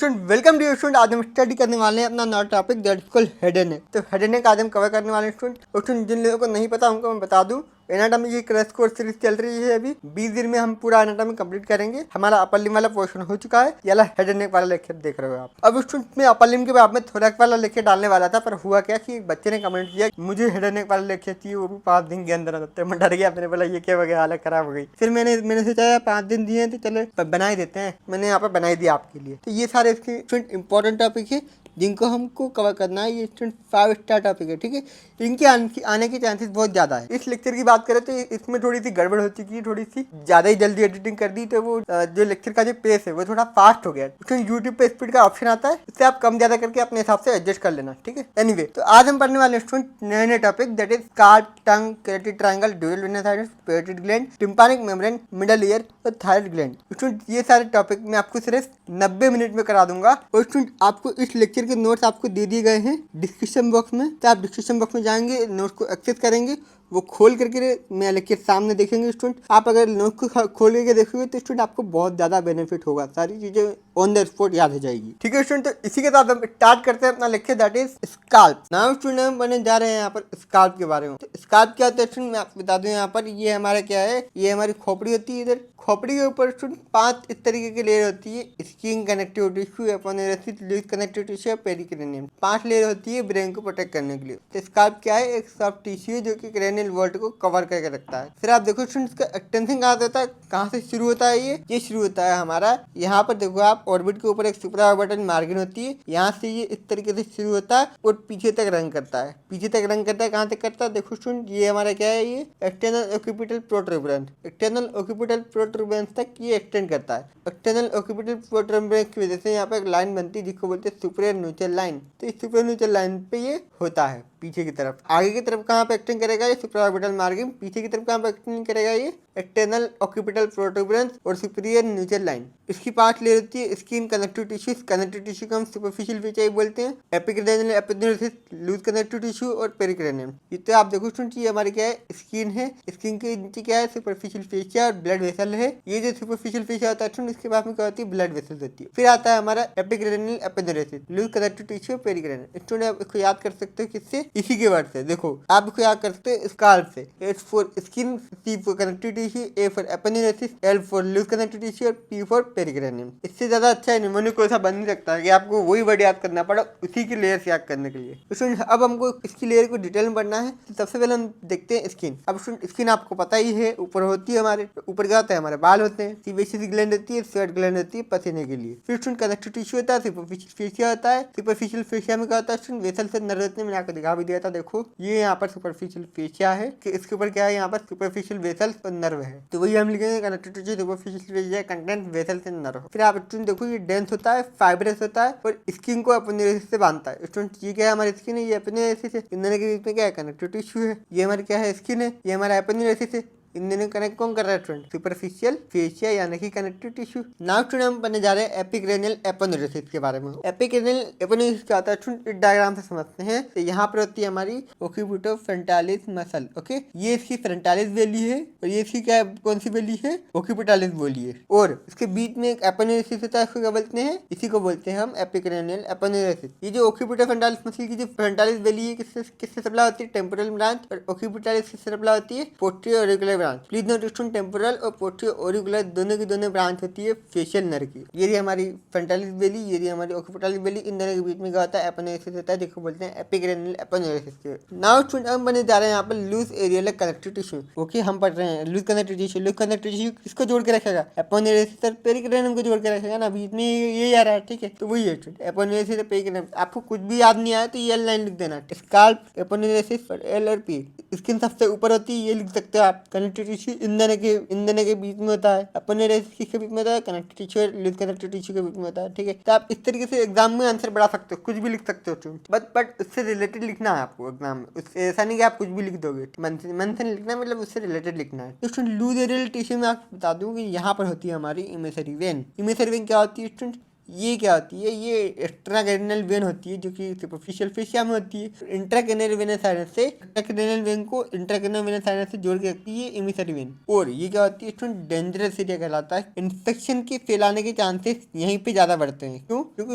Student welcome to student. आज हम study करने वाले हैं अपना नया topic that is called head and neck. तो हेड एंड नेक आज हम कवर करने वाले हैं स्टूडेंट जिन लोगों को नहीं पता उनको मैं बता दूं, एनाटॉमी की क्रैश कोर्स सीरीज चल रही है। अभी 20 दिन में हम पूरा एनाटॉमी कंप्लीट करेंगे। हमारा अपर लिम्ब वाला पोर्शन हो चुका है। ये हेड एंड नेक वाला लेक्चर देख रहे हो आप। अब स्टूडेंट में अपर लिम्ब के बाद में थोरैक्स वाला लेक्चर डालने वाला था, पर हुआ क्या कि एक बच्चे ने कमेंट किया मुझे हेड एंड नेक वाला लेक्चर चाहिए, वो भी 5 दिन के अंदर अंदर। मैं डर गया, मैंने बोला ये क्या वगैरह हालत खराब हो गई। फिर मैंने सोचा 5 दिन दिए तो चलो बना ही देते हैं। मैंने यहाँ पर बनाई दिया आपके लिए। तो ये सारे इसके स्टूडेंट इंपॉर्टेंट टॉपिक है जिनको हमको कवर करना है। ये स्टूडेंट 5 स्टार टॉपिक है, ठीक है। इनके आने के चांसेस बहुत ज़्यादा है। इस लेक्चर की बात करें तो इसमें थोड़ी सी गड़बड़ हो चुकी है, थोड़ी सी ज़्यादा ही जल्दी एडिटिंग कर दी, तो वो जो लेक्चर का जो पेस है वो थोड़ा फास्ट हो गया। उसमें यूट्यूब पे स्पीड का ऑप्शन आता है, इससे आप कम ज़्यादा करके अपने हिसाब से एडजस्ट कर लेना, ठीक है। एनीवे, तो आज हम पढ़ने वाले स्टूडेंट नए नए topic that is scalp, tongue, carotid triangle, dural venous artery, parotid gland, tympanic membrane, middle ear और थायराइड ग्लैंड। स्टूडेंट ये सारे टॉपिक मैं आपको सिर्फ 90 मिनट में करा दूंगा। और स्टूडेंट आपको इस लेक्चर के नोट्स आपको दे दिए गए हैं डिस्क्रिप्शन बॉक्स में। तो आप डिस्क्रिप्शन बॉक्स में जाएंगे, नोट्स को एक्सेस करेंगे, वो खोल करके मैं लेक्चर सामने देखेंगे। स्टूडेंट आप अगर नोट को खोल करके देखोगे तो स्टूडेंट आपको बहुत ज़्यादा बेनिफिट होगा, सारी चीज़ें ऑन द स्पॉट याद हो जाएगी, ठीक है स्टूडेंट। तो इसी के साथ हम स्टार्ट करते हैं अपना lecture that is scalp. Now student हम पढ़ने जा रहे हैं यहाँ पर स्काल्प के बारे में। तो स्काल्प क्या होता है स्टूडेंट, मैं आपको बता दूं। यहाँ पर ये हमारा क्या है, ये हमारी खोपड़ी होती है। इधर खोपड़ी के ऊपर स्टूडेंट 5 इस तरीके की लेयर होती है, skin, connective tissue, aponeurosis, loose connective tissue, pericranium. 5 layer होती है ब्रेन को प्रोटेक्ट करने के लिए। तो स्काल्प क्या है, एक सॉफ्ट टिश्यू है जो कि क्रेनियल वॉल्ट को कवर करके रखता है। फिर आप देखो स्टूडेंट इसका एक्सटेंशन कहाँ से होता है, कहाँ से शुरू होता है। ये शुरू होता है हमारा यहाँ पर देखो आप, ऑर्बिट के ऊपर एक सुप्रा ऑर्बिटल मार्जिन होती है। यहाँ से ये इस तरीके से शुरू होता है और पीछे तक रन करता है। पीछे तक रन करता है, कहाँ तक करता है देखो स्टूडेंट, ये हमारा क्या है, ये एक्सटर्नल ऑक्यूपिटल प्रोट्रूबरेंस। एक्सटर्नल ऑक्यूपिटल प्रोट्रूबरेंस तक ये एक्सटेंड करता है। एक्सटर्नल ऑक्यूपिटल प्रोट्रूबरेंस की वजह से यहाँ पे एक लाइन बनती है जिसको बोलते हैं सुपीरियर न्यूट्रल लाइन। तो इस सुपीरियर न्यूट्रल लाइन पे ये होता है पीछे की तरफ। आगे की तरफ कहाँ पे एक्सटेंड करेगा ये सुप्राऑर्बिटल मार्जिन, पीछे की तरफ कहाँ पे एक्सटेंड करेगा ये एक्सटर्नल ऑक्यूपिटल प्रोट्रूबरेंस और सुपीरियर न्यूट्रल लाइन। इसकी 5 लेयर होती है, skin, connective tissue. Connective tissue को हम सुपरफिशियल फेसियाई बोलते हैं, एपिक्रेनियल, एपिडर्मिस, लूज कनेक्टिव टिश्यू और पेरिक्रेनियम। तो आप देखो स्टूडेंट ये हमारी क्या है, स्किन है। स्किन के नीचे क्या है, सुपरफिशियल फेसिया और ब्लड वेसल है। ये जो सुपरफिशियल फेसिया होता है इसके बाद में क्या होती है, ब्लड वेसल्स होती है। फिर आता है हमारा epicranial, epidermis, loose connective tissue, pericranium. Student आप इसको याद कर सकते हो किससे, इसी के वर्ड से। देखो आप इसको याद कर सकते हो स्काल्प से। H for skin, C for connective tissue, A for epidermis, L for loose connective tissue और पी फॉर पेरिक्रेनियम। इससे ज्यादा अच्छा निमोनिक कोई सा बन नहीं सकता है कि आपको वही वर्ड याद करना पड़ा उसी की लेयर से याद करने के लिए। स्टूडेंट अब हमको इसकी लेयर को डिटेल में पढ़ना है। तो सबसे पहले हम देखते हैं स्किन। अब स्टूडेंट स्किन आपको पता ही है, ऊपर होती है, हमारे ऊपर क्या होता है, हमारे बाल होते हैं। सीबेशियस ग्लैंड होती है, स्वेट ग्लैंड होती है पसीने के लिए। फिर स्टूडेंट कनेक्टिव टिश्यू होता है, सुपरफिशियल फेसिया होता है। सुपरफिशियल फेसिया में क्या होता है स्टूडेंट, वेसल से नर्व होते हैं। मैंने आपको दिखा भी दिया था, देखो ये यहाँ पर सुपरफिशियल फेसिया है कि इसके ऊपर क्या है, यहाँ पर सुपरफिशियल वेसल और नर्व है। तो वही हम लिखेंगे connective tissue, superficial fascia, content, vessel से नर्व। फिर आप स्टूडेंट देखो ये डेंस होता है, फाइब्रस होता है और स्किन को एपिडर्मिस से बांधता है। स्टूडेंट ये क्या है, हमारी स्किन है, ये एपिडर्मिस है। इन दोनों के बीच में क्या है, कनेक्टिव टिश्यू है। ये हमारी क्या है, स्किन है, ये हमारा एपिडर्मिस है। इन दोनों कनेक्ट कौन कर रहा है स्टूडेंट, सुपरफिशियल फेसिया यानी कि कनेक्टिव टिश्यू। नाउ स्टूडेंट हम पढ़ने जा रहे हैं एपिक्रेनियल एपोनेरेसिस के बारे में। एपिक्रेनियल एपोनेरेसिस क्या होता है स्टूडेंट, इस डायग्राम से समझते हैं। तो यहाँ पर होती है हमारी ओक्यूपिटो फ्रंटालिस मसल, ओके। ये इसकी फ्रंटालिस वैली है और ये इसकी क्या, कौन सी वैली है, ओक्यूपिटालिस वैली है। और इसके बीच में एक एपोनेरेसिस होता है, इसको क्या बोलते हैं, इसी को बोलते हैं हम एपिक्रेनियल एपोनेरेसिस। ये जो ओक्यूपिटो फ्रंटालिस मसल की जो फ्रंटालिस वैली है किससे सप्लाई होती है, टेम्पोरल ब्रांच, और ओक्यूपिटालिस किससे सप्लाई होती है, posterior auricular branch. Please note student temporal और पोस्टीरियर ऑरिकुलर दोनों की दोनों ब्रांच होती है फेशियल नर्व की। ये रही हमारी फ्रंटालिस वैली, ये रही हमारी ऑक्यूपिटालिस वैली। इन दोनों के बीच में क्या होता है, एपोनेरेसिस होता है, जिसको बोलते हैं एपिक्रेनियल एपोनेरेसिस। नाउ स्टूडेंट हम बनने जा रहे हैं यहाँ पर loose areolar connective tissue, okay. हम पढ़ रहे हैं loose connective tissue. Loose connective tissue किसको जोड़ के रखेगा, एपोनेरेसिस और पेरिक्रेनियम को जोड़ के रखेगा ना, बीच में ये आ रहा है, ठीक है। तो वही है स्टूडेंट, एपोनेरेसिस और पेरिक्रेनियम। आपको कुछ भी याद नहीं आया तो ये लाइन लिख देना, स्काल्प, एपोनेरेसिस और एल और पी। स्किन सबसे ऊपर होती है, ये लिख सकते हो आप। कनेक्टिव टिश्यू इन दोनों के बीच में होता है, एपोनेरेसिस किसके बीच में होता है, कनेक्टिव टिश्यू और लूज कनेक्टिव टिश्यू के बीच में होता है, ठीक है। तो आप इस तरीके से एग्जाम में आंसर बढ़ा सकते हो, कुछ भी लिख सकते हो बट उससे रिलेटेड लिखना है आपको एग्जाम में। ऐसा नहीं कि आप कुछ भी लिख दोगे, मन से लिखना, मतलब उससे रिलेटेड लिखना है। तो लूज एरियल टिश्यू में आपको बता दूं कि यहाँ पर होती है हमारी इमेसरी वेन। इमेसरी वेन क्या होती है स्टूडेंट, ये क्या होती है, ये एक्स्ट्राक्रैनियल वेन होती है जो कि सुपरफिशियल फेशिया में होती है। इंट्राक्रैनियल वेनस साइनस से एक्स्ट्राक्रैनियल वेन को इंट्राक्रैनियल वेनस साइनस से जोड़ के रखती है इमिसरी वेन। और ये क्या होती है, इसमें डेंजरस एरिया कहलाता है। इन्फेक्शन के फैलाने के चांसेस यहीं पे ज्यादा बढ़ते हैं। क्यों? क्योंकि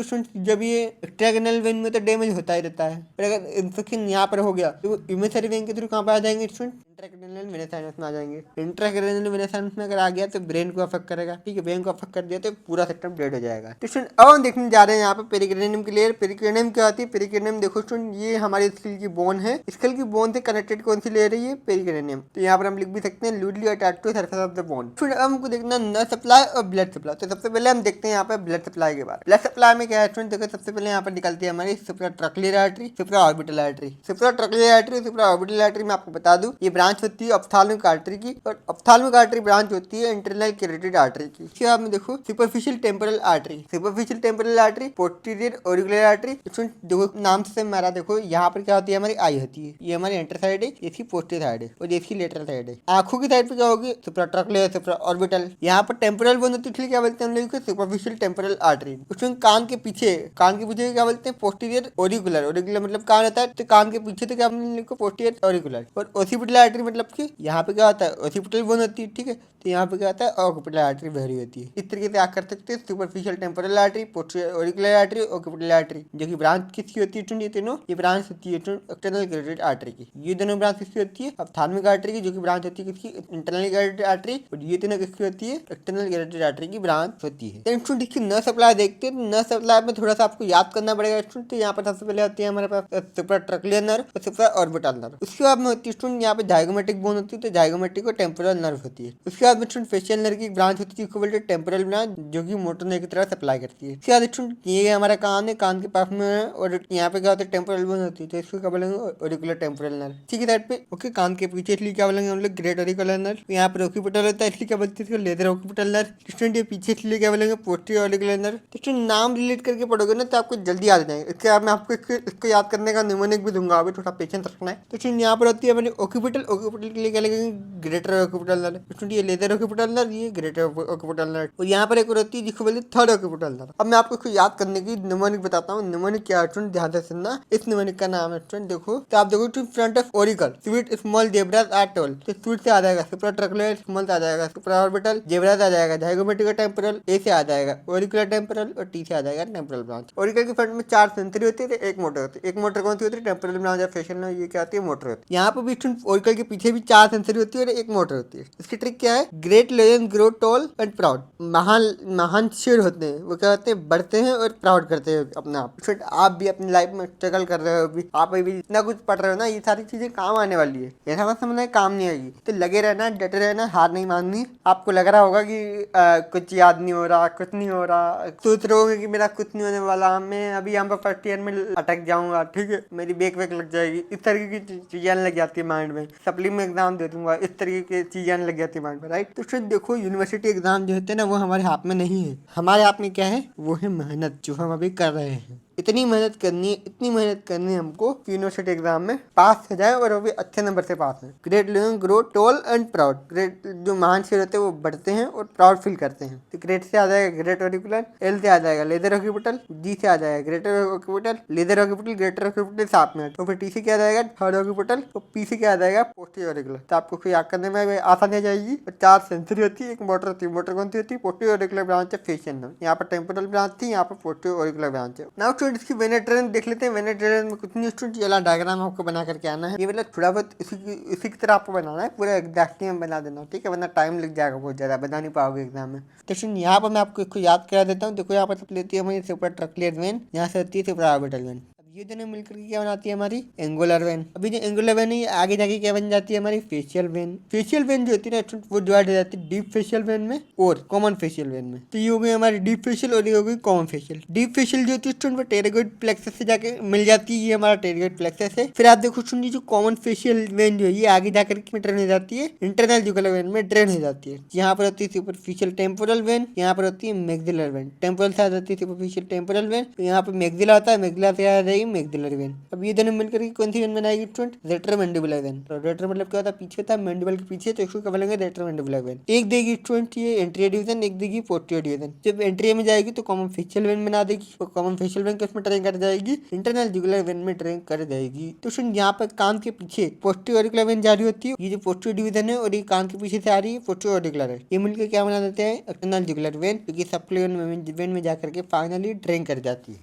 उसमें जब ये एक्स्ट्राक्रैनियल वेन में तो डैमेज होता ही रहता है, पर अगर इन्फेक्शन यहाँ पर हो गया तो इमिसरी वेन के थ्रू कहाँ पे आ जाएंगे स्टूडेंट, इंट्राक्रैनियल वेनस साइनस में आ जाएंगे। इंट्राक्रैनियल वेनस साइनस में अगर आ गया तो ब्रेन को अफेक्ट करेगा, ठीक है, ब्रेन को अफेक्ट कर दिया तो पूरा सिस्टम डेड हो जाएगा। तो स्टूडेंट अब हम देखने जा रहे हैं यहाँ पे पेरिक्रेनियम की लेयर। पेरिक्रेनियम क्या होती है? पेरिक्रेनियम देखो स्टूडेंट, ये हमारे स्कल की बोन है। स्कल की बोन से कनेक्टेड कौन सी लेयर है? ये पेरिक्रेनियम। तो यहाँ पर हम लिख भी सकते हैं loosely attached to surface of the bone. Student अब हमको देखना नर्व सप्लाई और ब्लड सप्लाई। तो सबसे पहले हम देखते हैं यहाँ पे ब्लड सप्लाई के बारे में। ब्लड सप्लाई में क्या है स्टूडेंट, देखो सबसे पहले यहाँ पर निकलती है हमारी सुप्राट्रैक्युलर आर्टरी, सुप्रा ऑर्बिटल आर्टरी। सुप्राट्रैक्युलर आर्टरी, सुप्रा ऑर्बिटल आर्टरी में आपको बता दूं ये ब्रांच होती है ऑप्थाल्मिक आर्टरी की, और ऑप्थाल्मिक आर्टरी ब्रांच होती है इंटरनल कैरोटिड आर्टरी की। इसके बाद में देखो superficial temporal artery, superficial temporal artery, posterior auricular artery. देखो नाम से मारा, देखो यहाँ पर क्या होती है, हमारी आई होती है, ये हमारी एंटर साइड है, इसकी पोस्टीरियर साइड है, और इसकी लेटरल साइड है। आंखों की साइड पे क्या होगी? सुप्राट्रैक्युलर, सुप्रा ऑर्बिटल। यहाँ पर टेम्पोरल बोन होती है, क्या बोलते हैं हम लोग, सुपरफिशियल टेम्पोरल आर्टरी। उसमें कान के पीछे क्या बोलते हैं? Posterior auricular. ऑरिकुलर मतलब कान होता है, तो कान के पीछे तो क्या पोस्टीरियर ऑरिकुलर। और ओसिपिटल आर्टरी मतलब कि यहाँ पे क्या होता है, ओसिपिटल बोन होती है, ठीक है, तो यहाँ पे क्या होता है, ऑक्यूपिटल आर्टरी बहरी होती है। इस तरीके से आप कर सकते हैं superficial temporal artery, posterior auricular artery, occipital artery, जो कि ब्रांच किसकी होती है? ये तीनों ये ब्रांच होती है एक्सटर्नल कैरोटिड आर्टरी की। ये दोनों ब्रांच किसकी होती है? ऑप्थाल्मिक आर्टरी की, जो कि ब्रांच होती है किसकी? Internal carotid artery. और ये तीनों किसकी होती है? एक्सटर्नल कैरोटिड आर्टरी की ब्रांच होती है। इसकी नर्व सप्लाई देखते हैं। नर्व सप्लाई में थोड़ा सा आपको याद करना पड़ेगा स्टूडेंट। तो यहाँ पर सबसे पहले होती है हमारे पास सुप्राट्रैक्युलर नर्व और सुप्रा ऑर्बिटल नर्व। उसके बाद में होती है स्टूडेंट यहाँ पे जाइगोमेटिक बोन होती है, तो जाइगोमेटिक और टेम्पोरल नर्व होती है। उसके बाद में स्टूडेंट फेशियल नर्व की ब्रांच होती है इक्वल टू टेम्पोरल ब्रांच, जो कि मोटर नर्व की तरह सप्लाई करती है। उसके बाद स्टूडेंट ये हमारा कान है, कान के पास में, और यहाँ पे क्या होता है? टेम्पोरल बोन होती है, तो इसको क्या बोलेंगे? Auricular temporal nerve. ठीक है, साइड पे ओके। कान के पीछे इसलिए क्या बोलेंगे हम लोग? Great auricular nerve. यहाँ पर ऑक्यूपिटल होता है, इसलिए क्या बोलते हैं? Laser occipital nerve. स्टूडेंट ये पीछे इसलिए क्या बोलेंगे? Posterior auricular nerve. स्टूडेंट नाम रिलेट करके पढ़ोगे ना तो आपको जल्दी याद जाएगा। इसके बाद मैं आपको इसको याद करने का निमोनिक भी दूंगा, अभी थोड़ा पेशेंस रखना है। तो स्टूडेंट यहाँ पर होती है हमारी ऑक्यूपिटल। ऑक्यूपिटल के लिए क्या लगेंगे? Greater occipital nerve. स्टूडेंट ये लेजर ऑक्यूपिटल नर्व, ये ग्रेटर ऑक्यूपिटल नर्व। और यहाँ पर एक और होती है जिसको बोलते हैं थर्ड ऑक्यूपिटल नर्व। अब मैं आपको इसको याद करने की निमोनिक बताता हूँ। निमोनिक क्या है स्टूडेंट, ध्यान से सुनना। इस निमोनिक का नाम है स्टूडेंट, देखो तो आप देखो to front of auricle sweet small zebras are tall. तो स्वीट से आ जाएगा सुप्राट्रैक्युलर, स्मॉल से आ जाएगा सुप्रा ऑर्बिटल, जेब्रास आ जाएगा जाइगोमेटिक टेम्पोरल, ए से आ जाएगा ऑरिकुलर टेम्पोरल, और टी से आ जाएगा टेम्पोरल ब्रांच। ऑरिकल के फ्रंट में 4 सेंसरी होती है, एक मोटर होती है। एक मोटर कौन सी होती है? टेम्पोरल ब्रांच या फेशियल नर्व, ये क्या होती है? मोटर होती है। यहाँ पर भी ऑरिकल के पीछे भी 4 सेंसरी होती है और एक मोटर होती है। इसकी ट्रिक क्या है? Great legion grow tall and proud. महान शेर होते हैं, वो क्या होते हैं? बढ़ते हैं और प्राउड करते हैं अपने आप। आप भी अपनी लाइफ में स्ट्रगल कर रहे हो, अभी आप अभी इतना कुछ पढ़ रहे हो ना, ये सारी चीजें काम आने वाली है। ऐसा मत समझना काम नहीं आएगी। तो लगे रहना, डटे रहना, हार नहीं माननी। आपको लग रहा होगा कि कुछ याद नहीं हो रहा, कुछ नहीं हो रहा, सोच रहे होगे कि मेरा कुछ नहीं होने वाला, मैं अभी यहाँ पर फर्स्ट ईयर में अटक जाऊंगा, ठीक है, मेरी बेक वेक लग जाएगी, इस तरीके की चीजें लग जाती है माइंड में। सप्ली में एग्जाम दे दूंगा, इस तरीके की चीजें लग जाती है माइंड में, राइट। तो फिर देखो यूनिवर्सिटी एग्जाम जो होते हैं ना, वो हमारे हाथ में नहीं है। हमारे हाथ में क्या है? वो है मेहनत, जो हम अभी कर रहे हैं। इतनी मेहनत करनी है, इतनी मेहनत करनी है हमको कि यूनिवर्सिटी एग्जाम में पास हो जाए, और वो भी अच्छे नंबर से पास है। Great living grow tall and proud. Great जो महान शेर होते हैं वो बढ़ते हैं और प्राउड फील करते हैं। तो ग्रेट से आ जाएगा ग्रेट ऑरिकुलर, एल से आ जाएगा लेजर ऑक्यूपिटल, जी से आ जाएगा greater occipital, laser occipital, greater occipital साथ में। तो फिर टी से क्या आ जाएगा? थर्ड ऑक्यूपिटल, और पी से क्या आ जाएगा? Posterior auricular. तो आपको फिर याद करने में आसानी आ जाएगी। 4 सेंसरी होती है, एक मोटर होती है। मोटर कौन सी होती है? पोस्टीरियर ऑरिकुलर ब्रांच है फेशियल नर्व। यहाँ पर टेम्पोरल ब्रांच थी, यहाँ पर पोस्टीरियर ऑरिकुलर ब्रांच है। नाउ स्टूडेंट इसकी वेनर ट्रेन देख लेते हैं। वेनर ट्रेन में कुछ नहीं स्टूडेंट, ये डायग्राम आपको बना करके आना है। ये मतलब थोड़ा बहुत इसी की तरह आपको बनाना है, पूरा एग्जैक्टली में बना देना, ठीक है, वरना टाइम लग जाएगा बहुत ज्यादा, बना नहीं पाओगे एग्जाम में। तो यहाँ पर मैं आपको इसको याद करा देता हूँ। देखो यहाँ पर लेती है हमारी सुप्राट्रैक्युलर वेन, यहाँ से होती है सुप्रा ऑर्बिटल वेन। ये दोनों मिलकर के क्या बनाती है? हमारी एंगुलर वेन। अभी जो एंगुलर वेन है, आगे जाके क्या बन जाती है? हमारी फेशियल वेन। फेशियल वेन जो होती है ना, वो डिवाइड हो जाती है डीप फेशियल वेन में और कॉमन फेशियल वेन में। तो ये हो गई हमारी डीप फेशियल और ये हो गई कॉमन फेशियल। डीप फेशियल जो होती है वो टेरागोइड प्लेक्सस से जाके मिल जाती है, ये हमारा टेरागोइड प्लेक्सस है। फिर आप देखो सुनिए, जो कॉमन फेशियल वेन जो है ये आगे जाकर के ड्रेन हो जाती है, इंटरनल जुगुलर वेन में ड्रेन हो जाती है। यहाँ पर होती है सुपरफिशियल टेम्पोरल वेन, यहाँ पर होती है मैक्सिलर वेन। टेम्पोरल से आ जाती है सुपरफिशियल टेम्पोरल वेन, यहाँ पर मैक्सिला होता है, मैक्सिला से आ जाएगी मैक्सिलरी वेन। अब ये दोनों मिलकर के कौन सी वेन बनाएगी स्टूडेंट? रेट्रोमैंडिबुलर वेन। तो रेट्रो मतलब क्या होता है? पीछे होता है, मैंडिबल के पीछे, तो इसको क्या बोलेंगे? रेट्रोमैंडिबुलर वेन। एक देगी स्टूडेंट ये एंटीरियर डिवीजन, एक देगी पोस्टीरियर डिवीजन। जब एंटीरियर में जाएगी तो कॉमन फेशियल वेन बना देगी, और कॉमन फेशियल वेन किसमें ट्रेन कर जाएगी? इंटरनल जुगुलर वेन में ट्रेन कर जाएगी। तो स्टूडेंट यहाँ पर कान के पीछे पोस्टीरियर ऑरिकुलर वेन जारी होती है। ये जो पोस्टीरियर डिवीजन है और ये कान के पीछे से आ रही है पोस्टीरियर ऑरिकुलर है, ये मिलकर क्या बना देते हैं? एक्सटर्नल जुगुलर वेन, जो कि सबक्लेवियन वेन में जाकर के फाइनली ड्रेन कर जाती है।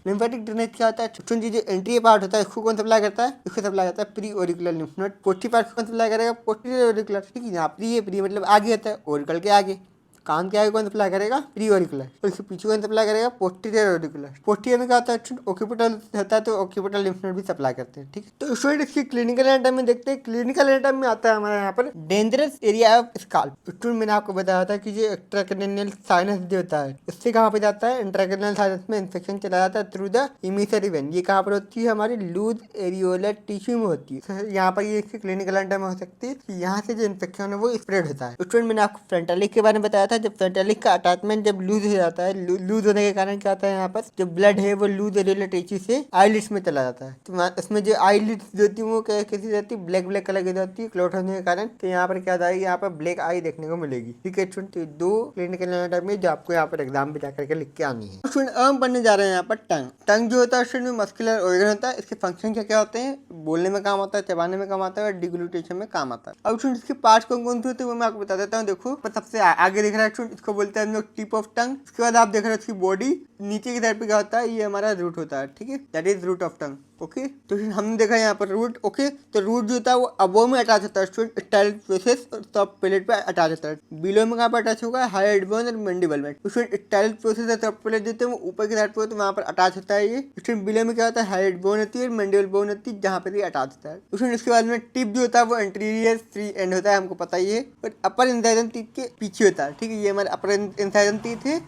लिम्फेटिक ड्रेनेज क्या होता है? जो एंटीरियर पार्ट होता है इसको कौन सप्लाई करता है? इसको सप्लाई करता है pre auricular lymph node. Posterior part कौन सप्लाई करेगा? Posterior auricular. ठीक है, यहाँ प्री मतलब आगे होता है, ऑरिकल के आगे। कान के आगे कौन सप्लाई करेगा? Pre auricular. और इसके पीछे कौन सप्लाई करेगा? Posterior auricular. पोस्टीरियर में क्या होता है? ऑक्यूपिटल होता है, तो ऑक्यूपिटल लिम्फ नोड भी सप्लाई करते हैं। ठीक है, तो स्टूडेंट इसकी क्लिनिकल एनाटॉमी में देखते हैं। क्लिनिकल एनाटॉमी में आता है हमारे यहाँ पर dangerous area of scalp. Student मैंने आपको बताया था कि जो एक्स्ट्राक्रैनियल साइनस जो होता है उससे कहाँ पे जाता है? इंट्राक्रैनियल साइनस में इन्फेक्शन चला जाता है थ्रू द इमिसरी वेन। ये कहाँ पर होती है? हमारी लूज एरियोलर टिश्यू में होती है। यहाँ पर ये इसकी क्लिनिकल एनाटॉमी हो सकती है कि यहाँ से जो इन्फेक्शन है वो स्प्रेड होता है। स्टूडेंट मैंने आपको फ्रंटलिक के बारे में बताया था। जब फ्रंटलिक का अटैचमेंट जब लूज हो जाता है, लूज होने के कारण क्या होता है? यहाँ पर जो ब्लड है वो लूज एरियोलर टिश्यू से आईलिड्स में चला जाता है। तो इसमें जो आईलिड्स जो होती है वो कैसी रहती है? ब्लैक ब्लैक कलर की जाती है क्लॉट होने के कारण। तो यहाँ पर क्या जाएगी? यहाँ पर ब्लैक आई देखने को मिलेगी। ठीक है स्टूडेंट, तो दो क्लिनिकल एनाटॉमी जो आपको यहाँ पर एग्जाम में जाकर के लिख के आनी है। स्टूडेंट अब हम पढ़ने जा रहे हैं यहाँ पर टंग। टंग जो होता है स्टूडेंट मस्कुलर ऑर्गन होता है। इसके फंक्शन क्या क्या होते हैं? बोलने में काम आता है, चबाने में काम आता है और डिग्लूटेशन में काम आता है। अब स्टूडेंट इसके पार्ट्स कौन कौन से होते हैं वो मैं आपको बता देता हूँ। देखो सबसे आगे दिख रहा है स्टूडेंट, इसको बोलते हैं हम लोग टिप ऑफ टंग। इसके बाद आप देख रहे हो इसकी बॉडी, नीचे की साइड पे क्या होता है? ये हमारा रूट होता है। ठीक है, that is root of tongue. Okay, तो हमने देखा यहाँ पर रूट। ओके, तो रूट जो होता है वो अबो में अटैच होता है स्टूडेंट, स्टाइल प्रोसेस और टॉप प्लेट पे अटैच होता है। बिलो में कहाँ पर अटैच होगा? हायर बोन और मैंडिबल में। स्टूडेंट स्टाइल प्रोसेस और टॉप प्लेट देते हैं वो ऊपर की साइड पे होते हैं, वहाँ पर अटैच होता है ये। स्टूडेंट बिलो में क्या होता है? हायर बोन होती है और मैंडिबल बोन होती है, जहाँ पर ये अटैच होता है। स्टूडेंट इसके बाद में टिप जो होता है वो एंटीरियर फ्री एंड होता है, हमको पता ही है। और अपर इंसाइजन टीथ के पीछे होता है। ठीक है, ये हमारे अपर इंसाइजन टीथ है,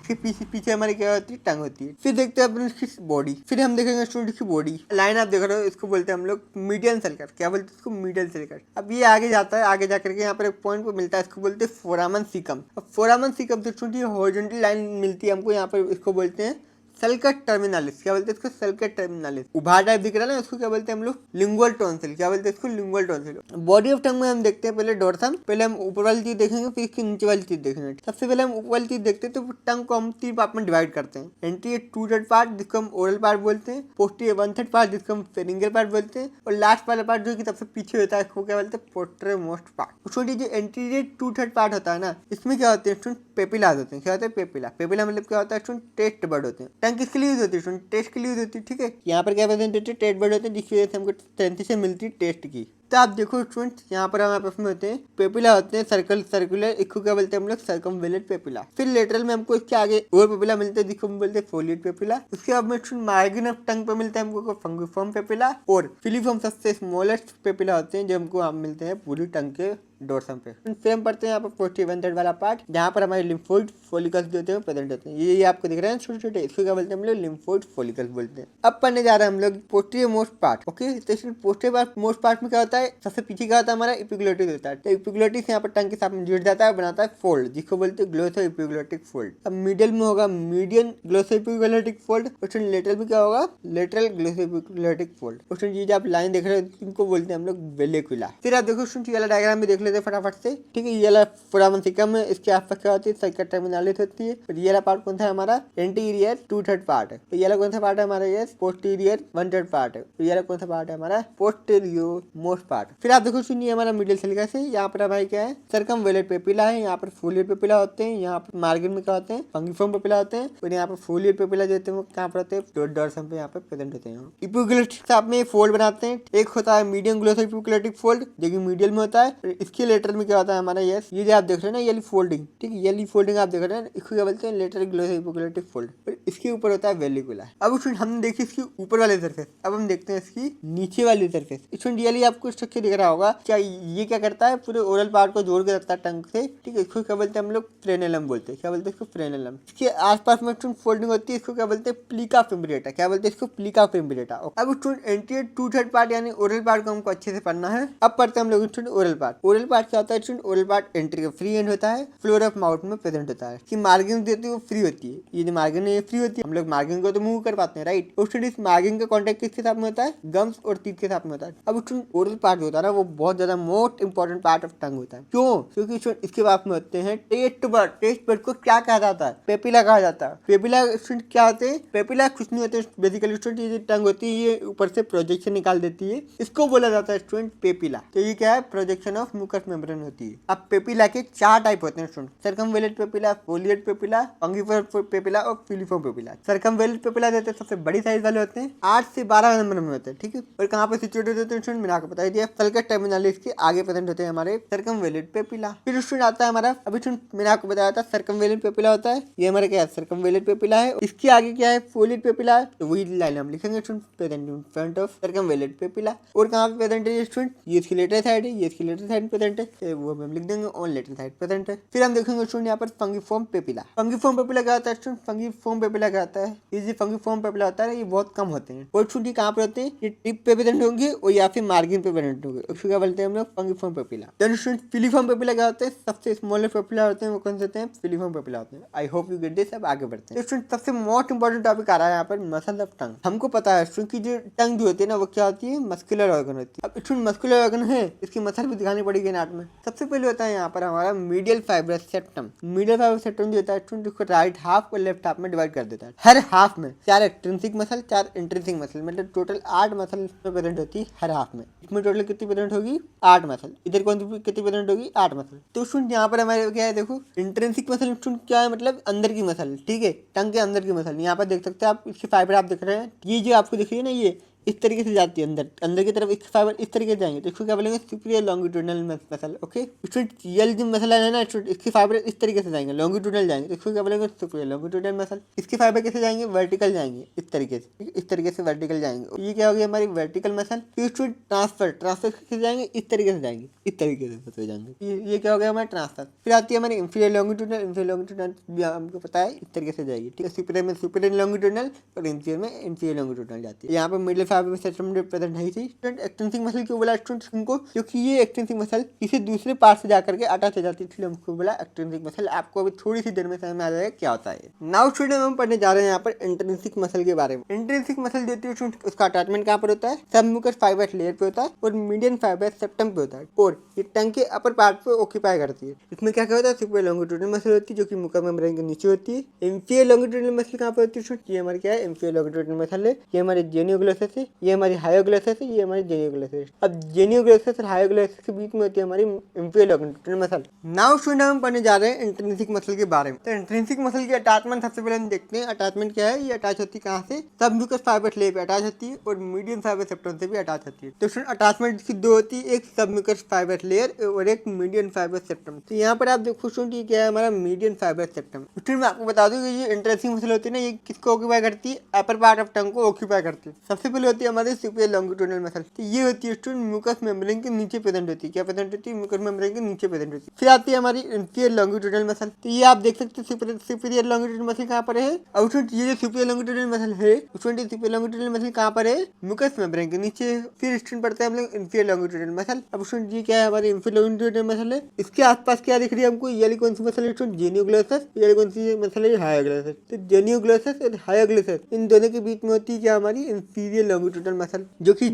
पीछे हमारी क्या होती है? टंग होती है। फिर देखते हैं अपने इसकी बॉडी। फिर हम देखेंगे स्टूडेंट इसकी बॉडी लाइन। आप देख रहे हो, इसको बोलते हैं हम लोग मीडियन सेल कट। क्या बोलते हैं इसको? Median sulcus. अब ये आगे जाता है, आगे जाकर के यहाँ पर एक पॉइंट पे मिलता है, इसको बोलते हैं फोरामन सीकम। अब फोरामन सीकम से स्टूडेंट ये हॉरिजॉन्टल लाइन मिलती है हमको यहाँ पर, इसको बोलते हैं सल्कट टर्मिनालिस। क्या बोलते हैं इसको? सल्कट टर्मिनालिस। उभार टाइप दिख रहा है ना, उसको क्या बोलते हैं हम लोग? Lingual tonsil. क्या बोलते हैं इसको? Lingual tonsil. Body of tongue में हम देखते हैं पहले डोर्सम। पहले हम ऊपर वाली चीज देखेंगे, फिर इसकी नीचे वाली चीज देखेंगे। सबसे पहले हम ऊपर वाली चीज देखते हैं, तो टंग को हम 3 पार्ट में डिवाइड करते हैं। एंटीरियर 2/3 पार्ट जिसको हम ओरल पार्ट बोलते हैं, पोस्टीरियर 1/3 पार्ट जिसको हम फेरिंगल पार्ट बोलते हैं, और लास्ट वाला पार्ट जो कि सबसे पीछे होता है उसको क्या बोलते हैं? Posterior most part. उसको जो एंटीरियर 2/3 पार्ट होता है ना, इसमें क्या होते हैं? पेपिलाज होते हैं। क्या होते हैं? पेपिला। पेपिला मतलब क्या होता है? टेस्ट बर्ड होते हैं। टंग किसके लिए यूज होती है? टेस्ट के लिए यूज होती है। ठीक है, यहाँ पर क्या प्रेजेंटेटिव टेस्ट बर्ड होते हैं, जिसकी वजह से हमको सेंसेशन मिलती है टेस्ट की। तो आप देखो स्टूडेंट, यहाँ पर हमारे पास में होते हैं पेपिला होते हैं सर्कुलर, इसको क्या बोलते हैं हम लोग? सर्कमवेलेंट पेपिला। फिर लेटरल में हमको इसके आगे और पेपिला मिलते हैं, जिसको हम बोलते हैं फोलिएट पेपिला। उसके बाद में मार्जिन ऑफ टंग पे मिलता है हमको फंगिफॉर्म पेपिला, और फिलीफॉर्म सबसे स्मॉलेस्ट पेपिला होते हैं जो हमको हम मिलते हैं पूरी टंग के डोर्सम पे। फिर हम पढ़ते हैं यहाँ पर पोस्टीरियर 1/3 वाला पार्ट, जहाँ पर हमारे लिम्फोइड फोलिकल्स जो होते हैं प्रेजेंट होते हैं। ये आपको दिख रहे हैं छोटे छोटे, इसको क्या बोलते हैं हम लोग? लिम्फोइड फोलिकल्स बोलते हैं। अब पढ़ने जा रहे हैं हम लोग पोस्टीरियर मोस्ट पार्ट। ओके, तो पोस्टीरियर मोस्ट पार्ट में क्या होता है? सबसे पीछे क्या होता है? हमारा एपिग्लोटिस होता है। तो एपिग्लोटिस यहाँ पर टंग के साथ में जुड़ जाता है, बनाता है फोल्ड, जिसको बोलते हैं ग्लोसो एपिग्लोटिक फोल्ड। अब मिडिल में होगा median glosso epiglottic fold. Question lateral में क्या होगा? Lateral glosso epiglottic fold. Question ये जो आप लाइन देख रहे हो इनको बोलते हैं हम लोग वेलिकुला। फिर आप देखो स्टूडेंट, ये वाला डायग्राम में देख लेते हैं फटाफट से। ठीक है, ये वाला फोरामन सीकम है, इसके आसपास क्या होती है? सर्कट टर्मिनालिस होती है। और ये वाला पार्ट कौन सा है हमारा? एंटीरियर 2/3 पार्ट है। तो ये वाला कौन सा पार्ट है हमारा? ये पोस्टीरियर 1/3 पार्ट है। तो ये वाला कौन सा पार्ट है हमारा? Posterior most part. फिर आप देखो सुनिए, हमारा मिडिल सेल से यहाँ पर हमारे क्या है? सर्कमवेलेंट पेपिला है, यहाँ पर फोलिएट पेपिला होते हैं, यहाँ पर मार्जिन में क्या होते हैं? फंगिफॉर्म पेपिला होते हैं, और यहाँ पर फोलिएट पेपिला जो होते हैं वो कहाँ पर होते हैं? डोर्सम पे यहाँ पर प्रेजेंट होते हैं। एपिग्लोटिक आप में फोल्ड बनाते हैं। एक होता है मीडियम ग्लोसो एपिग्लोटिक फोल्ड, जो कि मीडियल में होता है। इसके लेटरल में क्या होता है हमारा? यस, ये जो आप देख रहे हैं ना, येली फोल्डिंग। ठीक है, येली फोल्डिंग आप देख रहे हैं, इसको क्या बोलते हैं? Lateral glosso epiglottic fold. और इसके ऊपर होता है वेलिकुला। अब स्टूडेंट हमने देखी इसकी ऊपर वाले सरफेस, अब हम देखते हैं इसकी नीचे वाली सरफेस। स्टूडेंट ये आपको स्ट्रक्चर दिख रहा होगा क्या? ये क्या करता है? पूरे ओरल पार्ट को जोड़ के रखता है टंग से। ठीक है, इसको क्या बोलते हैं हम लोग? फ्रेनेलम बोलते हैं। क्या बोलते हैं इसको? फ्रेनेलम। इसके आसपास में फोल्डिंग होती है, इसको क्या बोलते हैं? प्लीका फिम्ब्रेटा। क्या बोलते हैं इसको? प्लीका फिम्ब्रेटा। अब स्टूडेंट एंटीरियर 2/3 पार्ट यानी ओरल पार्ट को हमको अच्छे से पढ़ना है। अब पढ़ते हैं हम लोग student oral part. Oral oral part क्या होता है स्टूडेंट, ओरल पार्ट एंट्री का फ्री एंड होता है, फ्लोर ऑफ माउथ में प्रेजेंट होता है। कि मार्जिन होती है वो फ्री होती है, ये जो मार्जिन है फ्री होती है, हम लोग मार्जिन को तो मूव कर पाते हैं राइट। और स्टूडेंट इस मार्जिन का कॉन्टेक्ट किसके साथ में होता है, गम्स और टीथ के साथ में होता है। अब स्टूडेंट ओरल पार्ट होता है ना वो बहुत ज्यादा most important part of tongue होता है। क्यों, क्योंकि स्टूडेंट इसके बाद में होते हैं टेस्ट बर्ड। टेस्ट बर्ड को क्या कहा जाता है, पेपिला कहा जाता है। पेपिला स्टूडेंट क्या होते हैं, पेपिला कुछ नहीं होते बेसिकली स्टूडेंट, ये जो टंग होती है ये ऊपर से प्रोजेक्शन निकाल देती है, इसको बोला जाता है स्टूडेंट पेपिला। तो ये क्या है, प्रोजेक्शन ऑफ म्यूकस मेम्ब्रेन होती है। अब पेपिला के 4 टाइप होते हैं student, circumvallate papilla, foliate papilla, fungiform papilla और फिलिफॉर्म पेपिला। सर्कमवेलेंट पेपिला देते हैं सबसे बड़ी साइज वाले होते हैं, 8 से 12 नंबर में होते हैं, ठीक है। और कहाँ पे सिचुएटेड होते हैं स्टूडेंट, मैंने आपको बता दिया, सल्कस टर्मिनलिस के आगे प्रेजेंट होते हैं हमारे सर्कमवेलेंट पेपिला। फिर स्टूडेंट आता है हमारा, अभी स्टूडेंट मैंने आपको बताया था सर्कमवेलेंट पेपिला होता है, ये हमारा क्या है सर्कमवेलेंट पेपिला है। इसके आगे क्या है, फोलिएट पेपिला है, तो वही लाइन हम लिखेंगे student, present in front of circumvallate papilla. और कहाँ पे प्रेजेंट है स्टूडेंट, ये इसकी लेटर साइड है, ये इसकी लेटर साइड प्रेजेंट है, वो हम लिख देंगे ऑन लेटर साइड प्रेजेंट है। फिर हम देखेंगे स्टूडेंट यहाँ पर फंगिफॉर्म पेपिला। फंगिफॉर्म पेपिला क्या होता है स्टूडेंट, फंगिफॉर्म पेपिला क्या होता है, ये जो फंगिफॉर्म पेपिला होता है ये बहुत कम होते हैं। और स्टूडेंट कहाँ पर होते हैं, ये टिप पे प्रेजेंट होंगे और या फिर मार्जिन पे प्रेजेंट होंगे, उसको क्या बोलते हैं हम लोग, फंगिफॉर्म papilla. Then student filiform papilla क्या होते हैं, सबसे स्मॉलर पेपिला होते हैं, वो कौन से होते हैं, फिलिफॉर्म पेपिला होते हैं। I hope you get this. अब आगे बढ़ते हैं स्टूडेंट, सबसे मोस्ट इंपॉर्टेंट टॉपिक आ रहा है यहाँ पर, मसल ऑफ टंग। हमको पता है स्टूडेंट की जो टंग जो होती है ना वो क्या होती है, मस्कुलर ऑर्गन होती है। अब स्टूडेंट मस्कुलर ऑर्गन है, इसकी मसल भी दिखानी पड़ेगी नाट में। सबसे पहले होता है यहाँ पर हमारा medial fibrous septum. Medial fibrous septum जो होता है स्टूडेंट उसको राइट हाफ और लेफ्ट हाफ में डिवाइड कर देता है। हर हाफ में 4 एक्सट्रिंसिक मसल, 4 इंट्रिंसिक मसल, मतलब टोटल 8 मसल इसमें प्रेजेंट होती है हर हाफ में। इसमें टोटल कितनी प्रेजेंट होगी, 8 मसल। इधर कौन सी कितनी प्रेजेंट होगी, 8 मसल। तो स्टूडेंट यहाँ पर हमारे क्या है, देखो इंट्रिंसिक मसल स्टूडेंट क्या है, मतलब अंदर की मसल, ठीक है, टंग के अंदर की मसल। यहाँ पर देख सकते हैं आप, इसके फाइबर आप देख रहे हैं, ये जो आपको दिख रही है ना, ये इस तरीके से जाती है अंदर, अंदर की तरफ इसके फाइबर इस तरीके से जाएंगे, तो इसको क्या बोलेंगे, superior longitudinal muscle. Okay student, ये जो मसल है ना स्टूडेंट, इसके फाइबर इस तरीके से जाएंगे, लॉन्गिट्यूडनल जाएंगे, तो इसको क्या बोलेंगे, सुपीरियर लॉन्गिट्यूडनल मसल। इसके फाइबर कैसे जाएंगे, वर्टिकल जाएंगे, इस तरीके से, इस तरीके से वर्टिकल जाएंगे। ये क्या होगी हमारी वर्टिकल मसल। फिर स्टूडेंट ट्रांसफर, ट्रांसफर कैसे जाएंगे, इस तरीके से जाएंगे, इस तरीके से जाएंगे, ये क्या हो गया हमारा ट्रांसफर। फिर आती है हमारी इंफीरियर लॉन्गिट्यूडनल। इंफीरियर लॉन्गिट्यूडनल भी हमको पता है इस तरीके से जाएगी, ठीक है। सुपीरियर में सुपीरियर लॉन्गिट्यूडनल और इंफीरियर में इंफीरियर लॉन्गिट्यूडनल जाती है। यहाँ पर मिडिल फाइबर सिस्टम प्रेजेंट नहीं थी स्टूडेंट। एक्सटेंसिव मसल क्यों बोला स्टूडेंट इनको, क्योंकि ये एक्सटेंसिव मसल किसी दूसरे पार्ट से जाकर के अटैच हो जाती है, इसलिए हमको बोला एक्सटेंसिव मसल। आपको अभी थोड़ी सी देर में समझ में आ जाएगा क्या होता है। नाउ स्टूडेंट हम पढ़ने जा रहे हैं यहाँ पर इंट्रिंसिक मसल के बारे में। इंट्रिंसिक मसल देती है स्टूडेंट, उसका अटैचमेंट कहाँ पर होता है, सबम्यूकस फाइबर लेयर पे होता है और मीडियन फाइबर सेप्टम पे होता है, और ये टंग के अपर पार्ट पे ऑक्यूपाई करती है। इसमें क्या क्या होता है, सुपीरियर लॉन्गिट्यूडनल मसल होती है जो कि म्यूकस मेम्ब्रेन के नीचे होती है। इंफीरियर लॉन्गिट्यूडनल मसल कहाँ पर होती है स्टूडेंट, ये हमारी क्या है, इंफीरियर लॉन्गिट्यूडनल मसल है, ये हमारे जेनियोग्लोसस है, ये हमारी हायोग्लोसस है, ये हमारी जेनियोग्लोसस। अब जेनियोग्लोसस और हायोग्लोसस के बीच में होती है हमारी inferior longitudinal muscle. Now student हम पढ़ने जा रहे हैं इंट्रिंसिक मसल के बारे में। तो इंट्रिंसिक मसल की अटैचमेंट सबसे पहले हम देखते हैं, अटैचमेंट क्या है। ये अटैच होती है कहाँ से, सबम्यूकस फाइबर लेयर पे अटैच होती है और मीडियन फाइबर सेप्टम से भी अटैच होती है। तो स्टूडेंट अटैचमेंट की 2 होती है, एक सबम्यूकस फाइबर लेयर और एक मीडियन फाइबर सेप्टम। तो यहाँ पर आप देखो स्टूडेंट ये क्या है, हमारा मीडियन फाइबर सेप्टम। स्टूडेंट मैं आपको बता दूं कि ये इंट्रिंसिक मसल होती है ना, ये किसको ऑक्यूपाई करती है, अपर पार्ट ऑफ टंग को ऑक्यूपाई करती है। सबसे पहले होती है हमारी सुपीरियर लॉन्गिट्यूडनल मसल। तो ये होती है स्टूडेंट म्यूकस मेम्ब्रेन के नीचे प्रेजेंट होती है। क्या प्रेजेंट होती है, म्यूकस मेम्ब्रेन के नीचे प्रेजेंट होती है। फिर आती है हमारी इंफीरियर लॉन्गिट्यूडनल मसल। तो ये आप देख सकते हैं सुपीरियर लॉन्गिट्यूडनल मसल कहाँ पर है। और स्टूडेंट ये जो सुपीरियर लॉन्गिट्यूडनल मसल है, स्टूडेंट सुपीरियर लॉन्गिट्यूडनल मसल कहाँ पर है, म्यूकस मेम्ब्रेन के नीचे। फिर स्टूडेंट पढ़ते हैं हम लोग इंफीरियर लॉन्गिट्यूडनल मसल। अब स्टूडेंट ये क्या है, हमारी इंफीरियर लॉन्गिट्यूडनल मसल है। इसके आसपास क्या दिख रही है हमको, ये कौन सी मसल है स्टूडेंट, जेनियोग्लोसस। ये कौन सी मसल है, हायोग्लोसस। तो जेनियोग्लोसस और हायोग्लोसस इन दोनों के बीच में होती है क्या, हमारी इंफीरियर लॉन्गिट्यूडनल मसल, जो कि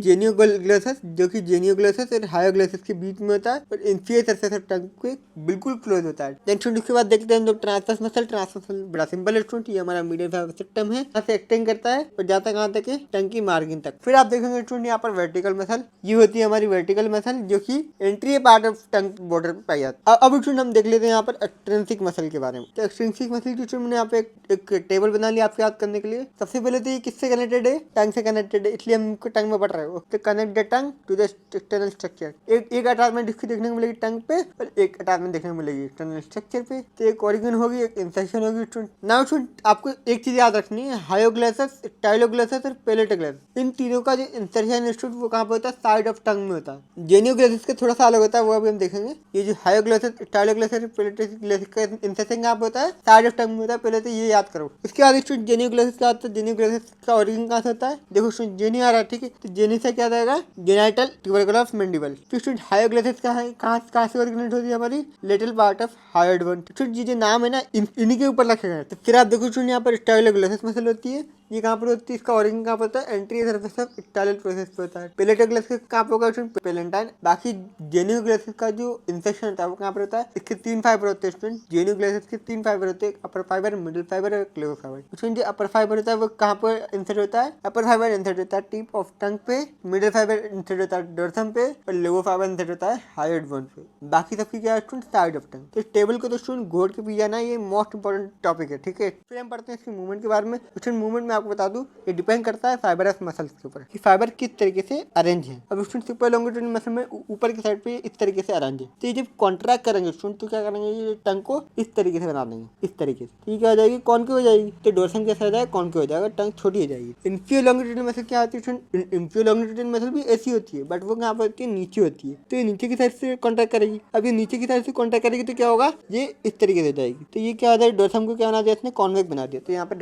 जेनियोग्लोसस और हायोग्लोसस के बीच में होता है और इंफीरियर सरफेस ऑफ टंग के बिल्कुल क्लोज होता है। देन स्टूडेंट उसके बाद देखते हैं हम लोग ट्रांसवर्स मसल। ट्रांसवर्स मसल बड़ा सिंपल है स्टूडेंट, ये हमारा मीडियम फाइबर सेप्टम है, यहाँ से एक्सटेंड करता है और जाता कहाँ तक है, टंग की मार्जिन तक। फिर आप देखेंगे स्टूडेंट यहाँ पर वर्टिकल मसल, ये होती है हमारी वर्टिकल मसल जो कि entry part of tongue border पे पाई जाती है। अब स्टूडेंट हम देख लेते हैं यहाँ पर एक्सट्रिंसिक मसल के बारे में। तो एक्सट्रिंसिक मसल की स्टूडेंट मैंने यहाँ पे एक टेबल बना लिया आपको याद करने के लिए। सबसे पहले तो ये किससे कनेक्टेड है, टंग से कनेक्टेड है, इसलिए हमको टंग में पढ़ रहे हो। तो connect the tongue to the external structure. एक अटैचमेंट इसकी देखने को मिलेगी टंग पे और एक अटैचमेंट देखने को मिलेगी एक्सटर्नल स्ट्रक्चर पे। तो एक ओरिजिन होगी, एक इंसर्शन होगी स्टूडेंट। नाउ स्टूडेंट आपको एक चीज याद रखनी है, हायोग्लोसस, टाइलोग्लोसस और पेलेटोग्लोसस, इन तीनों का जो इंसर्शन है स्टूडेंट वो कहाँ पे होता है, साइड ऑफ टंग में होता है। जेनियोग्लोसस का थोड़ा सा अलग होता है, वो अभी हम देखेंगे। ये जो हायोग्लोसस, टाइलोग्लोसस और पेलेटोग्लोसस का इंसर्शन कहाँ पे होता है, साइड ऑफ टंग में होता है। पहले तो ये याद करो। इसके बाद स्टूडेंट जेनियोग्लोसस क्या होता है, जेनियोग्लोसस का ओरिजिन कहाँ से होता है। देखो स्टूडेंट जेनी आ रहा है, ठीक है। तो जेनी से क्या जाएगा, जेनाइटल ट्यूबरकल ऑफ मैंडिबल। तो स्टूडेंट हायोग्लोसस का है, कहाँ से ओरिजिनेट होती है हमारी, little part of hyoid bone. Student ये जो नाम है ना इन्हीं के ऊपर रखे गए। तो फिर आप देखो स्टूडेंट यहाँ पर स्टाइलोग्लोसस मसल होती है, ये कहाँ पर होती है, इसका ओरिजिन कहाँ पर होता है, एंटीरियर सरफेस ऑफ स्टाइलल प्रोसेस पे होता है। पेलेटोग्लोसस कहाँ पर होगा स्टूडेंट, पेलेंटाइन। बाकी जेनियोग्लोसस का जो इंसेक्शन होता है वो कहाँ पर होता है, इसके 3 फाइबर होते हैं स्टूडेंट। जेनियोग्लोसस के 3 फाइबर होते हैं, अपर फाइबर, मिडिल फाइबर और क्लेवर फाइबर। स्टूडेंट जो अपर फाइबर होता है वो कहाँ पर इंसर्ट होता है, अपर फाइबर इंसर्ट होता है टिप ऑफ टंग पे, मिडिल फाइबर इंसर्ट होता है डोर्सम पे और लोअर फाइबर इंसर्ट होता है हायोइड बोन पे। बाकी सबकी क्या है स्टूडेंट, साइड ऑफ टंग। तो इस टेबल को तो स्टूडेंट घोड़ के पी जाना, ये मोस्ट इंपॉर्टेंट टॉपिक है, ठीक है। फिर हम पढ़ते हैं इसके मूवमेंट के बारे में। स्टूडेंट मूवमेंट में आपको बता दूं, ये डिपेंड करता है फाइबरस मसल्स के ऊपर कि फाइबर किस तरीके से अरेंज है। अब स्टूडेंट सुपर लॉन्गिट्यूडिनल मसल में ऊपर की साइड पे इस तरीके से अरेंज है। तो ये जब कॉन्ट्रैक्ट करेंगे स्टूडेंट तो क्या करेंगे, ये टंग को इस तरीके से बना देंगे, इस तरीके से। ठीक हो जाएगी, कॉनकेव हो जाएगी। तो डोर्सम कैसा हो जाएगा, कॉनकेव हो जाएगा, टंग छोटी हो जाएगी। इन्फीरियर लॉन्गिट्यूडिनल मसल क्या होती है स्टूडेंट, इन्फीरियर लॉन्गिट्यूडिनल मसल भी ऐसी होती है, बट वो कहाँ पर होती है, नीचे होती है। तो ये नीचे की साइड से कॉन्ट्रैक्ट करेगी। अब ये नीचे की साइड से कॉन्ट्रैक्ट करेगी तो क्या होगा, ये इस तरीके से जाएगी। तो ये क्या हो जाएगा, डोर्सम को क्या बना दिया इसने, कॉन्वेक्स बना दिया। तो यहाँ पर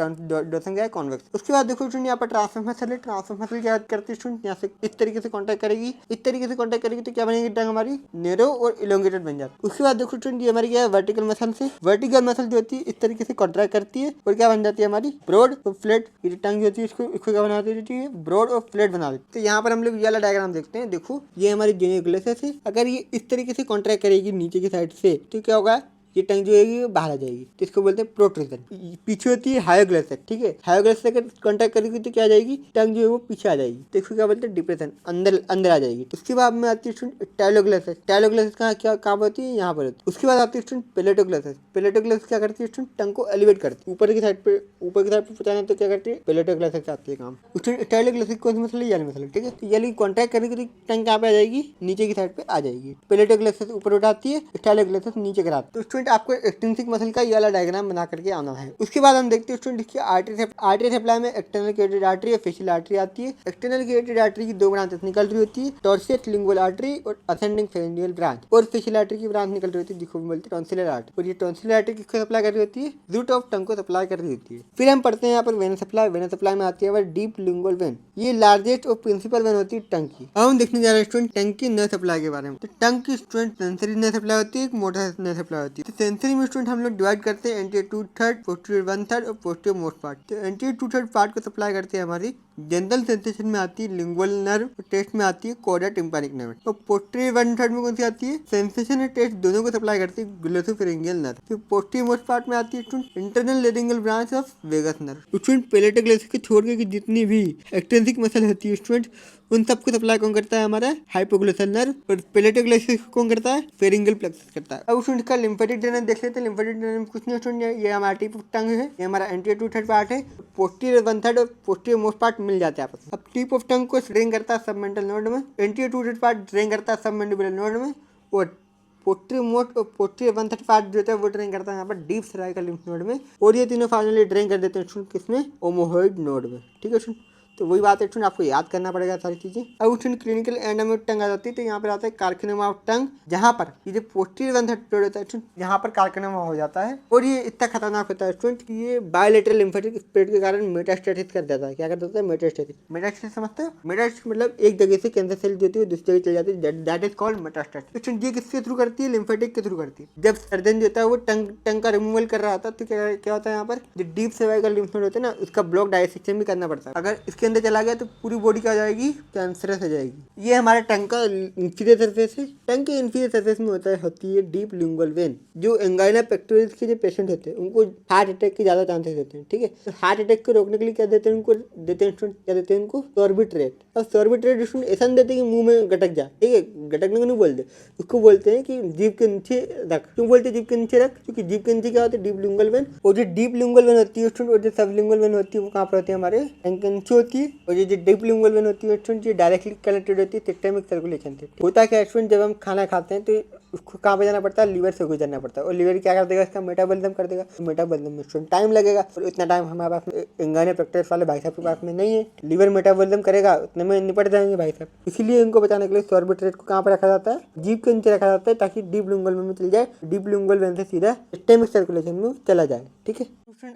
डोर्सम क्या है, कॉन्वेक्स। उसके बाद देखो स्टूडेंट यहाँ पर ट्रांसवर्स मसल है। ट्रांसवर्स मसल क्या करती है स्टूडेंट, यहाँ से इस तरीके से कॉन्टैक्ट करेगी, इस तरीके से कॉन्टैक्ट करेगी तो क्या बनेगी, टंग हमारी नैरो और इलोंगेटेड बन जाती है। उसके बाद देखो स्टूडेंट ये हमारी क्या है, वर्टिकल मसल से, वर्टिकल मसल जो होती है इस तरीके से कॉन्ट्रैक्ट करती है और क्या बन जाती है हमारी, ब्रॉड और फ्लैट। ये टंग जो होती है इसको क्या बना देती है, ब्रॉड और फ्लैट बना देती है। तो यहाँ पर हम लोग ये वाला डायग्राम देखते हैं। देखो ये हमारी जेनियोग्लोसस है, अगर ये इस तरीके से कॉन्ट्रैक्ट करेगी नीचे की साइड से तो क्या होगा, ये टंग जो है बाहर आ जाएगी। तो इसको बोलते हैं प्रोट्रूजन। पीछे होती है हायोग्लोसस, ठीक है। हायोग्लोसस अगर कांटेक्ट करेगी तो क्या आ जाएगी, टंग जो है वो पीछे आ जाएगी। तो इसको क्या बोलते हैं, डिप्रेशन, अंदर आ जाएगी। उसके बाद में आती है टाइलोग्लोसस। टाइलोग्लोसस कहाँ होती है, यहाँ पर होती है। उसके बाद आती है पेलेटोग्लोसस। पेलेटोग्लोसस क्या करती है, टंग को एलिवेट करती है ऊपर की साइड पे पहुंचाना। तो क्या करती है, पेलेटोग्लोसस आती है काम। टाइलोग्लोसस कौन सी मसल है, ये मसल, ठीक है। तो ये कॉन्ट्रैक्ट करेगी तो टंग कहाँ पे आ जाएगी, नीचे की साइड पे आ जाएगी। पेलेटोग्लोसस ऊपर उठाती है, टाइलोग्लोसस नीचे कराती है। तो आपको एक्सट्रिंसिक मसल का ये वाला डायग्राम बना करके आना है। उसके बाद हम देखते हैं स्टूडेंट इसकी आर्टरी सप्लाई में एक्सटर्नल कैरोटिड आर्टरी और फेशियल आर्टरी आती है। एक्सटर्नल कैरोटिड आर्टरी की 2 ब्रांचेस निकल रही होती है, टॉर्सियस लिंगुअल आर्टरी और असेंडिंग फेरेंजियल ब्रांच। और फेशियल आर्टरी की ब्रांच निकल रही होती है जिसको बोलते हैं टॉन्सिलर आर्टरी। और ये टॉन्सिलर आर्टरी किसको सप्लाई कर रही होती है, रूट ऑफ टंग को सप्लाई कर रही होती है। फिर हम पढ़ते हैं यहाँ पर वेन सप्लाई। वेन सप्लाई में आती है डीप लिंगुअल वेन, ये लार्जेस्ट और प्रिंसिपल वेन होती है टंग की। अब हम देखने जा रहे हैं स्टूडेंट टंग की नर्व सप्लाई के बारे में। तो टंग की स्टूडेंट सेंसरी नर्व सप्लाई होती है, एक मोटर नर्व सप्लाई होती है। तो सेंसरी में स्टूडेंट हम लोग डिवाइड करते हैं एंटीरियर 2/3, पोस्टीरियर 1/3 और पोस्टीरियर मोस्ट पार्ट। तो एंटीरियर 2/3 पार्ट को सप्लाई करते हैं हमारी जनरल सेंसेशन में आती है लिंगुअल नर्व, और टेस्ट में आती है कॉर्डा टिम्पैनिक नर्व। और पोस्टीरियर 1/3 में कौन सी आती है, सेंसेशन और टेस्ट दोनों को सप्लाई करती है ग्लोसोफेरिंजियल नर्व। फिर पोस्टीरियर मोस्ट पार्ट में आती है internal laryngeal branch of vagus nerve. Student palatoglossus को छोड़ के जितनी भी एक्सट्रिंसिक मसल होती है स्टूडेंट उन सबको सप्लाई कौन करता है, हमारा हाइपोग्लोसल नर्व। और पेलेटोग्लोसस कौन करता है, फेरिंगल प्लेक्सस करता है। अब स्टूडेंट का लिम्फेटिक ड्रेनेज देख लेते हैं। लिम्फेटिक ड्रेनेज कुछ नहीं स्टूडेंट, ये हमारा टिप ऑफ टंग है, ये हमारा एंटीरियर 2/3 पार्ट है, पोस्टीरियर 1/3 और पोस्टीरियर मोस्ट पार्ट मिल जाते हैं आपस में। अब टिप ऑफ टंग को ड्रेन करता है सबमेंटल नोड में, एंटीरियर 2/3 पार्ट ड्रेन करता है सबमेंडिबुलर नोड में, और पोस्टीरियर मोस्ट और पोस्टीरियर 1/3 पार्ट जो है वो ड्रेन करता है यहाँ पर डीप सर्वाइकल लिम्फ नोड में, और ये तीनों फाइनली ड्रेन कर देते हैं किसमें, ओमोहॉइड नोड में, ठीक है। तो वही बात है स्टूडेंट, आपको याद करना पड़ेगा सारी चीजें। अब स्टूडेंट क्लिनिकल एंड में टंग आ जाती है, तो यहाँ पर आता है कार्सिनोमा ऑफ टंग, जहाँ पर ये जो पोस्टीरियर 1/3 होता है यहाँ पर कार्सिनोमा हो जाता है। और ये इतना खतरनाक होता है स्टूडेंट कि ये बायोलेटरल लिम्फेटिक स्प्रेड के कारण मेटास्टेसिस कर देता है। क्या कर देता है, मेटास्टेसिस। मेटास्टेसिस समझते हो, मेटास्टेसिस मतलब एक जगह से कैंसर सेल जो होती है दूसरी जगह चली जाती है, दैट इज कॉल्ड मेटास्टेसिस। तो ये किसके थ्रू करती है, लिम्फेटिक के थ्रू करती है। जब सर्जन जो होता है वो टंग का रिमूवल कर रहा होता है तो क्या होता है, यहाँ पर जो डीप सर्वाइकल लिम्फ नोड होते हैं ना उसका ब्लॉक डायसेक्शन भी करना पड़ता है। अगर इसके अंदर चला गया तो पूरी बॉडी क्या हो जाएगी, कैंसरस हो जाएगी। ये हमारे टंग का इंफीरियर सरफेस है। टंग के इंफीरियर सरफेस में होती है डीप लिंगुअल वेन। जो एंगाइना पेक्टोरिस के जो पेशेंट होते हैं उनको हार्ट अटैक के ज्यादा चांसेस होते हैं, ठीक है। तो हार्ट अटैक को रोकने के लिए क्या देते हैं उनको, उनको सॉर्बिट्रेट। अब सॉर्बिट्रेट ऐसा नहीं देते कि मुंह में गटक जा, ठीक है, गटकने को नहीं बोलते, उसको बोलते हैं कि जीभ के नीचे रख। क्यों बोलते हैं जीभ के नीचे रख, क्योंकि जीभ के नीचे क्या होता है, डीप लिंगुअल वेन। और जो डीप लिंगुअल वेन होती है और जो सब लिंगुअल वेन होती है वो कहाँ पर होती है, हमारे टंग के नीचे होती है। और जो डीप लिंगुअल वेन होती है स्टूडेंट ये डायरेक्टली कनेक्टेड होती है सिस्टेमिक सर्कुलेशन से। होता क्या स्टूडेंट, जब हम खाना खाते हैं तो उसको कहाँ पे जाना पड़ता है, लीवर से गुजरना पड़ता है। और लीवर क्या कर देगा, इसका मेटाबॉलिज्म कर देगा। मेटाबॉलिज्म में स्टूडेंट टाइम लगेगा, और इतना टाइम हमारे पास इंगाने प्रैक्टिस वाले भाई साहब के पास में नहीं है। लीवर मेटाबॉलिज्म करेगा उतने में निपट जाएंगे भाई साहब। इसीलिए इनको बचाने के लिए सॉर्बिट्रेट को कहाँ पर रखा जाता है, जीभ के नीचे रखा जाता है, ताकि डीप लिंगुअल में चल जाए, डीप लिंगुअल वेन से सीधा सिस्टेमिक सर्कुलेशन में चला जाए। ठीक है,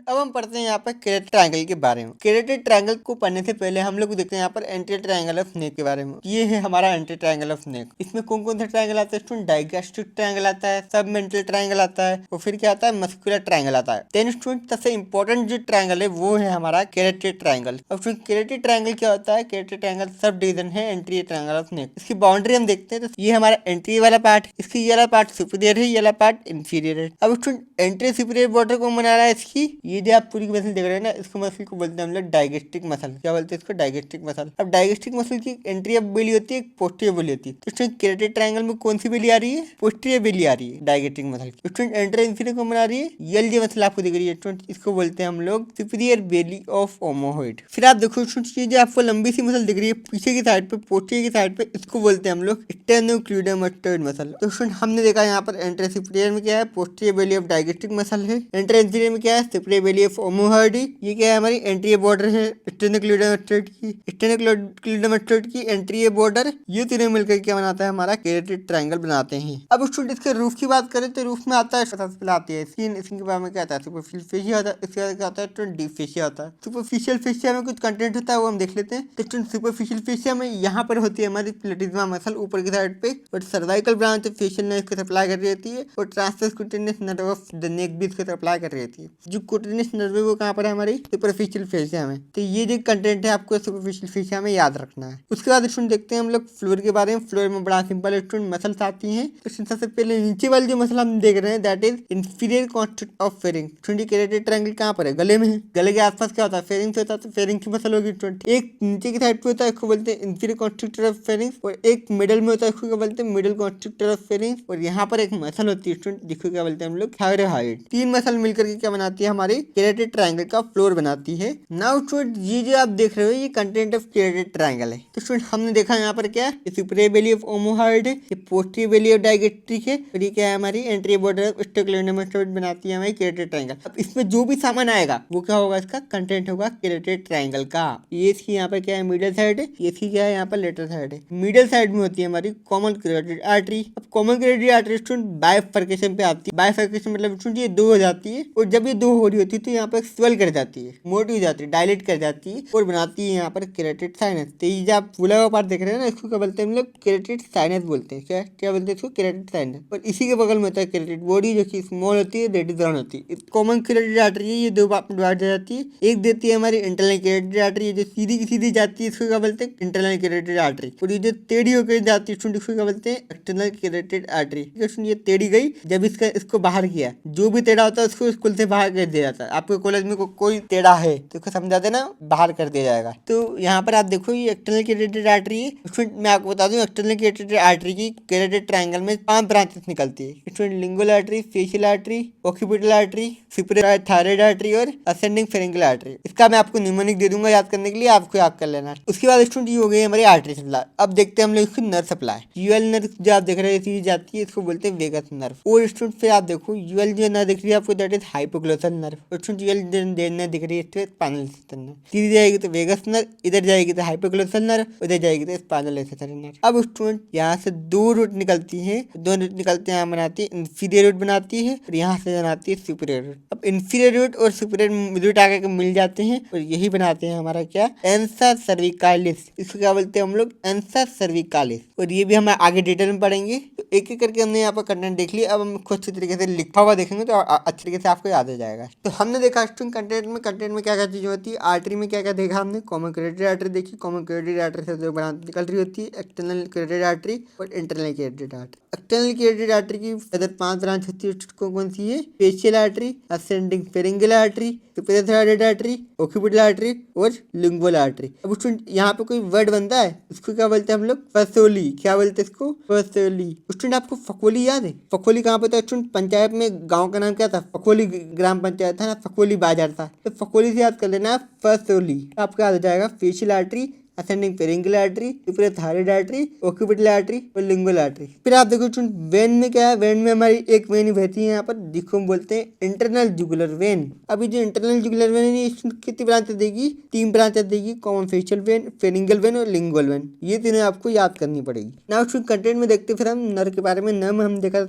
अब हम पढ़ते हैं यहाँ पर केरेटेड ट्रायंगल के बारे में। केरेटेड ट्रायंगल को पढ़ने से पहले हम लोग देखते हैं यहाँ पर एंटी ट्रायंगल ऑफ स्नेक के बारे में। ये है हमारा एंटी ट्रायंगल ऑफ स्नेक। इसमें कौन कौन सा ट्रायंगल आता है स्टूडेंट, डाइगैस्ट्रिक ट्रायंगल आता है, सबमेंटल ट्रायंगल आता है, और फिर क्या आता है, मस्कुलर ट्रायंगल आता है। देन स्टूडेंट सबसे इंपॉर्टेंट जो ट्रायंगल है वो है हमारा केरेटेड ट्रायंगल। अब स्टूडेंट केरेटेड ट्रायंगल क्या होता है, केरेटेड ट्रायंगल सब डिवीजन है एंटी ट्रायंगल ऑफ स्नेक। इसकी बाउंड्री हम देखते हैं, तो ये हमारा एंट्री वाला पार्ट, इसकी ये वाला पार्ट सुपीरियर है, ये वाला पार्ट इंफीरियर है। अब स्टूडेंट एंट्री सुपीरियर बॉर्डर को बना रहा है इसकी, ये जो आप पूरी मसल देख रहे हैं ना, इसको मसल को बोलते हैं हम लोग डाइगेस्टिक मसल। क्या बोलते हैं इसको, डाइगेस्टिक मसल। अब डाइगेस्टिक मसल की एंट्री बेली होती है, पोस्टीरियर बेली होती है। तो स्टूडेंट केरेटेड ट्रायंगल में कौन सी बेली आ रही है, पोस्टीरियर बेली आ रही है डाइगेस्टिक मसल की। स्टूडेंट एंट्री इंफीरियर को बना रही है, ये जो मसल आपको दिख रही है स्टूडेंट, इसको बोलते हैं हम लोग सुपीरियर बेली ऑफ ओमोहॉइड। फिर आप देखो स्टूडेंट, ये जो आपको लंबी सी मसल दिख रही है पीछे की साइड पे, पोस्टीरियर की साइड पे, इसको बोलते हैं हम लोग स्टेनोक्लीडोमास्टोइड मसल। तो स्टूडेंट हमने देखा यहाँ पर एंट्री सुपीरियर में क्या है, पोस्टीरियर बेली ऑफ डाइगेस्टिक मसल है। एंट्री इंफीरियर में क्या है, सुपीरियर बेली ऑफ ओमोहॉइड। ये क्या है, हमारी एंट्री बॉर्डर है स्टेनोक्लीडोमास्टोइड की। स्टेनोक्लीडोमास्टोइड की एंट्री बॉर्डर, ये तीनों मिलकर क्या बनाता है, हमारा केरेटेड ट्रायंगल बनाते हैं। अब स्टूडेंट इसके रूफ की बात करें तो रूफ में आता है, सबसे पहले आती है स्किन। स्किन के बारे में क्या आता है, सुपरफिशियल फेशिया होता है। इसके बाद क्या आता है स्टूडेंट, डीप फेशिया होता है। सुपरफिशियल फेशिया में कुछ कंटेंट होता है, वो हम देख लेते हैं। तो स्टूडेंट सुपरफिशियल फेशिया में यहाँ पर होती है हमारी प्लेटिज्मा मसल ऊपर की साइड पे, और सर्वाइकल ब्रांच फेशियल नर्व को सप्लाई कर रही होती है, और transverse cutaneous nerve of the नेक भी इसको सप्लाई कर रही होती है। जो क्यूटेनियस नर्व है वो कहाँ पर है, हमारी सुपरफिशियल फेशिया में। तो ये जो कंटेंट है आपको सुपरफिशियल फेशिया में याद रखना है। उसके बाद स्टूडेंट देखते हैं हम लोग फ्लोर के बारे में। फ्लोर में बड़ा सिंपल स्टूडेंट मसल्स आती हैं। तो सबसे पहले नीचे वाली जो मसल हम देख रहे हैं, that is inferior constitute of pharynx. Student carotid triangle कहाँ पर है, गले में है। गले के आसपास क्या होता है, फेरिंग होता है। तो फेरिंग की मसल होगी स्टूडेंट, एक नीचे की साइड पे होता है, इसको बोलते हैं इंफीरियर कॉन्स्ट्रिक्टर ऑफ फेरिंग, और एक मिडल में होता है, इसको क्या बोलते हैं, मिडल कॉन्स्ट्रिक्टर ऑफ फेरिंग। और यहाँ पर एक मसल होती है स्टूडेंट, जिसको क्या बोलते हैं हम लोग, थायरॉइड। तीन मसल मिलकर के क्या बनाती है, हमारी केरेटेड ट्रायंगल का फ्लोर बनाती है। नाउ स्टूडेंट ये जो आप देख रहे हो, ये कंटेंट ऑफ केरेटेड ट्रायंगल है। तो स्टूडेंट हमने देखा यहाँ पर क्या है, सुपीरियर बेली ऑफ ओमोहॉइड है, ये पोस्टीरियर बेली ऑफ डाइगेस्ट्रिक है, और ये क्या है, हमारी एंट्री बॉर्डर ऑफ स्टेक्लोडोमास्टोइड बनाती है हमारी केरेटेड ट्रायंगल। अब इसमें जो भी सामान आएगा वो क्या होगा, इसका कंटेंट होगा केरेटेड ट्रायंगल का। ये इसकी यहाँ पर क्या है, मिडल साइड है, ये इसकी क्या है, यहाँ पर लेटर साइड है। मिडल साइड में होती है हमारी कॉमन कैरोटिड आर्टरी। अब common carotid artery student bifurcation पे आती है। बाइफर्केशन मतलब स्टूडेंट ये दो हो जाती है, और जब ये दो हो रही होती है तो यहाँ पर स्वेल कर जाती है, मोटी हो जाती है, डायलेट कर जाती है, और बनाती है यहाँ पर केरेटेड साइनस। तो ये जो आप फूला हुआ पार्ट देख रहे हैं ना, इसको क्या बोलते हैं हम लोग, केरेटेड साइनस बोलते हैं। क्या क्या बोलते हैं इसको, केरेटेड साइनस। और इसी के बगल में होता है केरेटेड बॉडी, जो कि स्मॉल होती है, दैट इज राउंड होती है। कॉमन केरेटेड आर्टरी ये दो पार्ट में डिवाइड हो जाती है। एक देती है हमारी इंटरनल केरेटेड आर्टरी, जो सीधी की सीधी जाती है, इसको क्या बोलते हैं, इंटरनल केरेटेड आर्टरी। और ये जो टेढ़ी होकर जाती है स्टूडेंट, इसको क्या बोलते हैं, एक्सटर्नल केरेटेड आर्टरी। ये टेढ़ी गई, जब इसको बाहर किया, जो भी टेढ़ा होता है उसको स्कूल से बाहर कर दिया जाता है। आपके कॉलेज में कोई टेढ़ा है तो उसको समझा देना, बाहर कर दिया जाएगा। तो यहाँ पर आप देखो, ये एक्सटर्नल केरेटेड आर्टरी है। स्टूडेंट मैं आपको बता दूं, एक्सटर्नल केरेटेड आर्टरी की केरेटेड ट्रायंगल में 5 ब्रांचेस निकलती है student, lingual artery, facial artery, occipital artery, superior thyroid artery, और असेंडिंग फेरिंगल आर्टरी। इसका मैं आपको निमोनिक दे दूंगा याद करने के लिए, आपको याद कर लेना। उसके बाद स्टूडेंट ये हो गई हमारी आर्टरी सप्लाई। अब देखते हैं हम लोग इसकी नर्व सप्लाई। यूएल नर्व जो आप देख रहे हैं जाती है, इसको बोलते हैं वेगस नर्व। और स्टूडेंट फिर आप देखो, यूएल जो नर्व दिख रही है आपको, दैट इज हाइपोग्लोसल नर्व। और स्टूडेंट यूएल नर्व दिख रही है स्पाइनल सिस्टम नर्व। सीधी जाएगी तो वेगस नर्व, इधर जाएगी तो हाइपोग्लोसल नर्व, उधर जाएगी तो स्पाइनल नर्व। अब स्टूडेंट यहाँ से 2 रूट निकलती है, 2 रूट निकलते हैं, बनाती है इंफीरियर रूट बनाती है, और यहाँ से बनाती है सुपीरियर रूट। अब इंफीरियर रूट और सुपीरियर रूट आकर मिल जाते हैं, और यही बनाते हैं हमारा क्या, एंसा सर्विकालिस। इसको क्या बोलते हैं हम लोग, एंसा सर्विकालिस। और ये भी हम आगे डिटेल में पढ़ेंगे। तो एक एक करके हमने यहाँ पर कंटेंट देख लिया। अब हम खुद अच्छी तरीके से लिखा हुआ देखेंगे तो अच्छी तरीके से आपको याद हो जाएगा। तो हमने देखा स्टूडेंट कंटेंट में क्या क्या चीज़ होती है। आर्टरी में क्या क्या देखा हमने, कॉमन कैरोटिड आर्टरी देखी। कॉमन कैरोटिड आर्टरी से 2 ब्रांच निकल रही होती है, एक्सटर्नल कैरोटिड आर्टरी और internal carotid artery. External carotid artery की अदर 5 ब्रांच होती है, कौन सी है, facial artery, ascending pharyngeal artery, superior thyroid artery, occipital artery, और लिंगुअल आर्टरी। अब स्टूडेंट यहाँ पे कोई वर्ड बनता है, उसको क्या बोलते हैं हम लोग, फसोली। क्या बोलते हैं इसको, फसोली। स्टूडेंट आपको फकोली याद है, फकोली कहाँ पे था स्टूडेंट, पंचायत में गांव का नाम क्या था, फकोली ग्राम पंचायत था ना, फकोली बाजार था। तो फकोली से याद कर लेना फसोली, आपको याद हो जाएगा। Facial artery ascending pharyngeal artery, superior thyroid artery, occipital artery और लिंगुअल आर्टरी। फिर आप देखो स्टूडेंट वेन में क्या है, वेन में हमारी एक वेन बहती है यहाँ पर जिसको हम बोलते हैं इंटरनल जुगुलर वेन। अभी जो इंटरनल जुगुलर वेन है कितनी ब्रांचेस देगी, 3 ब्रांचेस देगी, कॉमन फेशियल वेन, फेरिंगल वेन और लिंगुअल वेन। ये तीनों आपको याद करनी पड़ेगी। नाउ स्टूडेंट कंटेंट में देखते फिर हम नर के बारे में। नर में हम देखा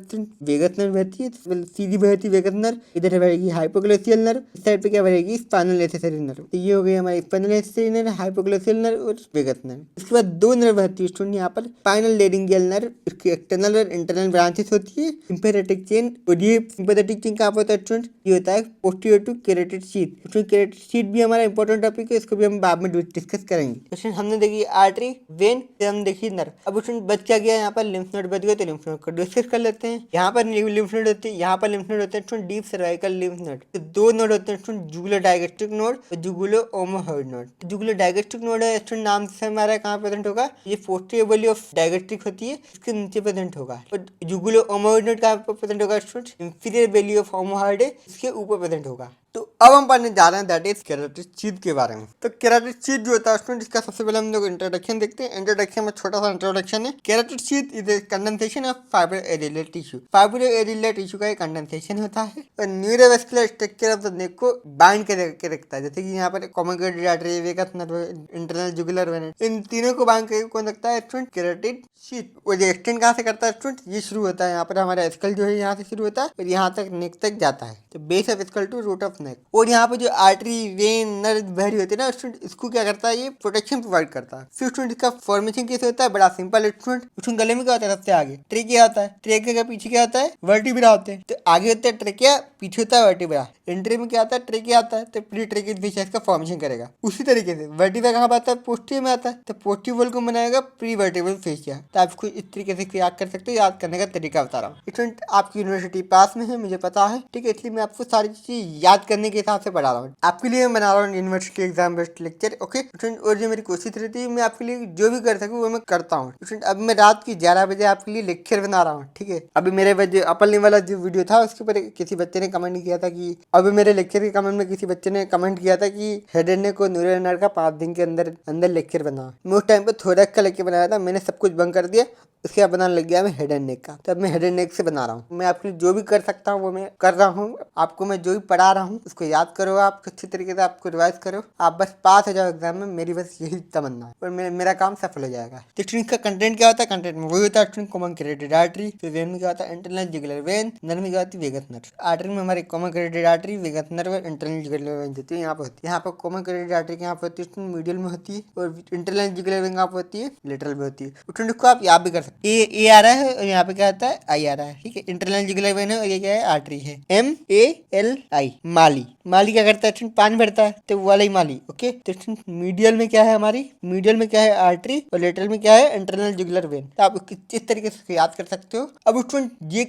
वेगस नर्व बहती है, सीधी बहती वेगस नर्व, इधर बहेगी हाइपोग्लोसियल नर्व, इस साइड पे क्या बहेगी स्पाइनल एक्सेसरी नर्व। तो ये हो गई हमारी spinal accessory nerve, hypoglossal nerve और वेगस नर्व। इसके बाद 2 नर्व बहती है स्टूडेंट यहाँ पर, स्पाइनल लेरिंगियल नर्व, इसकी एक्सटर्नल और इंटरनल ब्रांचेस होती है। सिंपैथेटिक चेन, और ये सिंपैथेटिक चेन कहाँ पर होता है स्टूडेंट, ये होता है पोस्टीरियर टू कैरोटिड शीथ। इसमें कैरोटिड शीथ भी हमारा इंपॉर्टेंट टॉपिक है, इसको भी हम बाद में डिस्कस करेंगे। क्वेश्चन हमने देखी आर्टरी, वेन, फिर हम देखी नर्व। अब स्टूडेंट बच क्या गया यहाँ पर, लिम्फ नोड बच गए, तो लिम्फ नोड को डिस्कस कर लेते हैं। यहाँ पर लिम्फ नोड होती है, यहाँ पर लिम्फ नोड होते हैं student deep cervical lymph node. तो 2 नोड होते हैं स्टूडेंट, जुगुलर डायगेस्ट्रिक नोड और जुगुलो omohyoid node. Jugulodigastric node है स्टूडेंट, नाम से हमारा कहाँ प्रेजेंट होगा, ये पोस्टीरियर वॉली ऑफ डायगेस्ट्रिक होती है, इसके नीचे प्रेजेंट होगा। और जुगुलो ओमोहॉइड नोड कहाँ पर प्रेजेंट होगा student, inferior valley of omohyoid है, इसके ऊपर प्रेजेंट होगा। तो अब हम पढ़ने जा रहे हैं दैट इज केराटिड शीथ के बारे में। तो केराटिड शीथ जो होता है स्टूडेंट, इसका सबसे पहले हम लोग इंट्रोडक्शन देखते हैं। इंट्रोडक्शन में छोटा सा इंट्रोडक्शन है। Carotid sheath is a condensation of fibre areolar tissue. Fibre areolar tissue का एक कंडेंसेशन होता है और neurovascular structure of the neck को बाइंड करके रखता है। जैसे कि यहाँ पर common carotid artery, vagus nerve, internal jugular vein, इन तीनों को बाइंड करके कौन रखता है स्टूडेंट, केराटिड शीथ। और ये एक्सटेंड कहाँ से करता है स्टूडेंट, ये शुरू होता है यहाँ पर हमारा स्कल जो है यहाँ से शुरू होता है और यहाँ तक नेक तक जाता है। तो base of skull to root of neck. और यहाँ पे जो आर्टरी, वेन, नर्व बह रही होती है ना स्टूडेंट, इसको क्या करता है, ये प्रोटेक्शन प्रोवाइड करता है। फिर स्टूडेंट इसका फॉर्मेशन कैसे होता है, बड़ा सिंपल है स्टूडेंट। गले में क्या होता है, सबसे आगे ट्रेकिया होता है, ट्रेकिया के पीछे क्या होता है, वर्टिब्रा होते हैं। तो आगे होता है ट्रेकिया, पीछे होता है वर्टिब्रा। एंट्री में क्या आता है, ट्रेकिया आता है, तो प्री ट्रेकियल फेशिया इसका फॉर्मेशन करेगा। उसी तरीके से वर्टिब्रा कहाँ पर आता है, पोस्टीरियर में आता है, तो पोस्टीरियर वॉल को बनाएगा प्री वर्टिब्रल फेशिया। तो आप इसको इस तरीके से याद कर सकते हो। याद करने का तरीका बता रहा हूँ स्टूडेंट, आपकी यूनिवर्सिटी पास में है मुझे पता है, ठीक है, इसलिए मैं आपको सारी चीजें याद करने के हिसाब से पढ़ा रहा हूँ। आपके लिए मैं बना रहा हूँ university exam based lecture, okay student. और जो मेरी कोशिश रहती है मैं आपके लिए जो भी कर सकूँ वो मैं करता हूँ स्टूडेंट। अब मैं रात की 11 बजे आपके लिए लेक्चर बना रहा हूँ, ठीक है। अभी मेरे जो अपल वाला जो वीडियो था उसके ऊपर किसी बच्चे ने कमेंट किया था कि, अभी मेरे लेक्चर के कमेंट में किसी बच्चे ने कमेंट किया था कि हेड एंड नेक को न्यूरो नर्व का 5 दिन के अंदर लेक्चर बना। मैं उस टाइम पे थोरेक्स का लेक्चर बनाया था, मैंने सब कुछ बंद कर दिया, उसके बाद बनाने लग गया मैं हेड एंड नेक का। तब मैं हेड एंड नेक से बना रहा हूँ। मैं आपके लिए जो भी कर सकता हूँ वो मैं कर रहा हूँ। आपको मैं जो भी पढ़ा रहा हूँ उसको याद करो, आप अच्छी तरीके से आपको रिवाइज करो, आप बस पास हो जाओ एग्जाम में, मेरी बस यही तमन्ना है और मेरा काम सफल हो जाएगा। तो स्टूडेंट का कंटेंट क्या होता है, कंटेंट में वही होता है स्टूडेंट, कॉमन कैरोटिड आर्टरी। फिर वेन में क्या होता है, इंटरनल जुगुलर वेन। नर्व में क्या होती है, वेगस नर्व। आर्टरी में हमारी common carotid artery, vagus nerve, internal jugular vein होती है, यहाँ पर होती है। यहाँ पर कॉमन कैरोटिड आर्टरी यहाँ पर होती है मीडियल में होती है, और इंटरनल जुगुलर वेन यहाँ पर होती है लेटरल में होती है। स्टूडेंट को आप याद भी कर सकते हैं, ए आ रहा है और यहाँ पे क्या आता है, आई आ रहा है, ठीक है। इंटरनल जुगुलर वेन है और ये क्या है, आर्टरी है, MALI, माली। माली क्या करता है, पानी भरता है, तो वो वाला ही माली, ओके। तो मीडियल में क्या है हमारी, मीडियल में क्या है आर्टरी, और लेटरल में क्या है इंटरनल जुगुलर वेन। तो आप इस तरीके से याद कर सकते हो। अब स्टूडेंट ये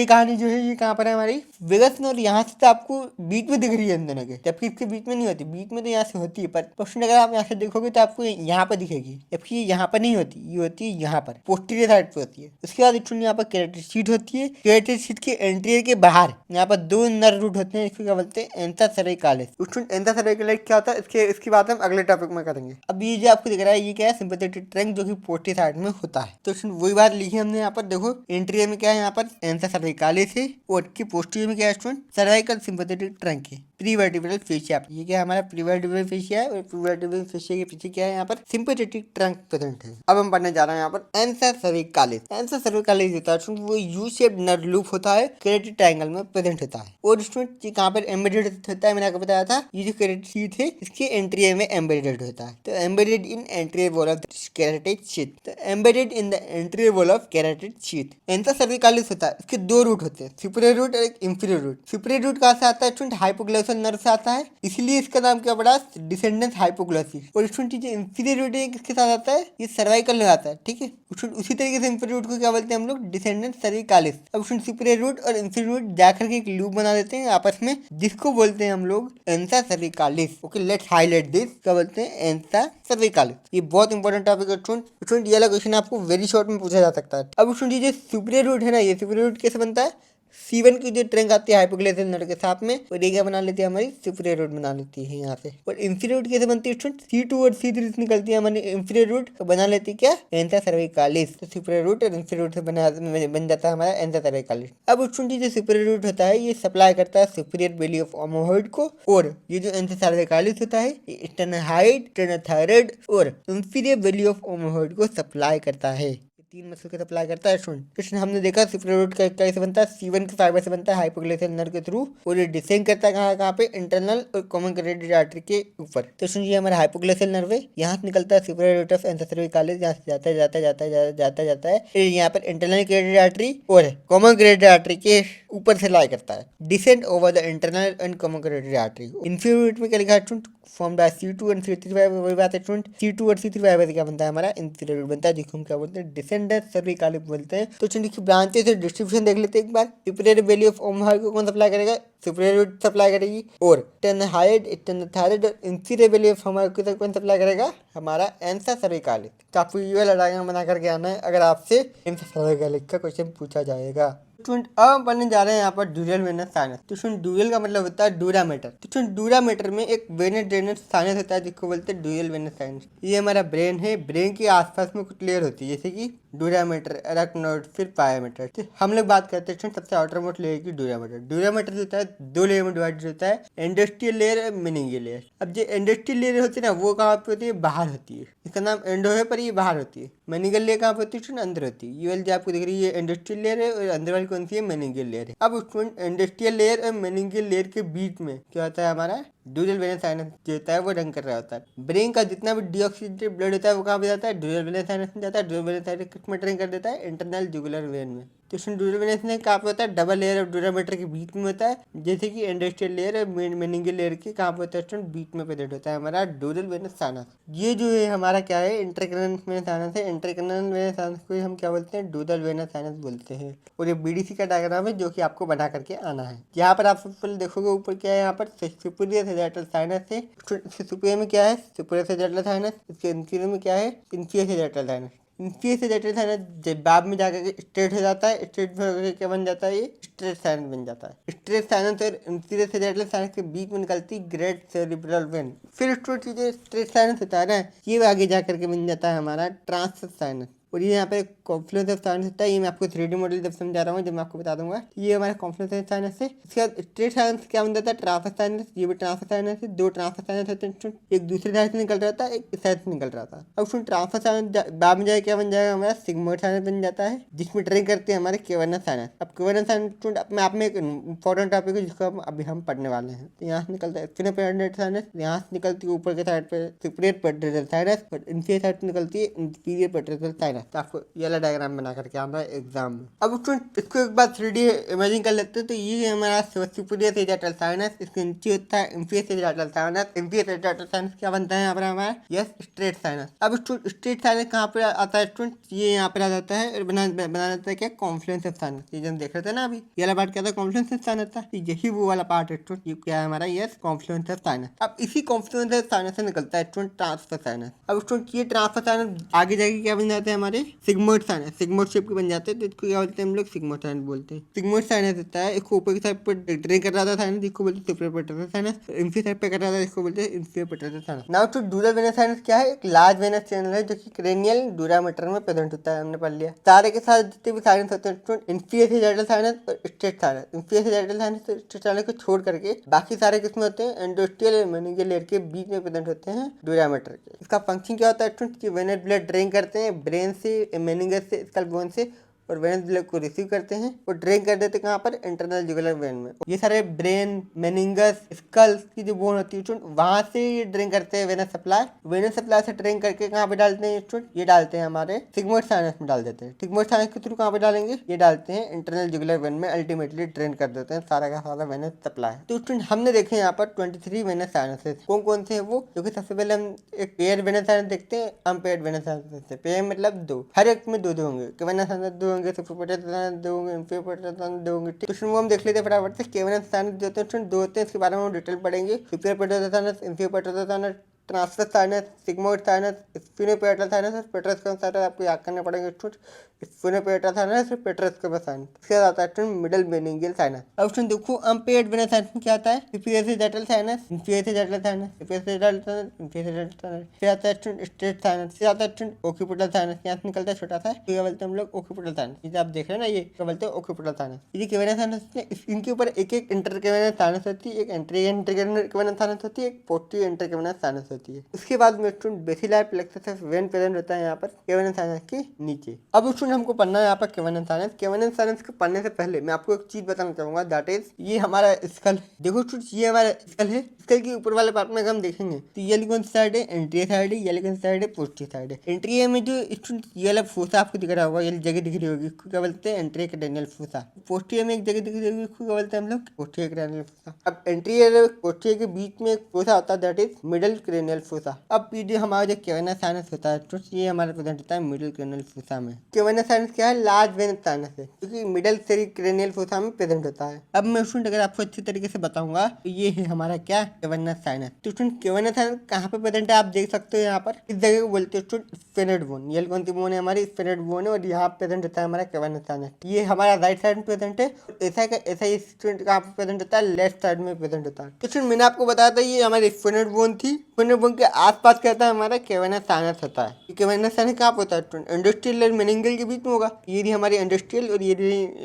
कहानी जो है ये कहाँ पर है हमारी, वेगस नर्व। यहाँ से तो आपको बीच में दिख रही है इन दोनों के, जबकि इसके बीच में नहीं होती, बीच में तो यहाँ से होती है, पर क्वेश्चन अगर आप यहाँ से देखोगे तो आपको यहाँ पर दिखेगी, जबकि यहाँ पर नहीं होती, ये होती है यहाँ पर पोस्टीरियर साइड पे होती है। उसके बाद स्टूडेंट यहाँ पर केराटिड शीथ होती है। केराटिड शीथ के एंटीरियर के बाहर यहाँ पर 2 नर्व रूट होते हैं, इसको क्या बोलते हैं, एंथा सर्विकालिस। स्टूडेंट एंथा सर्विकालिस क्या होता है, इसकी बात हम अगले टॉपिक में करेंगे। अब ये जो आपको दिख रहा है ये क्या है, सिंपैथेटिक ट्रंक, जो कि पोस्टीरियर साइड में होता है। तो वही बात लिखी हमने यहाँ पर, देखो एंटीरियर में क्या है, यहाँ पर एंथा सर्विकालिस है, और की पोस्टीरियर में क्या है स्टूडेंट, सर्वाइकल सिंपैथेटिक ट्रंक है, प्रीवर्टिब्रल फेशिया। ये क्या है हमारा प्रीवर्टिब्रल फेशिया है, और प्रीवर्टिब्रल फेशिया के पीछे क्या है, यहाँ पर सिंपैथेटिक ट्रंक प्रेजेंट है। अब हम पढ़ने जा रहे हैं यहाँ पर एंथा सर्विकालिस। एंथा सर्विकालिस होता है वो यू शेप्ड नर्व लूप होता है, केराटिड ट्रायंगल में प्रेजेंट होता है। और स्टूडेंट ये कहाँ पर एम्बेडेड होता है, मैंने आपको बताया था, ये जो केराटिड शीथ है इसके एंटीरियर में एम्बेडेड होता है। तो embedded in anterior wall of carotid sheath, तो embedded in the anterior wall of carotid sheath. Ansa cervicalis होता है, इसके 2 रूट होते हैं, सुपीरियर रूट और एक इंफीरियर रूट। सुपीरियर रूट कहाँ से आता है स्टूडेंट, हाइपोग्लोसल नर्व से आता है, इसलिए इसका नाम क्या पड़ा, डिसेंडेंस हाइपोग्लोसिस। और स्टूडेंट जो इंफीरियर रूट है किसके साथ आता है, ये सर्वाइकल में आता है, ठीक है। उसी तरीके से इंफीरियर रूट को क्या बोलते हैं हम लोग, डिसेंडेंस सर्विकालिस। अब स्टूडेंट सुपीरियर रूट और इंफीरियर रूट जाकर के एक लूप बना देते हैं आपस में, जिसको बोलते हैं हम लोग एंथा सर्विकालिस। ओके, लेट्स हाईलाइट दिस, क्या बोलते हैं, एंथा सर्विकालिस। ये बहुत इंपॉर्टेंट टॉपिक है स्टूडेंट। ये वाला क्वेश्चन आपको वेरी शॉर्ट में पूछा जा सकता है। अब स्टूडेंट ये जो सुपीरियर रूट है ना, ये सुपीरियर रूट कैसे बनता है, C1 की जो ट्रंक आती है हाइपोग्लिसरल नर्व के साथ में, और ये क्या बना लेती है हमारी सुपीरियर रूट बना लेती है यहाँ से। और इंफीरियर रूट कैसे बनती है स्टूडेंट, C2 और C3 से निकलती है हमारी इंफीरियर रूट, तो बना लेती है क्या, एंसा सर्विकालिस। तो सुपीरियर रूट और इंफीरियर रूट से बन जाता है हमारा एंसा सर्विकालिस। अब स्टूडेंट जो सुपीरियर रूट होता है ये सप्लाई करता है सुपीरियर बेली ऑफ ओमोहॉइड को, और ये जो एंसा सर्विकालिस होता है ये स्टेनोहाइड, स्टेनोथायराइड और इंफीरियर बेली ऑफ ओमोहॉइड को सप्लाई करता है। तीन मसल को सप्लाई करता है स्टूडेंट। हमने देखा सुपीरियर रूट का कैसे बनता है, C1 के फाइबर से बनता है हाइपोग्लिसरल नर्व के थ्रू, और ये डिसेंड करता है कहाँ कहाँ पे, इंटरनल और कॉमन कैरोटिड आर्टरी के ऊपर। तो सुनिए ये हमारा हाइपोग्लिसरल नर्व है, यहाँ से निकलता है सुपीरियर रूट ऑफ एंसा सर्विकालिस, यहाँ से जाता है जाता है जाता है जाता जाता है, फिर यहाँ पर इंटरनल कैरोटिड आर्टरी और कॉमन कैरोटिड आर्टरी के ऊपर से लाई करता है, descend over the internal and common carotid artery. Inferior root में क्या लिखा है student, form by C2 and C3 fiber, वही बात है स्टूडेंट, C2 और C3 फाइबर से क्या बनता है हमारा इंफीरियर रूट बनता है, जिसको हम क्या बोलते हैं, डिसेंडेंट सर्विकालिस बोलते हैं। तो चलिए ब्रांचेस से डिस्ट्रीब्यूशन देख लेते हैं एक बार। सुपीरियर बेली ऑफ ओमोहॉइड को कौन सप्लाई करेगा, सुपीरियर रूट सप्लाई करेगी, और स्टेनोहाइड, स्टेनोथायराइड और इंफीरियर बेली ऑफ ओमोहॉइड को कौन सप्लाई करेगा, हमारा एंसा सर्विकालिस। तो आपको ये डायग्राम बना करके आना है अगर आपसे एंसा सर्विकालिस का क्वेश्चन पूछा जाएगा। स्टूडेंट अब बनने जा रहे हैं यहाँ पर ड्यूरल वेनस साइनस। तो स्टूडेंट ड्यूरल का मतलब होता है डूरामीटर। तो स्टूडेंट डूरामीटर में एक वेनस ड्रेनेज साइनस होता है जिसको बोलते हैं ड्यूरल वेनस साइनस। ये हमारा ब्रेन है, ब्रेन के आसपास में कुछ लेयर होती है जैसे कि डूरामीटर, एराक्नोइड, फिर पायामीटर। तो हम लोग बात करते हैं सबसे आउटर मोस्ट लेयर की डूरामीटर। डूरामीटर होता है दो लेयर में डिवाइडेड होता है, इंडस्ट्रियल लेयर और मेनिंजियल लेयर। अब जो इंडस्ट्रियल लेयर होती है ना वो कहाँ पे होती है, बाहर होती है, इसका नाम एंडो है पर ये बाहर होती है। मेनिंजियल लेयर कहाँ पे होती है, अंदर होती है। ये वाली जो आपको दिख रही है इंडस्ट्रियल लेयर है, और अंदर वाली कौन सी है, मेनिंजियल लेयर है। अब स्टूडेंट इंडस्ट्रियल लेयर और मेनिंजियल लेयर के बीच में क्या होता है, हमारा ड्यूरल वेनस साइनस जो होता है वो रन कर रहा होता है। ब्रेन का जितना भी डीऑक्सीजेनेटेड ब्लड होता है वो कहाँ पे जाता है, ड्यूरल वेनस साइनस में जाता है। ड्यूरल वेनस साइनस किस में ड्रेन कर देता है, इंटरनल जुगुलर वेन में। तो इसमें ड्यूरल वेनस में कहाँ पे होता है, डबल लेयर ऑफ डूरामीटर के बीच में होता है, जैसे कि इंडस्ट्रियल लेयर और मेनिंजियल लेयर के कहाँ पे होता है स्टूडेंट, बीच में प्रेजेंट होता है हमारा ड्यूरल वेनस साइनस। ये जो है हमारा क्या है, इंटरक्रैनियल वेनस साइनस है। इंटरक्रैनियल वेनस साइनस को हम क्या बोलते हैं, ड्यूरल वेनस साइनस बोलते हैं। और ये BDC का डायग्राम है जो कि आपको बना करके आना है। यहाँ पर आप सबसे देखोगे ऊपर क्या है, यहाँ पर सुपीरियर सेजाइटल साइनस है। इसके सुपीरियर में क्या है, सुपीरियर सेजाइटल साइनस। इसके इंफीरियर में क्या है, inferior sagittal sinus. Inferior sagittal sinus बाद में जाकर स्ट्रेट हो जाता है, स्ट्रेट होकर क्या बन जाता है, ये स्ट्रेट साइनस बन जाता है। स्ट्रेट साइनस और इंफीरियर सेजाइटल साइनस के बीच में निकलती ग्रेट सेरिब्रल वेन। फिर स्ट्रेट साइनस होता है ना, ये आगे जाकर के बन जाता है हमारा ट्रांसवर्स साइनस। और ये यहाँ पे कॉन्फ्लुएंस ऑफ साइनस होता है, ये मैं आपको 3D मॉडल जब समझा रहा हूँ जब मैं आपको बता दूंगा। ये हमारा कॉन्फ्लुएंस ऑफ साइनस है। इसके बाद स्ट्रेट साइनस क्या बन जाता है, ट्रांसवर्स साइनस। ये भी ट्रांसवर्स साइनस है, दो ट्रांसवर्स साइनस होते हैं, एक दूसरे साइड से निकल रहा था, एक इस साइड से निकल रहा था। अब उसमें ट्रांसवर्स साइनस बाद में जाए क्या बन जाएगा, हमारा सिग्मोइड साइनस बन जाता है, जिसमें ड्रेन करते हैं हमारे कैवर्नस साइनस। अब कैवर्नस साइनस अपने आप में एक इंपॉर्टेंट टॉपिक है जिसको अभी हम पढ़ने वाले हैं। तो यहाँ से निकलता है स्फेनोपेरेंटल साइनस, यहाँ से निकलती है ऊपर के साइड पे सुपीरियर पेट्रेटल साइनस, और इंफीरियर साइड से निकलती है इंफीरियर पेट्रेटल साइनस। तो आपको ये डायग्राम बना करके आना है एग्जाम में। अब इसको एक बार 3D इमेजिंग कर लेते हैं। तो ये हमारा सुपीरियर सेजाइटल साइनस, इसके नीचे होता है inferior sagittal sinus. Inferior sagittal sinus क्या बनता है यहाँ पर हमारा, यस, स्ट्रेट साइनस। अब स्ट्रेट साइनस कहाँ पे आता है स्टूडेंट, ये यहाँ पर आ जाता है और बना देता है क्या, कॉन्फ्लुएंस ऑफ साइनस। ये हम देख रहे थे ना अभी, ये वाला पार्ट क्या था, कॉन्फ्लुएंस ऑफ साइनस था। यही वो वाला पार्ट है स्टूडेंट, ये क्या है हमारा, यस, कॉन्फ्लुएंस ऑफ साइनस। अब इसी कॉन्फ्लुएंस ऑफ साइनस से निकलता है स्टूडेंट ट्रांसवर्स साइनस। अब स्टूडेंट ये ट्रांसवर्स साइनस आगे जाके क्या बन जाते हैं हमारे, सिग्मोइड साइनस। सिग्मोइड शेप के बन जाते हैं, तो इसको क्या बोलते हैं हम लोग, सिग्मोइड साइनस बोलते हैं। सिग्मोइड साइनस होता है, इसको ऊपर की साइड पर ड्रेन कर रहा था साइनस, जिसको बोलते हैं superior petrosal sinus. Inferior side पे कर रहा था, इसको बोलते हैं inferior petrosal sinus. Now two dural venous sinus क्या है, एक लार्ज वेनस चैनल है जो कि क्रेनियल डूरामीटर में प्रेजेंट होता है, हमने पढ़ लिया। सारे के साथ जितने भी साइनस होते हैं, इंफीरियर सेजाइटल साइनस और straight sinus. Inferior sagittal sinus और स्ट्रेट साइनस को छोड़ करके बाकी सारे किसमें होते हैं, एंडोस्टियल और मेनिंजियल लेयर के बीच में प्रेजेंट होते हैं डूरामीटर के। इसका फंक्शन क्या होता है कि वेनस ब्लड ड्रेन करते हैं ब्रेन से, मेनिंगस से, स्कल बोन से, और वेनस ब्लड को रिसीव करते हैं और ड्रेन कर देते हैं कहाँ पर, इंटरनल जुगुलर वेन में। ये सारे ब्रेन, मेनिंगस, स्कल की जो बोन होती है वहां से ये ड्रेन करते हैं वेनस सप्लाई। वेनस सप्लाई से ड्रेन करके कहाँ पे डालते हैं स्टूडेंट, ये डालते हैं हमारे सिग्मोइड साइनस में डाल देते हैं। सिग्मोइड साइनस के थ्रू कहाँ पे डालेंगे, ये डालते हैं इंटरनल जुगुलर वेन में, अल्टीमेटली ड्रेन कर देते हैं सारा का सारा वेनस सप्लाई। तो स्टूडेंट हमने देखे यहाँ पर 23 वेनस साइनसेस। कौन कौन से है वो, क्योंकि सबसे पहले हम एक पेयर वेनस साइनस देखते हैं, अनपेयर्ड वेनस साइनस देखते हैं। पेयर मतलब दो, हर एक में दो होंगे, कैवर्नस साइनस दो होंगे, सुपीरियर दोगे, इंफीरियर पेट्रेटल दोगे। तो वो हम देख लेते हैं फटाफट से। कैवर्नस साइनस जो होते हैं दो होते हैं, इसके बारे में हम डिटेल पढ़ेंगे। Superior petrosal sinus, inferior petrosal sinus, transverse sinus, sigmoid sinus, sphenoparietal sinus और पेट्रोस्कोप साइनस आपको याद करने पड़ेंगे स्टूडेंट। स्पिनोपेट्रल साइनस और पेट्रोस्कोप साइनस। इसके बाद आता है स्टूडेंट मिडल मेनिंगियल साइनस। अब स्टूडेंट देखो अम्पेयर्ड वेनस साइनस में क्या आता है, इंफीरियर से जटल साइनस, इंफीरियर से जटल साइनस, इंफीरियर से जटल साइनस, इंफीरियर से जटल साइनस। फिर आता है स्टूडेंट स्ट्रेट साइनस, फिर आता है स्टूडेंट ओक्यूपिटल साइनस, यहाँ से निकलता है छोटा सा, तो क्या बोलते हैं हम लोग ओक्यूपिटल साइनस। ये आप देख रहे हैं ना, ये क्या बोलते हैं ओक्यूपिटल साइनस। ये कैवर्नस साइनस, इनके ऊपर एक एक इंटरकैवर्नस साइनस होती है, एक इंटरकैवर्नस साइनस होती है, एक पोस्टीरियर इंटरकैवर्नस साइनस होती है। उसके बाद में student basilar plexus of when present होता है यहाँ पर कैवर्नस साइनस के नीचे। अब स्टूडेंट हमको पढ़ना है यहाँ पर कैवर्नस साइनस। कैवर्नस साइनस को पढ़ने से पहले मैं आपको एक चीज बताना चाहूंगा, दैट इज ये हमारा स्कल। देखो स्टूडेंट ये हमारा स्कल है, स्कल के ऊपर वाले पार्ट में हम देखेंगे तो ये वाली कौन सी साइड है, एंट्रियर साइड है, ये वाली कौन सी साइड है, पोस्टीरियर साइड है। एंट्रियर में जो स्टूडेंट ये वाला फोसा आपको दिख रहा होगा, ये जगह दिख रही होगी, इसको क्या बोलते हैं एंट्रियर क्रेनियल फोसा। पोस्टीरियर में एक जगह दिख रही होगी, इसको क्या बोलते हैं हम लोग पोस्टीरियर क्रेनियल फोसा। अब एंट्रियर और पोस्टीरियर के बीच में एक फोसा होता है, that is middle cranial fossa. अब ये जो हमारा जो कैवर्नस साइनस होता है तो ये हमारा प्रेजेंट होता है मिडल क्रेनियल फोसा में। कैवर्नस साइनस क्या है, लार्ज वेन साइनस है, क्योंकि मिडल क्रेनियल फोसा में प्रेजेंट होता है। अब मैं स्टूडेंट अगर आपको अच्छी तरीके से बताऊंगा तो ये है हमारा क्या कैवर्नस साइनस। तो स्टूडेंट कैवर्नस साइनस कहाँ पे प्रेजेंट है आप देख सकते हो, यहाँ पर इस जगह को बोलते हैं स्टूडेंट स्फेनोइड बोन। ये कौन सी बोन है हमारी, स्फेनोइड बोन है, और यहाँ प्रेजेंट होता है हमारा कैवर्नस साइनस। ये हमारा राइट साइड में प्रेजेंट है, ऐसा ही स्टूडेंट कहाँ पे प्रेजेंट होता है, लेफ्ट साइड में प्रेजेंट होता है। तो स्टूडेंट मैंने आपको बताया था ये हमारी स्फेनोइड बोन थी, स्फेनोइड बोन के आसपास क्या होता है हमारा कैवर्नस साइनस होता है। कैवर्नस साइनस कहाँ पे होता है स्टूडेंट, इंडस्ट्रियल और मेनिंगल के बीच में होगा। ये हमारी इंडस्ट्रियल और ये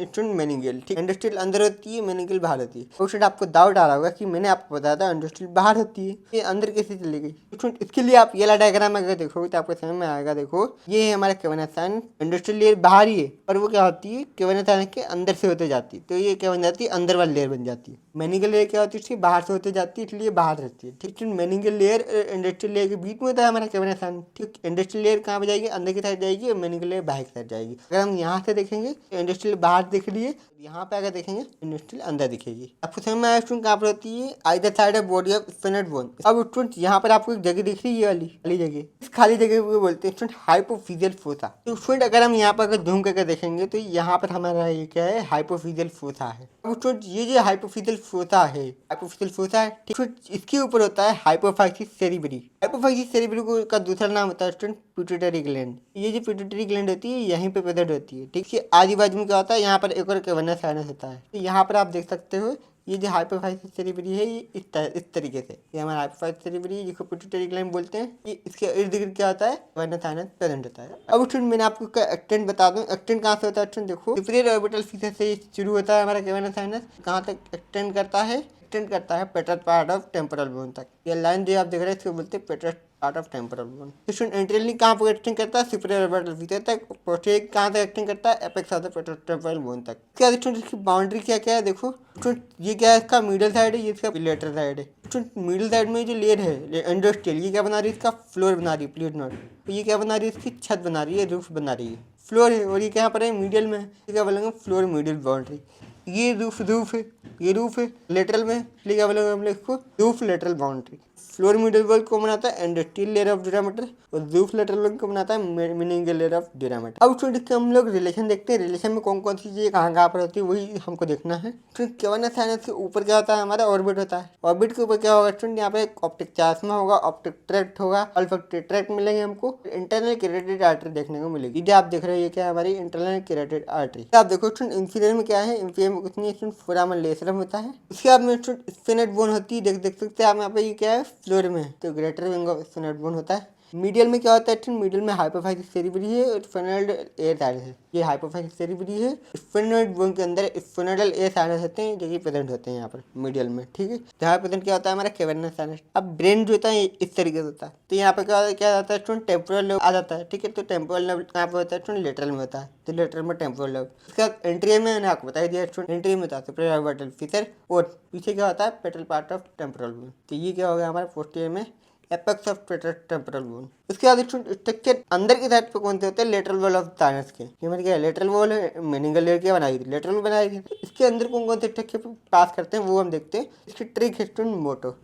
स्टूडेंट मेनिंगल, ठीक। इंडस्ट्रियल अंदर होती है, मेनिंगल बाहर होती है। तो स्टूडेंट आपको डाउट आ रहा होगा कि मैंने आपको बताया था इंडस्ट्रियल बाहर होती है, ये अंदर कैसे चली गई। स्टूडेंट इसके लिए आप ये वाला डायग्राम अगर देखोगे तो आपको समझ में आएगा। देखो ये है हमारा कैवर्नस साइनस, इंडस्ट्रियल लेयर बाहर ही है, पर वो क्या होती है कैवर्नस साइनस के अंदर से होते जाती है, तो ये क्या बन जाती है अंदर वाली लेयर बन जाती है। मेनिंगल लेयर क्या होती है, इसकी बाहर से होते जाती है, इसलिए बाहर रहती है, ठीक। मेनिंगल लेयर इंडस्ट्रियल लेयर के बीच में होता है हमारा कैवर्नस साइनस, ठीक। इंडस्ट्रियल लेयर कहाँ पे जाएगी, अंदर की साइड जाएगी, और मेनिंगल लेयर बाहर की साइड जाएगी। अगर हम यहाँ से देखेंगे तो इंडस्ट्रियल बाहर दिख रही है, यहाँ पे अगर देखेंगे इंडस्ट्रियल अंदर दिखेगी। आपको समझ में आया स्टूडेंट कहाँ पर होती है, either side of body of sphenoid bone. अब स्टूडेंट यहाँ पर आपको एक जगह दिख रही है, ये वाली जगह, इस खाली जगह को बोलते हैं स्टूडेंट हाइपोफिजियल फोसा। तो स्टूडेंट अगर हम यहाँ पर अगर झूम करके देखेंगे तो यहाँ पर हमारा ये क्या है, हाइपोफिजियल फोसा है। अब स्टूडेंट ये जो हाइपोफिजियल फोसा है, हाइपोफिजियल फोसा है, ठीक। इसके ऊपर होता है हाइपोफाइसिस सेरिब्री। हाइपोफाइसिस सेरिब्री का दूसरा नाम होता है स्टूडेंट पिट्यूटरी ग्लैंड। ये जो पिट्यूटरी ग्लैंड होती है यहीं पे प्रेजेंट होती है, ठीक है। आजू बाजू में क्या होता है, यहाँ पर एक और कैवर्नस साइनस होता है। तो यहाँ पर आप देख सकते हो ये जो हाइपोफाइसिस सेरिब्री है ये इस तरीके से, ये हमारा हाइपोफाइसिस सेरिब्री है, जिसको पिट्यूटरी ग्लैंड बोलते हैं। ये इसके इर्द गिर्द क्या होता है, कैवर्नस साइनस प्रेजेंट होता है। अब स्टूडेंट मैंने आपको एक्सटेंट बता दूं, एक्सटेंट कहाँ से होता है स्टूडेंट, देखो सुपीरियर ऑर्बिटल फीचर से शुरू होता है हमारा कैवर्नस साइनस, कहाँ तक एक्सटेंड करता है, एक्सटेंड करता है petrol part of temporal bone तक। ये लाइन जो आप देख रहे हैं इसको बोलते हैं petrous part of temporal bone. Student anteriorly कहाँ पर एक्सटेंड करता है, सुपीरियर ऑर्बिटल फीचर तक। पोस्टीरियर कहाँ तक एक्सटेंड करता है, apex of the petrous temporal bone तक। क्या स्टूडेंट इसकी बाउंड्री क्या क्या है, देखो स्टूडेंट ये क्या है, इसका मिडल साइड है, ये इसका लेटरल साइड है। स्टूडेंट मिडल साइड में जो लेयर है इंडस्ट्रियल, ये क्या बना रही है, इसका फ्लोर बना रही है, प्लीज नोट। तो ये क्या बना रही है, इसकी छत बना रही है, रूफ बना रही है, फ्लोर है। और ये क्या पर है, मीडियल में, ये क्या बोलेंगे फ्लोर मीडियल बाउंड्री। ये रूफ है, ये रूफ है लेटरल में, इसलिए क्या बोलेंगे हम लोग इसको roof lateral boundary. Floor middle wall को बनाता है इंडस्ट्रियल लेयर ऑफ ड्यूरामीटर, और रूफ लेटरल वॉल को बनाता है मेनिंगल लेयर ऑफ ड्यूरामीटर। अब स्टूडेंट हम लोग रिलेशन देखते हैं, रिलेशन में कौन कौन सी चीजें कहाँ कहाँ पर होती है वही हमको देखना है। स्टूडेंट कैवर्नस साइनस के ऊपर क्या होता है, हमारा ऑर्बिट होता है। ऑर्बिट के ऊपर क्या होगा स्टूडेंट, यहाँ पे ऑप्टिक चास्मा होगा, ऑप्टिक ट्रैक्ट होगा, ऑल्फैक्टरी ट्रैक्ट मिलेंगे हमको, इंटरनल कैरोटिड आर्टरी देखने को मिलेगी। ये आप देख रहे हो ये क्या है, हमारी इंटरनल कैरोटिड आर्टरी। आप देखो स्टूडेंट इंफीरियर में क्या है, इंफीरियर में कुछ नहीं स्टूडेंट, फोरामन लेसरम होता है। उसके बाद में स्टूडेंट स्फेनोइड बोन होती है, देख सकते हैं आप यहाँ पे, ये क्या है फ्लोर में, तो greater wing of sphenoid bone होता है। मीडियल में क्या होता है, मीडियल में हाइपोफाइसिस सेरिब्री है और स्फेनोइड एयर साइनस है। ये हाइपोफाइसिस सेरिब्री है, स्फेनोइड बोन के अंदर स्फेनोइडल एयर साइनस होते हैं जो कि प्रेजेंट होते हैं यहाँ पर मीडियल में, ठीक है। यहाँ प्रेजेंट क्या होता है हमारा कैवर्नस साइनस। अब ब्रेन जो होता है इस तरीके से होता है, तो यहाँ पे क्या जाता है स्टूडेंट, टेम्पोरल लोब आ जाता है, ठीक है। तो टेम्पोरल लोब कहाँ पे होता है स्टूडेंट, लेटरल में होता है, तो लेटरल में टेम्पोरल लोब। इसका एंट्री में मैंने आपको बता दिया स्टूडेंट, एंट्री में होता है सुपीरियर ऑर्बिटल फीचर, और पीछे क्या होता है petrol part of temporal bone. तो ये क्या हो गया हमारे पोस्टीरियर में apex of petrol temporal bone. उसके बाद स्ट्रक्चर अंदर की साइड पे कौन से होते हैं, लेटरल वॉल ऑफ थाइनस के। ये मतलब क्या है, लेटरल वॉल है, मेनिंगल लेयर क्या बनाई थी, लेटरल बनाई थी। इसके अंदर कौन कौन से स्ट्रक्चर पास करते हैं वो हम देखते हैं। इसकी ट्रिक है स्टूडेंट मोटो।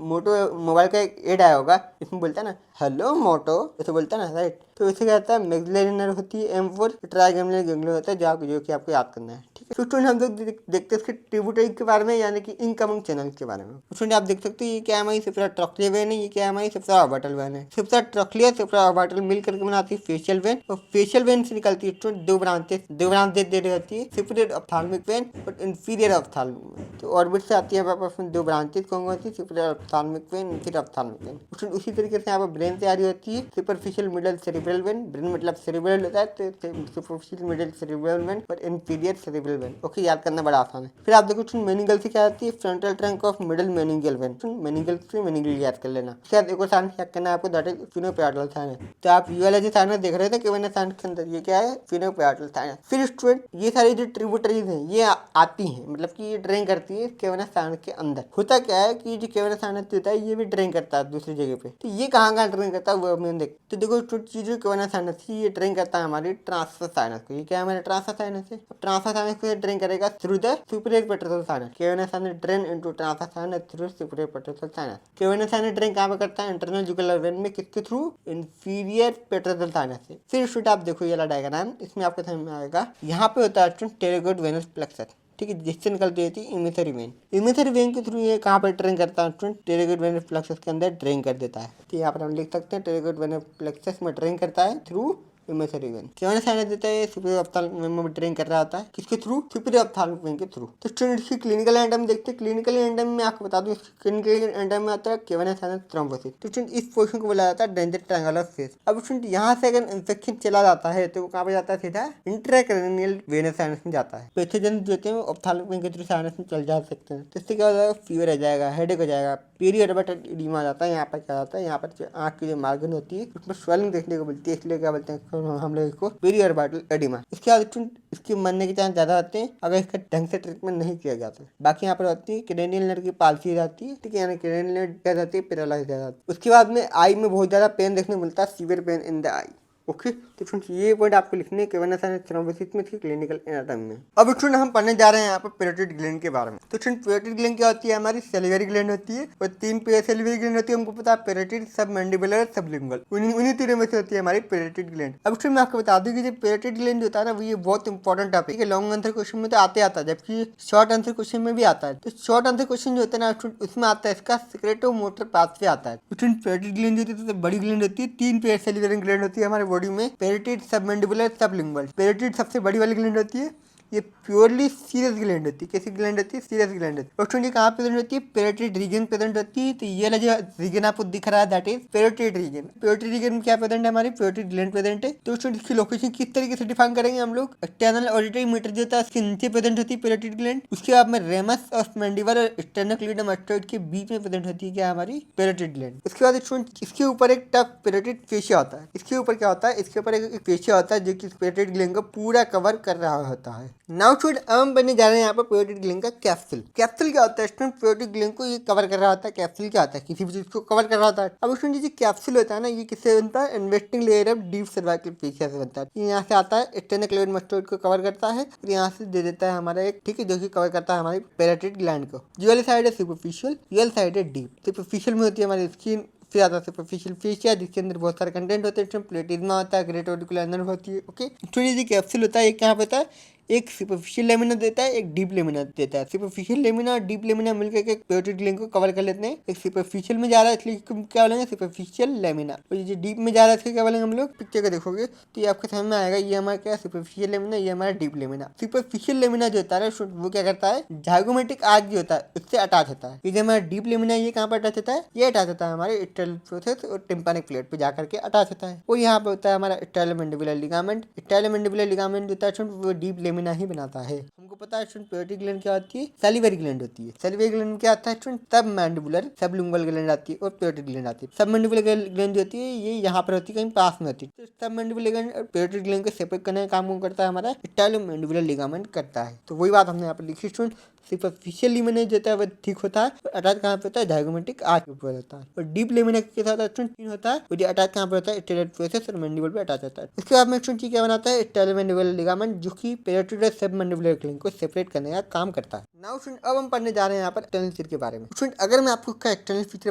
मोटो मोबाइल का एक एड आया होगा, इसमें बोलता है ना हेलो मोटो, ऐसे बोलता है ना, राइट। तो इसे क्या होता है, मैक्सिलरी नर्व होती है M4, ट्राइगेमिनल गैंग्लियन होता है जो कि आपको याद करना है, ठीक है। स्टूडेंट हम लोग देखते हैं इसके ट्रिब्यूटरी के बारे में, यानी कि इनकमिंग चैनल के बारे में। स्टूडेंट आप देख सकते हैं ये क्या है, हमारी सबसे ट्रॉक्लियर वेन है, ये क्या है, हमारी सबसे ऑर्बिटल वेन है। सबसे ट्रॉक्लियर सबसे ऑर्बिटल मिल करके बनाती है फेशियल वेन, और फेशियल वेन से निकलती है स्टूडेंट दो ब्रांचेस दे रही होती है, सुपीरियर ऑप्थाल्मिक वेन और इंफीरियर ऑप्थाल्मिक वेन। तो ऑर्बिट से आती है वापस दो ब्रांचेस, कौन कौन सी, superior ophthalmic vein, inferior ophthalmic vein. उसी तरीके से यहाँ पर ब्रेन से आ रही होती है superficial middle cerebral when, brain मतलब सेरिब्रल होता है तो सुपरफिशियल मिडल सेरिब्रल वेन और इंफीरियर सेरिब्रल वेन। ओके, याद करना बड़ा आसान है। फिर आप देखो मेनिंगल से क्या आती है, frontal trunk of middle meningeal vein. Meningeal से मेनिंगल याद कर लेना। शायद एक और साइनस याद करना है आपको, दैट इज फिनोपैराइटल साइनस। तो आप ये वाला जो साइनस देख रहे थे केवेनस साइनस के अंदर, ये क्या है, फिनोपैराइटल साइनस। फिर स्टूडेंट ये सारी जो ट्रिब्यूटरीज हैं ये आती हैं, मतलब कि ये ड्रेन करती है केवेनस साइनस के अंदर। होता क्या है कि जो केवेनस साइनस होता है ये भी ड्रेन करता है दूसरी जगह पे। तो ये कहाँ ड्रेन करता है वो हम देख। तो देखो चीजों केवेनस साइनस थी, ये ड्रेन करता है हमारी ट्रांसवर्स साइनस को। ये क्या है, हमारे ट्रांसवर्स साइनस है। ट्रांसवर्स साइनस को ड्रेन करेगा through the superior petrosal sinus. Cavernous sinus drain into transverse sinus through superior petrosal sinus. Cavernous sinus drain कहाँ पे करता है, इंटरनल जुगुलर वेन में, किसके थ्रू, इंफीरियर पेट्रोसल साइनस से। फिर स्टूडेंट आप देखो ये वाला डायग्राम, इसमें आपको समझ में आएगा। यहाँ पे होता है टेरेगोइड वेनस प्लेक्सस, ठीक है, जिससे निकलती रहती है इमिथरी वेन। इमिथरी वेन के थ्रू ये कहाँ पर ड्रेन करता है, टेरेगोइड वेनस प्लेक्सस के अंदर ड्रेन कर देता है। तो यहाँ पर हम लिख सकते हैं टेरेगोइड वेनस प्लेक्सस में ड्रेन करता है थ्रू इमिथरी वेन। केवेनस साइनस देता है सुपीरियर ऑप्थाल्मिक वेन में ड्रेन कर रहा होता है, किसके थ्रू, सुपीरियर ऑप्थाल्मिक वेन के थ्रू। तो स्टूडेंट इसकी क्लिनिकल एंडम देखते हैं। क्लिनिकल एंडम में आपको बता दूं, क्लिनिकल एंडम में आता है केवेनस साइनस थ्रोम्बोसिस। तो स्टूडेंट इस पोर्शन को बोला जाता है डेंजर ट्रायंगुलर फेस। अब स्टूडेंट यहाँ से अगर इन्फेक्शन चला जाता है तो वो कहाँ पे जाता है, सीधा इंट्राक्रैनियल वेनस साइनस में जाता है। पैथोजन जो होते हैं ऑप्थाल्मिक वेन के थ्रू साइनस में चल जा सकते हैं। तो इससे क्या हो जाएगा, फीवर आ जाएगा, हेडेक हो जाएगा, पेरिऑर्बिटल एडिमा आ जाता है। यहाँ पर क्या होता है, यहाँ पर आँख की जो मार्जिन होती है उसमें स्वेलिंग देखने को मिलती है, इसलिए क्या बोलते हैं हम लोग इसको पेरिऑर्बिटल एडिमा। इसके बाद इसके मरने के चांस ज्यादा होते हैं अगर इसका ढंग से ट्रीटमेंट नहीं किया जाता। बाकी यहाँ पर होती है क्रेनियल नर्व की पाल्सी जाती है, ठीक है, यानी क्रेनियल नर्व क्या जाती है, पैरालाइज जाती है। उसके बाद में आई में बहुत ज्यादा पेन देखने को मिलता है, severe pain in the I. Okay, तो फ्रेंड्स ये पॉइंट आपको लिखने के केवेनस साइनस थ्रोम्बोसिस में थी क्लिनिकल एनाटॉमी में। अब स्टूडेंट हम पढ़ने जा रहे हैं यहाँ पर पैरोटिड ग्लैंड के बारे में। तो स्टूडेंट पैरोटिड ग्लैंड क्या होती है, हमारी सैलिवरी ग्लैंड होती है, और तीन पेयर सैलिवरी ग्लैंड होती है, हमको पता है, पैरोटिड, सबमैंडिबुलर, सबलिंगुअल। उन्हीं तीनों में से होती है हमारी पैरोटिड ग्लैंड। अब स्टूडेंट मैं आपको बता दूं कि जो पैरोटिड ग्लैंड होता है ना, वो ये बहुत इंपॉर्टेंट टॉपिक है। लॉन्ग आंसर क्वेश्चन में तो आते आता है, जबकि शॉर्ट आंसर क्वेश्चन में भी आता है। तो शॉर्ट आंसर क्वेश्चन जो होता है ना, उसमें आता है इसका सिक्रेटो मोटर पाथवे आता है। स्टूडेंट पैरोटिड ग्लैंड होती है तो बड़ी ग्लैंड होती है, तीन पेयर सैलिवरी ग्लैंड होती है हमारे बॉडी में, पैरोटिड, सबमैंडिबुलर, सबलिंगुअल। पैरोटिड सबसे बड़ी वाली ग्लैंड होती है, ये प्योरली सीरियस ग्लैंड होती है। कैसी ग्लैंड होती है, सीरियस ग्लैंड होती है। और स्टूडेंट कहाँ प्रेजेंट होती है, पैरोटिड रीजन प्रेजेंट होती है। तो ये वाला जो रीजन आपको दिख रहा है that is parotid region. Parotid region में क्या प्रेजेंट है, हमारी पैरोटिड ग्लैंड प्रेजेंट है। तो स्टूडेंट इसकी लोकेशन किस तरीके से डिफाइन करेंगे हम लोग, एक्सटर्नल ऑडिटरी मीटर जो होता है उसके नीचे प्रेजेंट होती है पैरोटिड ग्लैंड। उसके बाद में रेमस और मैंडिबल और स्टेर्नोक्लीडोमास्टोइड के बीच में प्रेजेंट होती है क्या, हमारी पैरोटिड ग्लैंड। उसके बाद स्टूडेंट इसके ऊपर एक टफ पैरोटिड फेशिया होता है। इसके ऊपर क्या होता है, इसके ऊपर एक फेशिया होता है जो कि पैरोटिड ग्लैंड को पूरा कवर कर रहा होता है। नाउ स्टूडेंट हम बनने जा रहे हैं यहाँ पर पैरोटिड ग्लैंड का कैप्सूल। कैप्सूल क्या होता है स्टूडेंट, पैरोटिड ग्लैंड को ये कवर कर रहा होता है। कैप्सूल क्या होता है, किसी भी चीज को कवर कर रहा होता है। अब स्टूडेंट ये कैप्सूल होता है ना, ये किससे बनता है, investing layer of deep cervical fascia से बनता है। ये यहाँ से आता है, स्टेर्नोक्लीडोमास्टोइड को कवर करता है, और यहाँ से दे देता है हमारा एक, ठीक है, जो कि कवर करता है हमारी पैरोटिड ग्लैंड को। ये वाली साइड है सुपरफिशियल, ये वाली साइड है डीप। सुपरफिशियल में होती है हमारी स्किन, फिर आता है सुपरफिशियल फेशिया जिसके अंदर बहुत सारे कंटेंट होते हैं। प्लेटिज्मा होता है, ग्रेट ऑडिकुलर नर्व होती है। ओके, तो ये कैप्सूल होता है, एक यहाँ पे होता है, एक सुपरफिशियल लेमिना देता है, एक डीप लेमिना देता है। सुपरफिशियल लेमिना और डीप लेमिना मिलकर एक पैरोटिड ग्लैंड को कवर कर लेते हैं। एक सुपरफिशियल में जा रहा है इसलिए क्या बोलेंगे, सुपरफिशियल लेमिना। और ये जो डीप में जा रहा है इसलिए क्या बोलेंगे हम लोग, पिक्चर का देखोगे तो ये आपको समझ में आएगा। ये हमारा क्या है, सुपरफिशियल लेमिना, ये हमारा डीप लेमिना। सुपरफिशियल लेमिना जो होता है वो क्या करता है, जाइगोमेटिक आर्क जो होता है उससे अटैच होता है। ये जो हमारा डीप लेमिना ये कहाँ पर अटैच होता है, ये अटैच होता है हमारे स्टेल प्रोसेस और टिम्पैनिक प्लेट पे जाकर के अटैच होता है। और यहाँ पे होता है हमारा स्टाइलोमैंडिबुलर लिगामेंट। स्टाइलोमैंडिबुलर लिगामेंट जो होता है वो डीप लेमिना ही बनाता है। हमको पता है स्टूडेंट पैरोटिड ग्लैंड क्या होती है, सैलिवरी ग्लैंड होती है। सैलिवरी ग्लैंड में क्या आता है स्टूडेंट, सबमैंडिबुलर, सबलिंगुअल ग्लैंड आती है, और पैरोटिड ग्लैंड आती है। सबमैंडिबुलर ग्लैंड जो होती है ये यहाँ पर होती है, कहीं पास में होती है। तो सबमैंडिबुलर ग्लैंड और पैरोटिड ग्लैंड को सेपरेट करने का काम करता है हमारा स्टाइलोमैंडिबुलर लिगामेंट करता है। तो वही बात हमने यहाँ पर लिखी स्टूडेंट, सुपरफिशियल लेमिनेट होता है वो ठीक होता है, अटैच कहाँ पे होता है, जाइगोमेटिक आर्च के ऊपर होता है। और डीप लेमिनेट के साथ स्टूडेंट होता है, वो जो अटैच कहाँ पे होता है, स्टेलेट प्रोसेस और मैंडिबल पे अटैच होता है। इसके बाद में स्टूडेंट क्या बनाता है, स्टेलोमैंडिबुलर लिगामेंट, जो कि पेरियोडिक और सबमैंडिबुलर लिंक को सेपरेट करने का काम करता है। नाउ स्टूडेंट अब हम पढ़ने जा रहे हैं यहाँ पर एक्सटर्नल फीचर के बारे में। स्टूडेंट अगर मैं आपको इसका एक्सटर्नल फीचर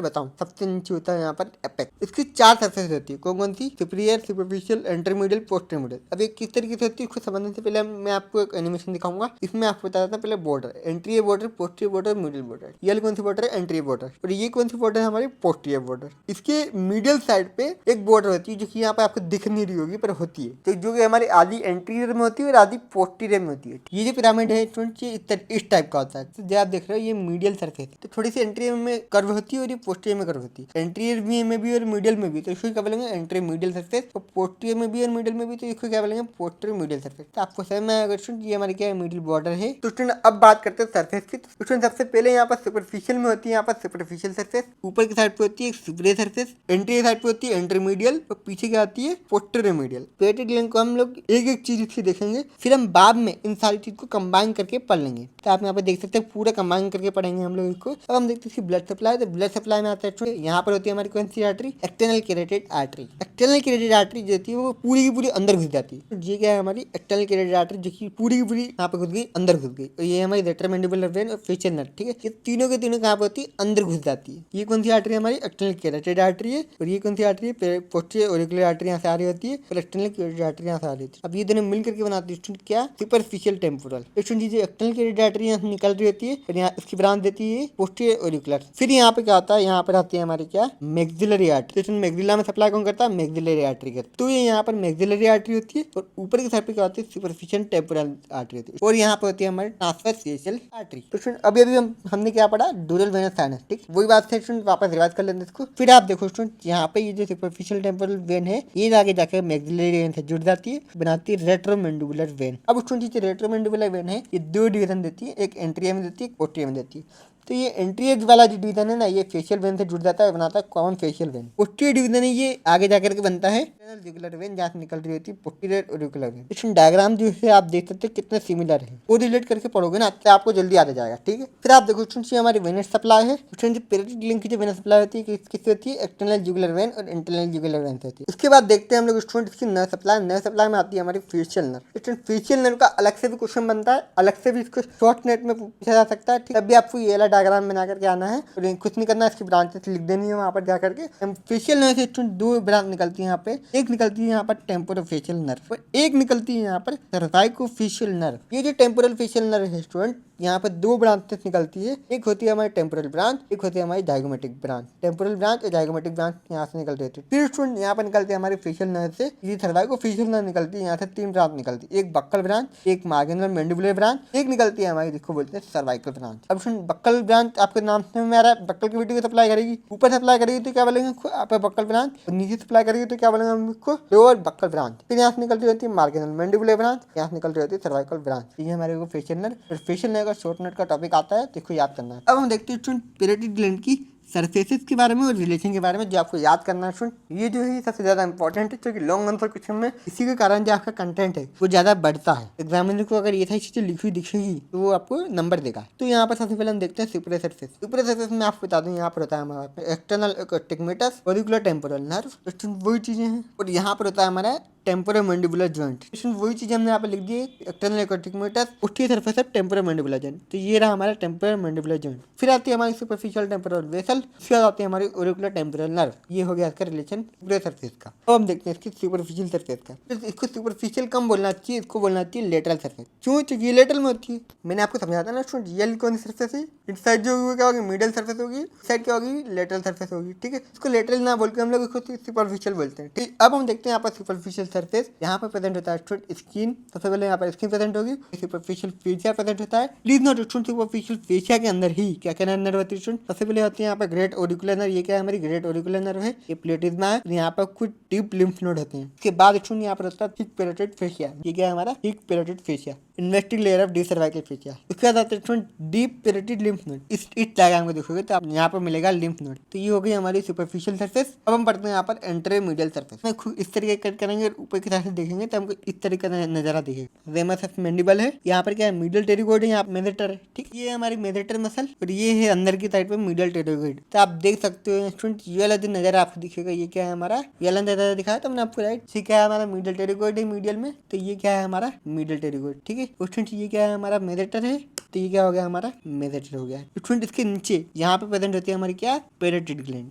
बताऊं, सबसे नीचे होता है यहाँ पर एपेक्स। इसकी 4 सरफेस होती है, कौन कौन सी, सुपीरियर, सुपरफिशियल, इंटरमीडिएट, पोस्टरमीडिएट। अब ये किस तरीके से होती है उसको समझने से पहले मैं आपको एक एनिमेशन दिखाऊंगा। इसमें आपको बता देता हूँ पहले border, entry border, posterior border, middle border. ये कौन सी बॉर्डर है, एंट्री बॉर्डर, और ये कौन सी बॉर्डर है हमारी, पोस्टीरियर बॉर्डर। इसके मिडिल साइड पे एक बॉर्डर होती है जो कि यहाँ पे आपको दिख नहीं रही होगी पर होती है, तो जो कि हमारी आधी एंट्रीरियर में होती है और आधी पोस्टीरियर में होती है। ये जो पिरामिड है स्टूडेंट इस टाइप का होता है, तो जो आप देख रहे हो ये मीडियल सरफेस, तो थोड़ी सी एंट्रीरियर में कर्व होती है और ये पोस्टीरियर में कर्व होती है। एंट्रीरियर में भी और मीडियल में भी, तो इसको क्या बोलेंगे, एंट्री मीडियल सरफेस। और पोस्टीरियर में भी और मीडियल में भी, तो इसको क्या बोलेंगे, पोस्टीरियर मीडियल सरफेस। तो आपको समझ में आएगा स्टूडेंट, ये हमारी क्या है, मिडिल बॉर्डर है। तो स्टूडेंट अब बात करते हैं सरफेस की। तो स्टूडेंट सबसे पहले यहाँ पर सुपरफिशियल में होती है, यहाँ पर सुपरफिशियल सरफेस, ऊपर की साइड पे होती है सुपीरियर सरफेस, एंट्री साइड पे होती है इंटरमीडियल, और पीछे क्या आती है, पोस्टीरियर मीडियल। पेरियोडिक लिंक को हम लोग एक एक चीज इसकी देखेंगे, फिर हम बाद में इन सारी चीज को कंबाइन करके पढ़ लेंगे। तो आप यहाँ पर देख सकते हैं पूरा कंबाइन करके पढ़ेंगे हम लोग इसको। अब हम देखते हैं इसकी ब्लड सप्लाई। तो ब्लड सप्लाई में आता है यहाँ पर होती है हमारी कौन सी artery, external carotid artery. External carotid artery जो होती है वो पूरी की पूरी अंदर घुस जाती है। तो ये क्या है हमारी एक्सटर्नल कैरोटिड आर्टरी, जो कि पूरी की पूरी यहाँ पे घुस गई, अंदर घुस गई। और ये हमारी रेट्रोमैंडिबुलर वेन और फेशियल नर्व, ठीक है, ये तीनों के तीनों कहाँ पे होती है, अंदर घुस जाती है। ये कौन सी आर्टरी है हमारी, एक्सटर्नल कैरोटिड आर्टरी है। और ये कौन सी आर्टरी है, पोस्टीरियर ऑरिकुलर आर्टरी यहाँ से आ रही होती है, और एक्सटर्नल कैरोटिड आर्टरी यहाँ से आ रही होती है। अब ये दोनों मिल करके बनाती है क्या, सुपरफिशियल टेम्पोरल। स्टूडेंट जो एक्सटर्नल कैरोटिड आर्टरी यहाँ से निकल रही होती है, और यहाँ इसकी ब्रांच देती है पोस्टीरियर ऑरिकुलर। फिर यहाँ पे क्या आता है, यहाँ पर आती है हमारी क्या, मैक्सिलरी आर्टरी। तो मैक्सिला में सप्लाई कौन करता है, मैक्सिलरी आर्टरी करता है। तो ये यहाँ पर मैक्सिलरी आर्टरी होती है, और ऊपर की साइड पे क्या होती है, सुपरफिशियल टेम्पोरल आर्टरी होती है, और यहाँ पे होती है हमारी ट्रांसवर्स फेशियल आर्टरी। तो स्टूडेंट अभी अभी हमने क्या पढ़ा, ड्यूरल वेनस साइनस, ठीक, वही बात है स्टूडेंट, वापस रिवाइज कर लेते इसको। फिर आप देखो स्टूडेंट यहाँ पे ये जो सुपरफिशियल टेम्पोरल वेन है, ये आगे जाकर मैक्सिलरी वेन से जुड़ जाती है, बनाती है रेट्रोमैंडिबुलर वेन। अब स्टूडेंट ये रेट्रोमैंडिबुलर वेन है, ये 2 डिवीजन देती है, एक एंट्रियर में देती है, एक पोस्टीरियर में देती है। तो ये एंट्रियर वाला जो डिवीजन है ना, ये फेशियल वेन से जुड़ जाता है, बनाता है common facial vein. Posterior division है, ये आगे जाकर के बनता है जुगुलर वेन, जहाँ से निकल रही होती है पोस्टीरियर ऑरिकुलर वेन। इसमें डायग्राम जो है आप देख सकते हैं कितने सिमिलर है, वो रिलेट करके पढ़ोगे ना तो आपको जल्दी याद आ जाएगा, ठीक है। फिर आप देखो स्टूडेंट ये हमारी वेनस सप्लाई है। स्टूडेंट पेरियोडिक लिंक की जो वेनस सप्लाई होती है किससे होती है, एक्सटर्नल जुगुलर वेन और इंटरनल जुगुलर वेन से होती है। इसके बाद देखते हैं हम लोग स्टूडेंट इसकी नर्व सप्लाई। नर्व सप्लाई में आती है हमारी facial nerve. Student facial nerve का अलग से भी क्वेश्चन बनता है, अलग से भी इसको शॉर्ट नेट में पूछा जा सकता है, ठीक है। अभी आपको ये वाला डायग्राम बना करके आना है, कुछ नहीं करना, इसकी ब्रांचेस लिख देनी है वहाँ पर जाकर के। फेशियल नर्व से स्टूडेंट 2 ब्रांच निकलती है यहाँ पे, एक निकलती है यहाँ पर टेम्पोरोफेशियल नर्व, और एक निकलती है यहाँ पर सर्वाइकोफेशियल नर्व। ये जो टेम्पोरल फेशियल नर्व है स्टूडेंट, यहाँ पर 2 ब्रांचेस निकलती है, एक होती है हमारी टेम्पोरल ब्रांच, एक होती है हमारी जाइगोमेटिक ब्रांच। टेम्पोरल ब्रांच और जाइगोमेटिक ब्रांच यहाँ से निकलती है। फिर स्टूडेंट यहाँ पर निकलती है हमारी फेशियल नर्व से, ये सर्वाइकोफेशियल नर्व निकलती है, यहाँ से 3 ब्रांच निकलती है, एक बक्कल ब्रांच, एक मार्जिनल मैंडिबुलर ब्रांच, एक निकलती है हमारी जिसको बोलते हैं सर्वाइकल ब्रांच। अब स्टूडेंट बक्कल ब्रांच आपके नाम से में आ रहा है, बक्कल की वीडियो को सप्लाई करेगी, ऊपर सप्लाई करेगी तो क्या बोलेंगे आप बक्कल ब्रांच, और नीचे सप्लाई करेगी तो क्या बोलेंगे हम इसको, लोअर बक्कल ब्रांच। फिर यहाँ से निकलती होती है मार्जिनल मैंडिबुलर ब्रांच, यहाँ से निकलती होती है सर्वाइकल ब्रांच। ये हमारे को फेशियल नर्व। फेशियल नर्व का शॉर्ट नोट का टॉपिक आता है, तो इसको याद करना है। अब हम देखते हैं स्टूडेंट पेरियोडिक ग्लैंड की सरफेसेस के बारे में और रिलेशन के बारे में, जो आपको याद करना है स्टूडेंट। ये जो है सबसे ज्यादा इंपॉर्टेंट है, क्योंकि लॉन्ग आंसर क्वेश्चन में इसी के कारण जो आपका कंटेंट है वो ज्यादा बढ़ता है। एग्जामिनर को अगर ये सारी चीजें लिखी हुई दिखेगी तो वो आपको नंबर देगा। तो यहाँ पर सबसे पहले हम देखते हैं सुपीरियर सरफेस। सुपीरियर सरफेस में आपको बता दूं यहाँ पर होता है हमारा एक्सटर्नल टेगमेटस, ऑरिकुलर टेम्पोरल नर्व, वही चीजें हैं। और यहाँ पर होता है हमारा टेम्पोरोमैंडिबुलर जॉइंट। इसमें वही चीज हमने यहाँ पे लिख दी है, एक्सटर्नल टेगमेटस, posterior surface of temporomandibular joint. तो ये रहा हमारा टेम्पोरोमैंडिबुलर जॉइंट। फिर आती है हमारी सुपरफिशियल टेम्पोरल वेसल, उसके बाद आती है हमारी ऑरिकुलर टेम्पोरल नर्व। ये हो गया इसका रिलेशन सुपीरियर सरफेस का। अब हम देखते हैं इसकी सुपरफिशियल सरफेस का। इसको सुपरफिशियल कम बोलना चाहिए, इसको बोलना चाहिए लेटरल सरफेस। क्यों, क्योंकि ये लेटरल में होती है। मैंने आपको समझाया था ना स्टूडेंट, ये कौन सी सरफेस है, इस साइड जो होगी क्या होगी, मिडिल सरफेस होगी, इस साइड क्या होगी, लेटरल सरफेस होगी, ठीक है। इसको लेटरल ना बोल के हम लोग इसको सुपरफिशियल बोलते हैं, ठीक। अब हम देखते हैं यहाँ पर सुपरफिशियल सरफेस, यहाँ पर प्रेजेंट होता है स्टूडेंट स्किन। सबसे पहले यहाँ पर स्किन प्रेजेंट होगी, सुपरफिशियल फेशिया प्रेजेंट होता है। Please note student, superficial fascia के अंदर ही क्या क्या नर्व होती है स्टूडेंट। सबसे पहले होती है यहाँ पर ग्रेट ऑरिकुलर नर्व। ये क्या है, हमारी ग्रेट ऑरिकुलर नर्व है, ये प्लेटिज्मा है। यहाँ पर कुछ डीप लिम्फ नोड होते हैं। इसके बाद स्टूडेंट यहाँ पर होता है थिक पेरियोडिक फेशिया। ये क्या है हमारा thick periodic fascia, investing layer of deep cervical fascia. उसके बाद आते हैं डीप पेरियोडिक लिम्फ नोड। इस डायग्राम को देखोगे तो आप यहाँ पर मिलेगा लिम्फ नोड। तो ये हो गई हमारी सुपरफिशियल सरफेस। अब हम पढ़ते हैं यहाँ पर इंटरमीडियल सरफेस। मैं इस तरीके कट करेंगे, ऊपर की तरफ से देखेंगे तो हमको इस तरीके का नजारा दिखेगा। रेमस ऑफ मैंडिबल है, यहाँ पर क्या है मीडियल टेरिगोइड है, यहाँ मेसेटर है, ठीक। ये हमारी मेसेटर मसल और ये है अंदर की साइड पे मीडियल टेरिगोइड। तो आप देख सकते हो स्टूडेंट ये वाला जो नजारा आपको दिखेगा ये क्या है हमारा, ये वाला नजारा दिखाया तो मैंने आपको राइट। ये क्या है हमारा मीडियल टेरिगोइड है मीडियल में, तो ये क्या है हमारा मीडियल टेरिगोइड, ठीक है स्टूडेंट। ये क्या है हमारा मेसेटर है, तो ये क्या हो गया हमारा मेसेटर हो गया स्टूडेंट। इसके नीचे यहाँ पे प्रेजेंट होती है हमारी क्या पैराटिड ग्लैंड।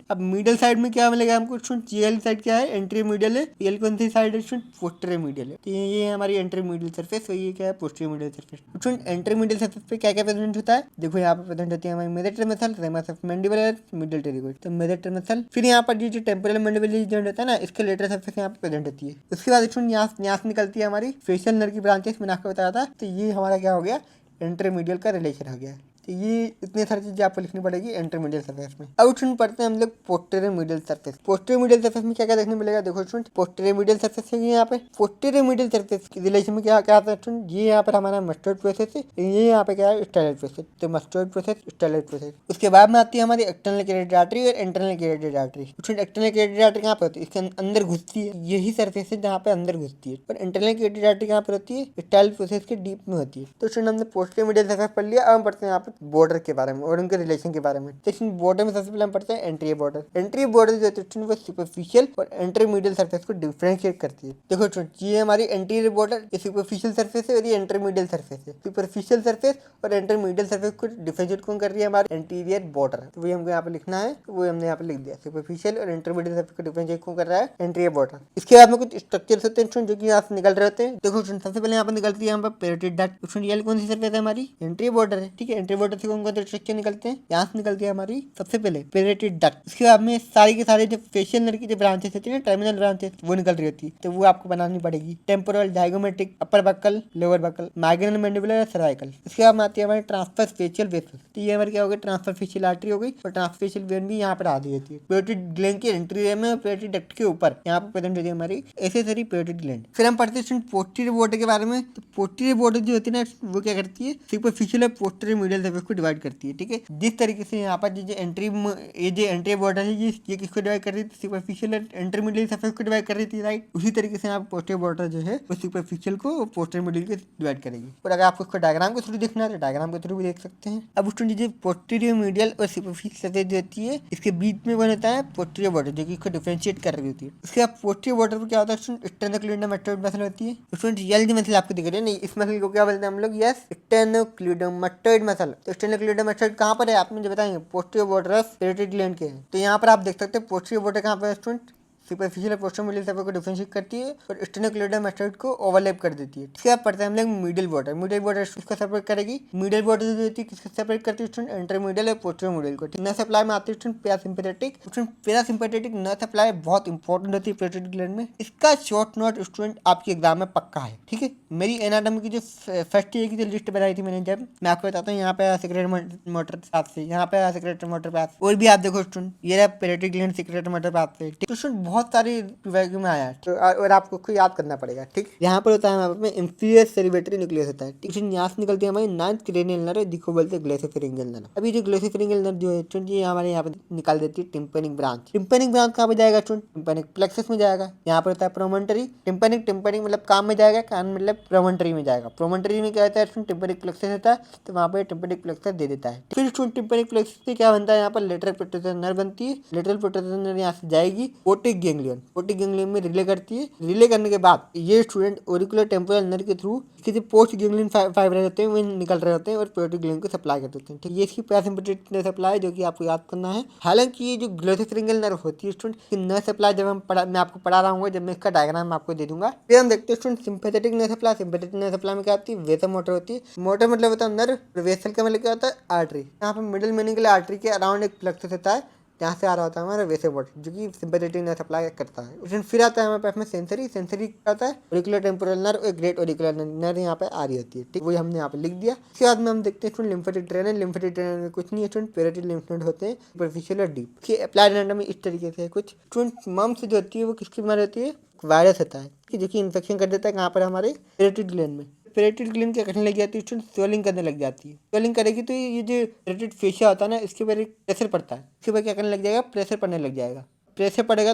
अब मिडिल साइड में क्या मिलेगा हमको स्टूडेंट, ये वाली साइड क्या है एंट्री मीडियल है, ये कौन सी साइड है स्टूडेंट पोस्टीरियर मीडियल है। तो ये हमारी एंट्री मीडियल सरफेस और ये क्या है posterior medial surface. Student entry medial surface पे क्या क्या प्रेजेंट होता है, देखो यहाँ पे प्रेजेंट होती है हमारी masseter muscle, ramus of mandible, medial pterygoid. तो मेसेटर मसल, फिर यहाँ पर जो टेम्पोरल मैंडिबल जॉइंट होता है ना इसके लेटरल सरफेस यहाँ पे प्रेजेंट होती है। उसके बाद स्टूडेंट यहाँ से निकलती है हमारी फेशियल नर्व की ब्रांचेस, मैंने आपको बताया था। तो ये हमारा क्या हो गया इंटरमीडियल का रिलेशन हो गया। तो ये इतनी सारी चीजें आपको लिखनी पड़ेगी इंटरमीडियल सरफेस में। अब स्टूडेंट पढ़ते हैं हम लोग posterior medial surface. Posterior medial surface में क्या क्या देखने मिलेगा, देखो स्टूडेंट पोस्टीरियर मीडियल सरफेस है यहाँ पे। पोस्टीरियर मीडियल सरफेस के रिलेशन में क्या क्या आता है स्टूडेंट, ये यहाँ पर हमारा मस्टर्ड प्रोसेस है, ये यहाँ पे क्या है स्टाइलर प्रोसेस। तो मस्टर्ड प्रोसेस स्टाइलर प्रोसेस। उसके बाद में आती है हमारी एक्सटर्नल कैरोटिड आर्टरी और internal carotid artery. Student external carotid artery कहाँ पे होती है, इसके अंदर घुसती है, यही सरफेस है जहाँ पे अंदर घुसती है। और इंटरनल कैरोटिड आर्टरी कहाँ पर होती है, स्टाइलर प्रोसेस के डीप में होती है। तो स्टूडेंट हमने पोस्टीरियर मीडियल सरफेस पढ़ लिया। अब हम पढ़ते हैं यहाँ पे बॉर्डर के बारे में और उनके रिलेशन के बारे में। तो बॉर्डर में सबसे पहले हम पढ़ते हैं एंट्री बॉर्डर। एंट्री बॉर्डर जो होती है वो सुपरफिशियल और इंटरमीडियल सरफेस को डिफरेंशिएट करती है। देखो स्टूडेंट ये हमारी एंटीरियर बॉर्डर, ये सुपरफिशियल सरफेस है और ये इंटरमीडियल सरफेस है। सुपरफिशियल सरफेस और इंटरमीडियल सरफेस को डिफरेंशिएट कौन कर रही है, हमारी एंटीरियर बॉर्डर। तो वही हमको यहाँ पे लिखना है, तो वही हमने यहाँ पे लिख दिया। सुपरफिशियल और इंटरमीडियल सरफेस को डिफरेंशिएट कौन कर रहा है, एंटीरियर बॉर्डर। इसके बाद में कुछ स्ट्रक्चर्स होते हैं जो कि यहाँ से निकल रहे होते हैं। देखो स्टूडेंट सबसे पहले यहाँ पर निकलती है यहाँ पर पैरोटिड डक्ट। स्टूडेंट ये कौन सी सरफेस है हमारी, एंट्री बॉर्डर है, ठीक है। एंट्री बॉर्डर से कौन कौन से स्ट्रक्चर निकलते हैं, यहाँ से निकलती है हमारी सबसे पहले पैरोटिड डक्ट। इसके बाद में सारी के सारे जो फेशियल नर्व की जो ब्रांचेस होती है ना, टर्मिनल ब्रांचेस, वो निकल रही होती है। तो वो आपको बनानी पड़ेगी। Temporal, zygomatic, upper buccal, lower buccal, marginal mandibular, cervical. इसके बाद में आती है हमारी ट्रांसफर फेशियल वेसल। तो ये हमारी क्या हो गई, ट्रांसफर फेशियल आर्टरी हो गई और ट्रांसफर फेशियल वेन भी यहाँ पर आ रही होती है। पैरोटिड ग्लैंड के एंट्री में पैरोटिड डक्ट के ऊपर यहाँ पर प्रेजेंट होती है हमारी एसेसरी पैरोटिड ग्लैंड। फिर हम पढ़ते हैं पोस्टीरियर बॉर्डर के बारे में। तो पोस्टीरियर बॉर्डर जो होती है ना वो क्या करती है, सुपरफिशियल और पोस्टीरियर मीडियल सरफेस को डिवाइड करती है, ठीक है। जिस तरीके से यहाँ पर जो एंट्री बॉर्डर है ये किसको डिवाइड कर रही थी, सुपरफिशियल और इंटरमीडियल सरफेस को डिवाइड कर रही थी, राइट। उसी तरीके से यहाँ पोस्टीरियर बॉर्डर जो है वो सुपरफिशियल को पोस्टीरियर मीडियल को डिवाइड करेगी। और अगर आपको इसको डायग्राम के थ्रू देखना है तो डायग्राम के थ्रू भी देख सकते हैं। अब स्टूडेंट जो पोस्टीरियर मीडियल और सुपरफिशियल सरफेस जो होती है इसके बीच में बन होता है पोस्टीरियर बॉर्डर जो कि इसको डिफरेंशिएट कर रही होती है। उसके बाद पोस्टीरियर बॉर्डर पर क्या होता है स्टूडेंट, स्टेनोक्लीडोमेटोइड मसल होती है। स्टूडेंट ये जो मसल आपको दिख रही है नहीं, इस मसल को क्या बोलते हैं हम लोग, यस स्टेनोक्लीडोमेटोइड मसल। तो स्टेनोक्लीडोमेटोइड कहाँ पर है आप मुझे बताएंगे, posterior border of parotid gland के। तो यहाँ पर आप देख सकते हैं पोस्टीरियर बॉर्डर कहाँ पर है स्टूडेंट, सुपरफिशियल और पोस्टीरियर मीडियल सरफेस को डिफरेंशिएट करती है और स्टेनोक्लीडोमेटोइड को ओवरलैप कर देती है। इसके बाद पढ़ते हैं हम लोग मिडिल बॉर्डर। मिडिल बॉर्डर इसको सेपरेट करेगी। मिडिल बॉर्डर जो होती है किसको सेपरेट करती है स्टूडेंट, इंटरमीडियल और पोस्टीरियर मीडियल को। नर्व सप्लाई में आती है student parasympathetic. Student parasympathetic nerve supply बहुत इंपॉर्टेंट होती है पैरोटिड ग्लैंड में। इसका शॉर्ट नोट स्टूडेंट आपके एग्जाम में पक्का है, ठीक है। मेरी एनाटॉमी की जो फर्स्ट ईयर की जो लिस्ट बनाई थी मैंने, जब मैं आपको बताता हूँ यहाँ पे सेक्रेटरी मोटर पाथ से, यहाँ पे सेक्रेटरी मोटर पाथ, और भी आप देखो स्टूडेंट ये रहा parotid gland secretary motor path से। तो स्टूडेंट बहुत सारी में आया तो और आपको याद करना पड़ेगा, ठीक। यहाँ पर होता है हमारे में इंफीरियर सेरिब्रेटरी न्यूक्लियस होता है, ठीक। यहाँ से निकलती है हमारी 9th क्रेनियल नर्व जिसको बोलते हैं ग्लोसोफेरिंजियल नर्व। अभी जो ग्लोसोफेरिंजियल नर्व जो है ये हमारे यहाँ पे निकाल देती है टिम्पैनिक ब्रांच। टिम्पैनिक ब्रांच कहाँ पे जाएगा स्टूडेंट, टिम्पैनिक प्लेक्सस में जाएगा। यहाँ पर होता है प्रोमोन्टरी। टिम्पैनिक मतलब कान में जाएगा, कान मतलब प्रोमोन्टरी में जाएगा। प्रोमोन्टरी में क्या होता है स्टूडेंट, टिम्पैनिक प्लेक्सस होता है, तो वहाँ पे टिम्पैनिक प्लेक्सस दे देता है। फिर स्टूडेंट टिम्पैनिक प्लेक्सस से क्या बनता है, यहाँ पर लेटरल पोस्टेरियर नर्व बनती है। लेटरल पोस्टेरियर नर्व यहाँ से जाएगी ओटिक गैंग्लियन। ओटिक गैंग्लियन में रिले करती है। रिले करने के बाद ये स्टूडेंट ऑरिकुलर टेम्पोरल नर्व के थ्रू इसके जो पोस्ट गैंग्लियन फाइबर होते हैं वो निकल रहे होते हैं और पैरोटिड ग्लैंड को सप्लाई कर देते हैं, ठीक। ये इसकी पैरासिम्पैथेटिक सप्लाई जो कि आपको याद करना है। हालांकि ये जो ग्लोसोफेरिंजियल नर्व होती है स्टूडेंट नर्व सप्लाई जब मैं आपको पढ़ा रहा हूँ, जब मैं इसका डायग्राम आपको दे दूंगा, फिर हम देखते हैं student sympathetic nerve supply. Sympathetic nerve supply में क्या होती है, वेसो मोटर होती है। मोटर मतलब होता है नर्व, वेसल का मतलब क्या होता है, आर्टरी। यहाँ पर मिडिल मीनिंग के लिए आर्टरी के अराउंड एक प्लेक्सस होता है, यहाँ से आ रहा होता है हमारा वेसो मोटर जो कि सिंपैथेटिक नर्व सप्लाई करता है। उसमें फिर आता है हमारे पास में सेंसरी। सेंसरी क्या होता है, ऑरिकुलर टेम्पोरल नर्व और ग्रेट ऑरिकुलर नर्व यहाँ पे आ रही होती है, ठीक। वो हमने यहाँ पे लिख दिया। इसके बाद में हम देखते हैं लिम्फेटिक ड्रेनेज। लिम्फेटिक ड्रेनेज में कुछ नहीं है स्टूडेंट, पैरोटिड लिम्फ नोड होते हैं, सुपरफिशियल और डीप। कि अप्लाइड एनाटॉमी इस तरीके से है कुछ स्टूडेंट। मम्स जो होती है वो किसकी बीमारी होती है, वायरस होता है जो कि इन्फेक्शन कर देता है कहाँ पर, हमारे पैरोटिड ग्लैंड में। पैरोटिड ग्लैंड क्या करने लग जाती है स्टूडेंट, स्वेलिंग करने लग जाती है। स्वेलिंग करेगी तो ये जो पैरोटिड फेशिया होता है ना इसके ऊपर एक प्रेशर पड़ता है, इसके ऊपर क्या करने लग जाएगा, प्रेशर पड़ने लग जाएगा। प्रेशर पड़ेगा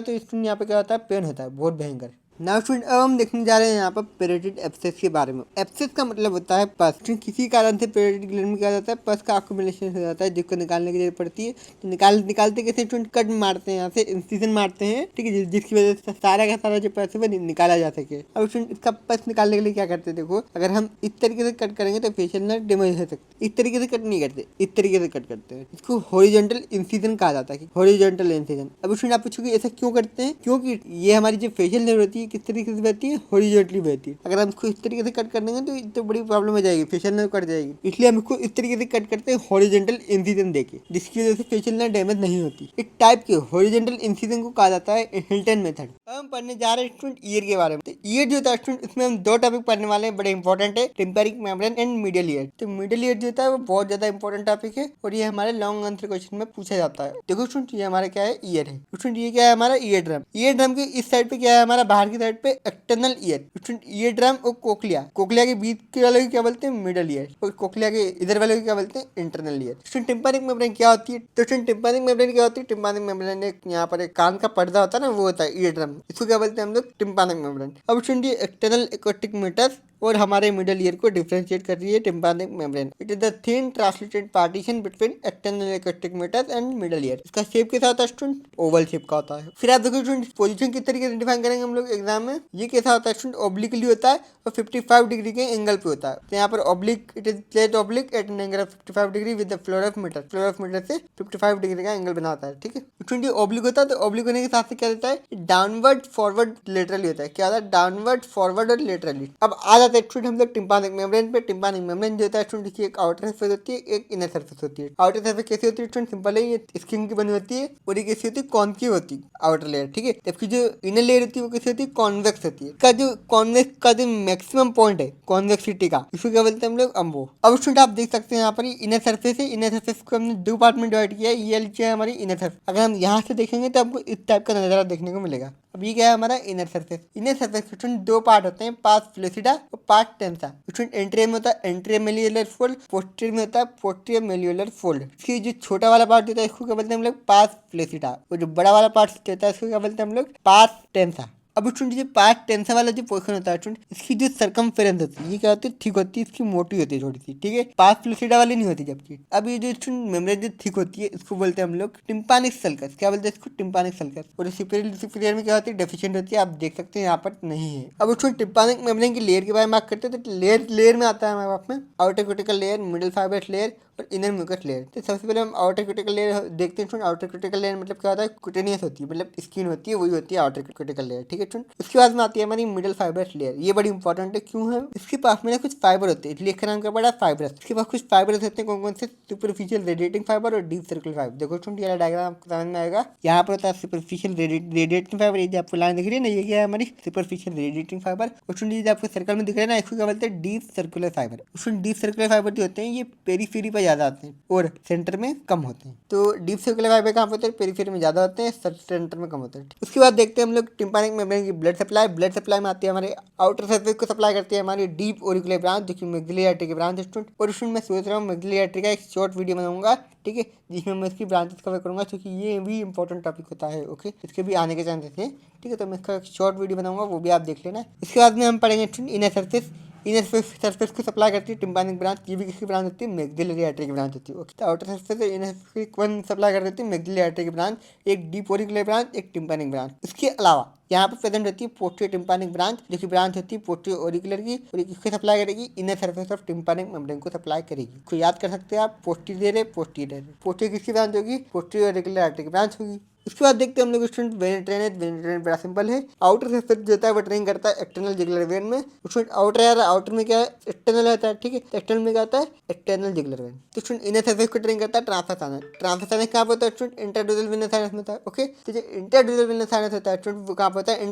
तो स्टूडेंट यहाँ पे क्या होता है, पेन होता है बहुत भयंकर। नाउ स्टूडेंट अब हम देखने जा रहे हैं यहाँ पर पेरियोडिक एब्सेस के बारे में। एब्सेस का मतलब होता है पस। किसी कारण से पेरियोडिक ग्लैंड में क्या जाता है, पस का अक्यूमुलेशन हो जाता है जिसको निकालने की जरूरत पड़ती है। तो निकालते कैसे स्टूडेंट, कट मारते हैं, यहाँ से इंसिजन मारते हैं, ठीक है, जिसकी वजह से सारा का सारा जो पस है वो निकाला जा सके। अब स्टूडेंट इसका पस निकालने के लिए क्या करते हैं, देखो अगर हम इस तरीके से कट करेंगे तो फेशियल नर्व डैमेज हो सकता है। इस तरीके से कट नहीं करते, इस तरीके से कट करते हैं। इसको हॉरिजॉन्टल इंसिजन कहा जाता है, हॉरिजॉन्टल इंसिजन। अब स्टूडेंट आप पूछोगे ऐसा क्यों करते हैं, क्योंकि ये हमारी जो फेशियल नर्व होती है किस तरीके से बहती है, हॉरिजॉन्टली बहती है। अगर हम इसको इस तरीके से कट कर देंगे तो बड़ी प्रॉब्लम हो जाएगी, फेशियल नर्व कट जाएगी। इसलिए हम इसको इस तरीके से कट करते हैं हॉरिजॉन्टल इंसिजन देके, जिसकी वजह से फेशियल नर्व डैमेज नहीं होती। एक टाइप के हॉरिजॉन्टल इंसिजन को कहा जाता है हिल्टन मेथड। अब हम पढ़ने जा रहे हैं स्टूडेंट ईयर के बारे में। तो ईयर जो होता है स्टूडेंट, इसमें हम दो टॉपिक पढ़ने वाले हैं, बड़े इंपॉर्टेंट है, टेम्पेरिक मेम्ब्रेन एंड मिडिल ईयर। तो मिडिल ईयर जो होता है वो बहुत ज्यादा इंपॉर्टेंट टॉपिक है और ये हमारे लॉन्ग आंसर क्वेश्चन में पूछा जाता है। देखो स्टूडेंट ये हमारा क्या है, ईयर है। स्टूडेंट ये क्या है, हमारा ईयर ड्रम। ईयर ड्रम के इस साइड पे क्या है, हमारा बाहर की साइड पे external ear. Student ear drum और कोक्लिया, कोक्लिया के बीच के वाले को क्या बोलते हैं, मिडिल ईयर, और कोक्लिया के इधर वाले को क्या बोलते हैं, internal ear. Student tympanic membrane क्या होती है, तो स्टूडेंट टिम्पैनिक मेम्ब्रेन क्या होती है, टिम्पैनिक मेम्ब्रेन एक यहाँ पर एक कान का पर्दा होता है ना, वो होता है ईयर ड्रम, इसको क्या बोलते हैं हम लोग, टिम्पैनिक मेम्ब्रेन। अब स्टूडेंट ये एक्सटर्नल एक्वेटिक मीटर्स और हमारे मिडल ईयर को डिफरेंशिएट कर रही है tympanic membrane. It is the thin translucent partition between external acoustic meatus and middle ear. इसका शेप कैसा होता है स्टूडेंट, ओवल शेप का होता है। फिर आप देखो स्टूडेंट पोजीशन किस तरीके से डिफाइन करेंगे हम लोग एग्जाम में, ये कैसा होता है स्टूडेंट, ऑब्लिकली होता है और 55 डिग्री के एंगल पे होता है। तो यहाँ पर oblique, it is plate oblique at an angle of 55 degree with the floor of meatus, floor of meatus से 55 डिग्री का एंगल बनाता है, ठीक है। स्टूडेंट ऑब्लिक होता है, तो ऑब्लिक होने के साथ से क्या देता है, डाउनवर्ड फॉरवर्ड लेटरली होता है। क्या होता है, डाउनवर्ड फॉरवर्ड और लेटरली। अब आ जाते हैं स्टूडेंट हम लोग टिम्पैनिक मेम्ब्रेन पे। टिम्पैनिक मेम्ब्रेन जो होता है स्टूडेंट की एक आउटर सरफेस होती है, एक इनर सरफेस होती है। आउटर सरफेस कैसी होती है स्टूडेंट, सिंपल है, ये स्किन की बनी होती है और ये कैसी होती है, कॉन्केव होती है आउटर लेयर, ठीक है। जबकि जो इनर लेयर होती है वो कैसी होती है, कॉन्वेक्स होती है। का जो कॉन्वेक्स का जो मैक्सिमम पॉइंट है कॉन्वेक्सिटी का, इसको क्या बोलते हैं हम लोग, अम्बो। अब स्टूडेंट आप देख सकते हैं यहाँ पर इनर सरफेस है, इनर सरफेस को हमने दो पार्ट में डिवाइड किया है। ये है हमारी इनर सरफेस। अगर हम यहाँ से देखेंगे तो आपको इस टाइप का नजारा देखने को मिलेगा। अब ये क्या है हमारा inner surface. Inner surface student दो पार्ट होते हैं, पास फ्लैसिडा और पास टेंसा। स्टूडेंट एंट्रियर में होता है एंट्रियर मेल्यूलर फोल्ड, पोस्टीरियर में होता है पोस्टीरियर मेल्यूलर फोल्ड। इसकी जो छोटा वाला पार्ट होता है इसको क्या बोलते हैं हम लोग, पास फ्लैसिडा, और जो बड़ा वाला पार्ट होता है इसको क्या बोलते हैं हम लोग, पास टेंसा। अब स्टूडेंट ये पार्ट टेंसा वाला जो पोर्शन होता है स्टूडेंट, इसकी जो सरकमफेरेंस होती है ये क्या होती है, थिक होती है, इसकी मोटी होती है थोड़ी सी, ठीक है। पास फ्लैसिडा वाली नहीं होती जबकि। अब ये जो स्टूडेंट मेम्ब्रेन जो थिक होती है इसको बोलते हैं हम लोग टिम्पैनिक सल्कस। क्या बोलते हैं इसको, टिम्पैनिक सल्कस। और सुपीरियर में क्या होती है, डेफिशिएंट होती है, आप देख सकते हैं यहाँ पर नहीं है। अब स्टूडेंट टिम्पैनिक मेम्ब्रेन की लेयर के बारे में बात करते हैं, तो लेयर में आता है हमारे पास में outer cuticle layer, middle fibrous layer और इनर म्यूकस लेयर। तो सबसे पहले हम आउटर क्यूटिकल लेयर देखते हैं स्टूडेंट। आउटर क्यूटिकल लेयर मतलब क्या होता है, कुटेनियस होती है, मतलब स्किन होती है, वही होती है आउटर क्यूटिकल लेयर, ठीक है स्टूडेंट। उसके बाद में आती है हमारी मिडिल फाइबरस लेयर। ये बड़ी इंपॉर्टेंट है, क्यों है, इसके पास में ना कुछ फाइबर होते हैं, इसलिए इसका नाम क्या पड़ा, फाइबरस। इसके पास कुछ फाइबर्स होते हैं, कौन कौन से, सुपरफिशियल रेडिएटिंग फाइबर और डीप सर्कुलर फाइबर। देखो स्टूडेंट ये डायग्राम आपको समझ में आएगा। यहाँ पर होता है सुपरफिशियल रेडिएटिंग फाइबर, ये जो आपको लाइन दिख रही है ना, ये क्या है हमारी सुपरफिशियल रेडिएटिंग फाइबर। और स्टूडेंट ये जो आपको सर्कल में दिख रहा है ना, इसको क्या बोलते हैं, deep circular fibre. Student deep circular fibre जो होते हैं ये पेरीफेरी पर ज्यादा आते हैं और सेंटर में कम होते हैं। तो डीप सर्कुलर फाइबर कहाँ होते हैं, पेरीफेरी में ज्यादा होते हैं, सेंटर में कम होते हैं। उसके बाद देखते हैं हम लोग टिम्पैनिक मेम्ब्रेन की ब्लड सप्लाई। ब्लड सप्लाई में आती है हमारे आउटर सरफेस को सप्लाई करती है हमारी डीप ऑरिकुलर ब्रांच, जो कि मैक्सिलरी आर्टरी की ब्रांच है स्टूडेंट। और स्टूडेंट मैं सोच रहा हूँ मैक्सिलरी आर्टरी का एक शॉर्ट वीडियो बनाऊंगा, ठीक है, जिसमें मैं इसकी ब्रांचेस कवर करूंगा, क्योंकि ये भी इंपॉर्टेंट टॉपिक होता है, ओके, इसके भी आने के चांसेस है, ठीक है। तो मैं इसका शॉर्ट वीडियो बनाऊंगा, वो भी आप देख लेना। इसके बाद में हम पढ़ेंगे इनर सरफेस। इनर सरफेस को सप्लाई करती है टिम्पैनिक ब्रांच, ये भी किसकी ब्रांच होती है, मैक्सिलरी आर्टरी की ब्रांच होती है, ओके। तो आउटर सरफेस इनर सरफेस कौन सप्लाई कर देती है, मैक्सिलरी आर्टरी की ब्रांच, एक डीप ऑरिकुलर ब्रांच, एक टिम्पैनिक ब्रांच। इसके अलावा यहाँ पर प्रेजेंट होती है पोस्टीरियर टिम्पैनिक ब्रांच, जो कि ब्रांच होती है पोस्टीरियर ऑरिकुलर की, और किसको सप्लाई करेगी, inner surface of tympanic membrane को सप्लाई करेगी। को याद कर सकते हैं आप, पोस्टीरियर है, पोस्टीरियर है, पोस्टीरियर किसकी ब्रांच होगी, पोस्टीरियर ऑरिकुलर आर्टरी की ब्रांच होगी। उसके बाद देखते हैं हम लोग student when drainage. When drainage बड़ा सिंपल है, आउटर सरफेस जो होता है वो ड्रेन करता है एक्सटर्नल जुगुलर वेन में। स्टूडेंट आउटर यार, आउटर में क्या है, एक्सटर्नल होता है, ठीक है, एक्सटर्नल में क्या होता है, एक्सटर्नल जुगुलर वेन। तो स्टूडेंट इनर सरफेस को ड्रेन करता है ट्रांसवर्स साइनस। ट्रांसवर्स साइनस कहाँ पे होता है स्टूडेंट, इंटरड्यूरल वेनस साइनस में होता है, ओके। तो जो इंटरड्यूरल वेनस साइनस होता है स्टूडेंट, वो कहाँ पे होता है,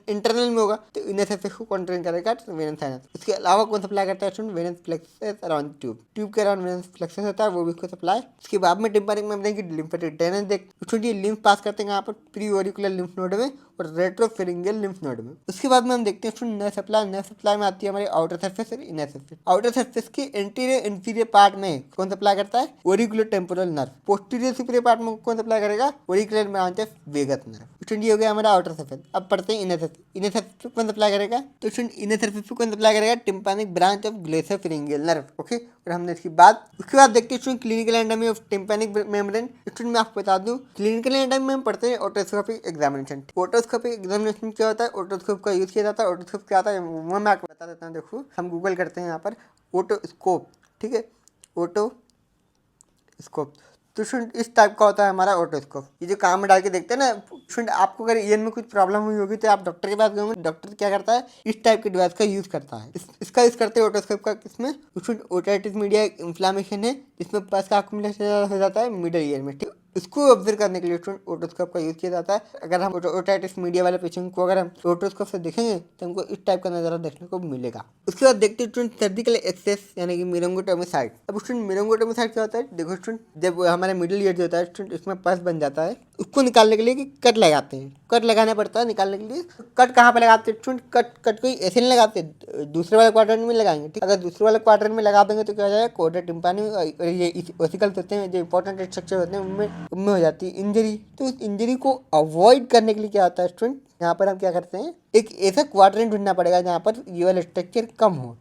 इंटरनल में होगा, तो इनर सरफेस को कौन ड्रेन करेगा, वेनस साइनस। उसके अलावा कौन सप्लाई करता है student, venous plexus around tube, tube के अराउंड वेनस प्लेक्सस होता है, वो भी उसको सप्लाई। उसके बाद में टिम्पैनिक मेम्ब्रेन की लिम्फेटिक ड्रेनेज देख। स्टूडेंट ये लिम्फ पास करते हैं यहाँ पर प्री ऑरिकुलर लिम्फ नोड में, और रेट्रोफेरिंजियल लिम्फ नोड में। उसके बाद में हम देखते हैं नर्व सप्लाई। नर्व सप्लाई में आती है हमारी आउटर सरफेस और इनर सरफेस। आउटर सरफेस की एंटीरियर इंफीरियर पार्ट में कौन सप्लाई करता है? Auricular temporal nerve. Posterior superior part में कौन सप्लाई करेगा? Auricular branch of vagus nerve. Student ये हो गया हमारा आउटर सरफेस। अब पढ़ते हैं इनर सरफेस। इनर सरफेस पे कौन सप्लाई करेगा? तो स्टूडेंट इनर सरफेस पे कौन सप्लाई करेगा? Tympanic branch of glossopharyngeal nerve. Okay, और हमने इसकी बात उसके बाद देखते हैं clinical anatomy of tympanic membrane. Student मैं आपको बता दूं क्लिनिकल एनाटॉमी में हम पढ़ते हैं ओटोस्कोपिक एग्जामिनेशन। ओटोस्कोपिक एग्जामिनेशन क्या होता है? ओटोस्कोप का यूज किया जाता है। ओटोस्कोप क्या आता है वो मैं आपको बता देता हूँ। देखो हम गूगल करते हैं यहाँ पर ओटोस्कोप, ठीक है, ओटोस्कोप। तो स्टूडेंट इस टाइप का होता है हमारा ओटोस्कोप। ये जो कान में डाल के देखते हैं ना स्टूडेंट, आपको अगर ईयर में कुछ प्रॉब्लम हुई होगी तो आप डॉक्टर के पास गए। डॉक्टर क्या करता है? इस टाइप के डिवाइस का यूज करता है। इसका यूज करते हैं ओटोस्कोप का किसमें? स्टूडेंट ओटाइटिस मीडिया इंफ्लामेशन है जिसमें पस का अक्युमुलेशन हो जाता है मिडल ईयर में, ठीक। इसको ऑब्जर्व करने के लिए स्टूडेंट ओटोस्कोप का यूज किया जाता है। अगर हम ओटाइटिस मीडिया वाले पेशेंट को अगर हम ओटोस्कोप से देखेंगे तो हमको इस टाइप का नजारा देखने को मिलेगा। उसके बाद देखते हैं स्टूडेंट सर्जिकल एक्सेस यानी कि मिरोंगोटोमीसाइट। अब स्टूडेंट मिरोंगोटोमीसाइट क्या होता है? देखो स्टूडेंट, जब हमारा मिडिल ईयर जो होता है स्टूडेंट इसमें पस बन जाता है, उसको निकालने के लिए कि कट लगाते हैं। कट लगाना पड़ता है निकालने के लिए। कट कहाँ पे लगाते हैं स्टूडेंट? कट कोई ऐसे नहीं लगाते, दूसरे वाले क्वाड्रेंट में लगाएंगे, ठीक। अगर दूसरे वाले क्वाड्रेंट में लगा देंगे तो क्या हो जाएगा? कोडा टिम्पानी और ये वेसिकल्स होते हैं जो इंपॉर्टेंट स्ट्रक्चर होते हैं उनमें हो जाती है इंजरी। तो इस इंजरी को अवॉइड करने के लिए क्या होता है स्टूडेंट? यहाँ पर हम क्या करते हैं? एक ऐसा क्वाड्रेंट ढूंढना पड़ेगा जहाँ पर ये वाला स्ट्रक्चर कम हो।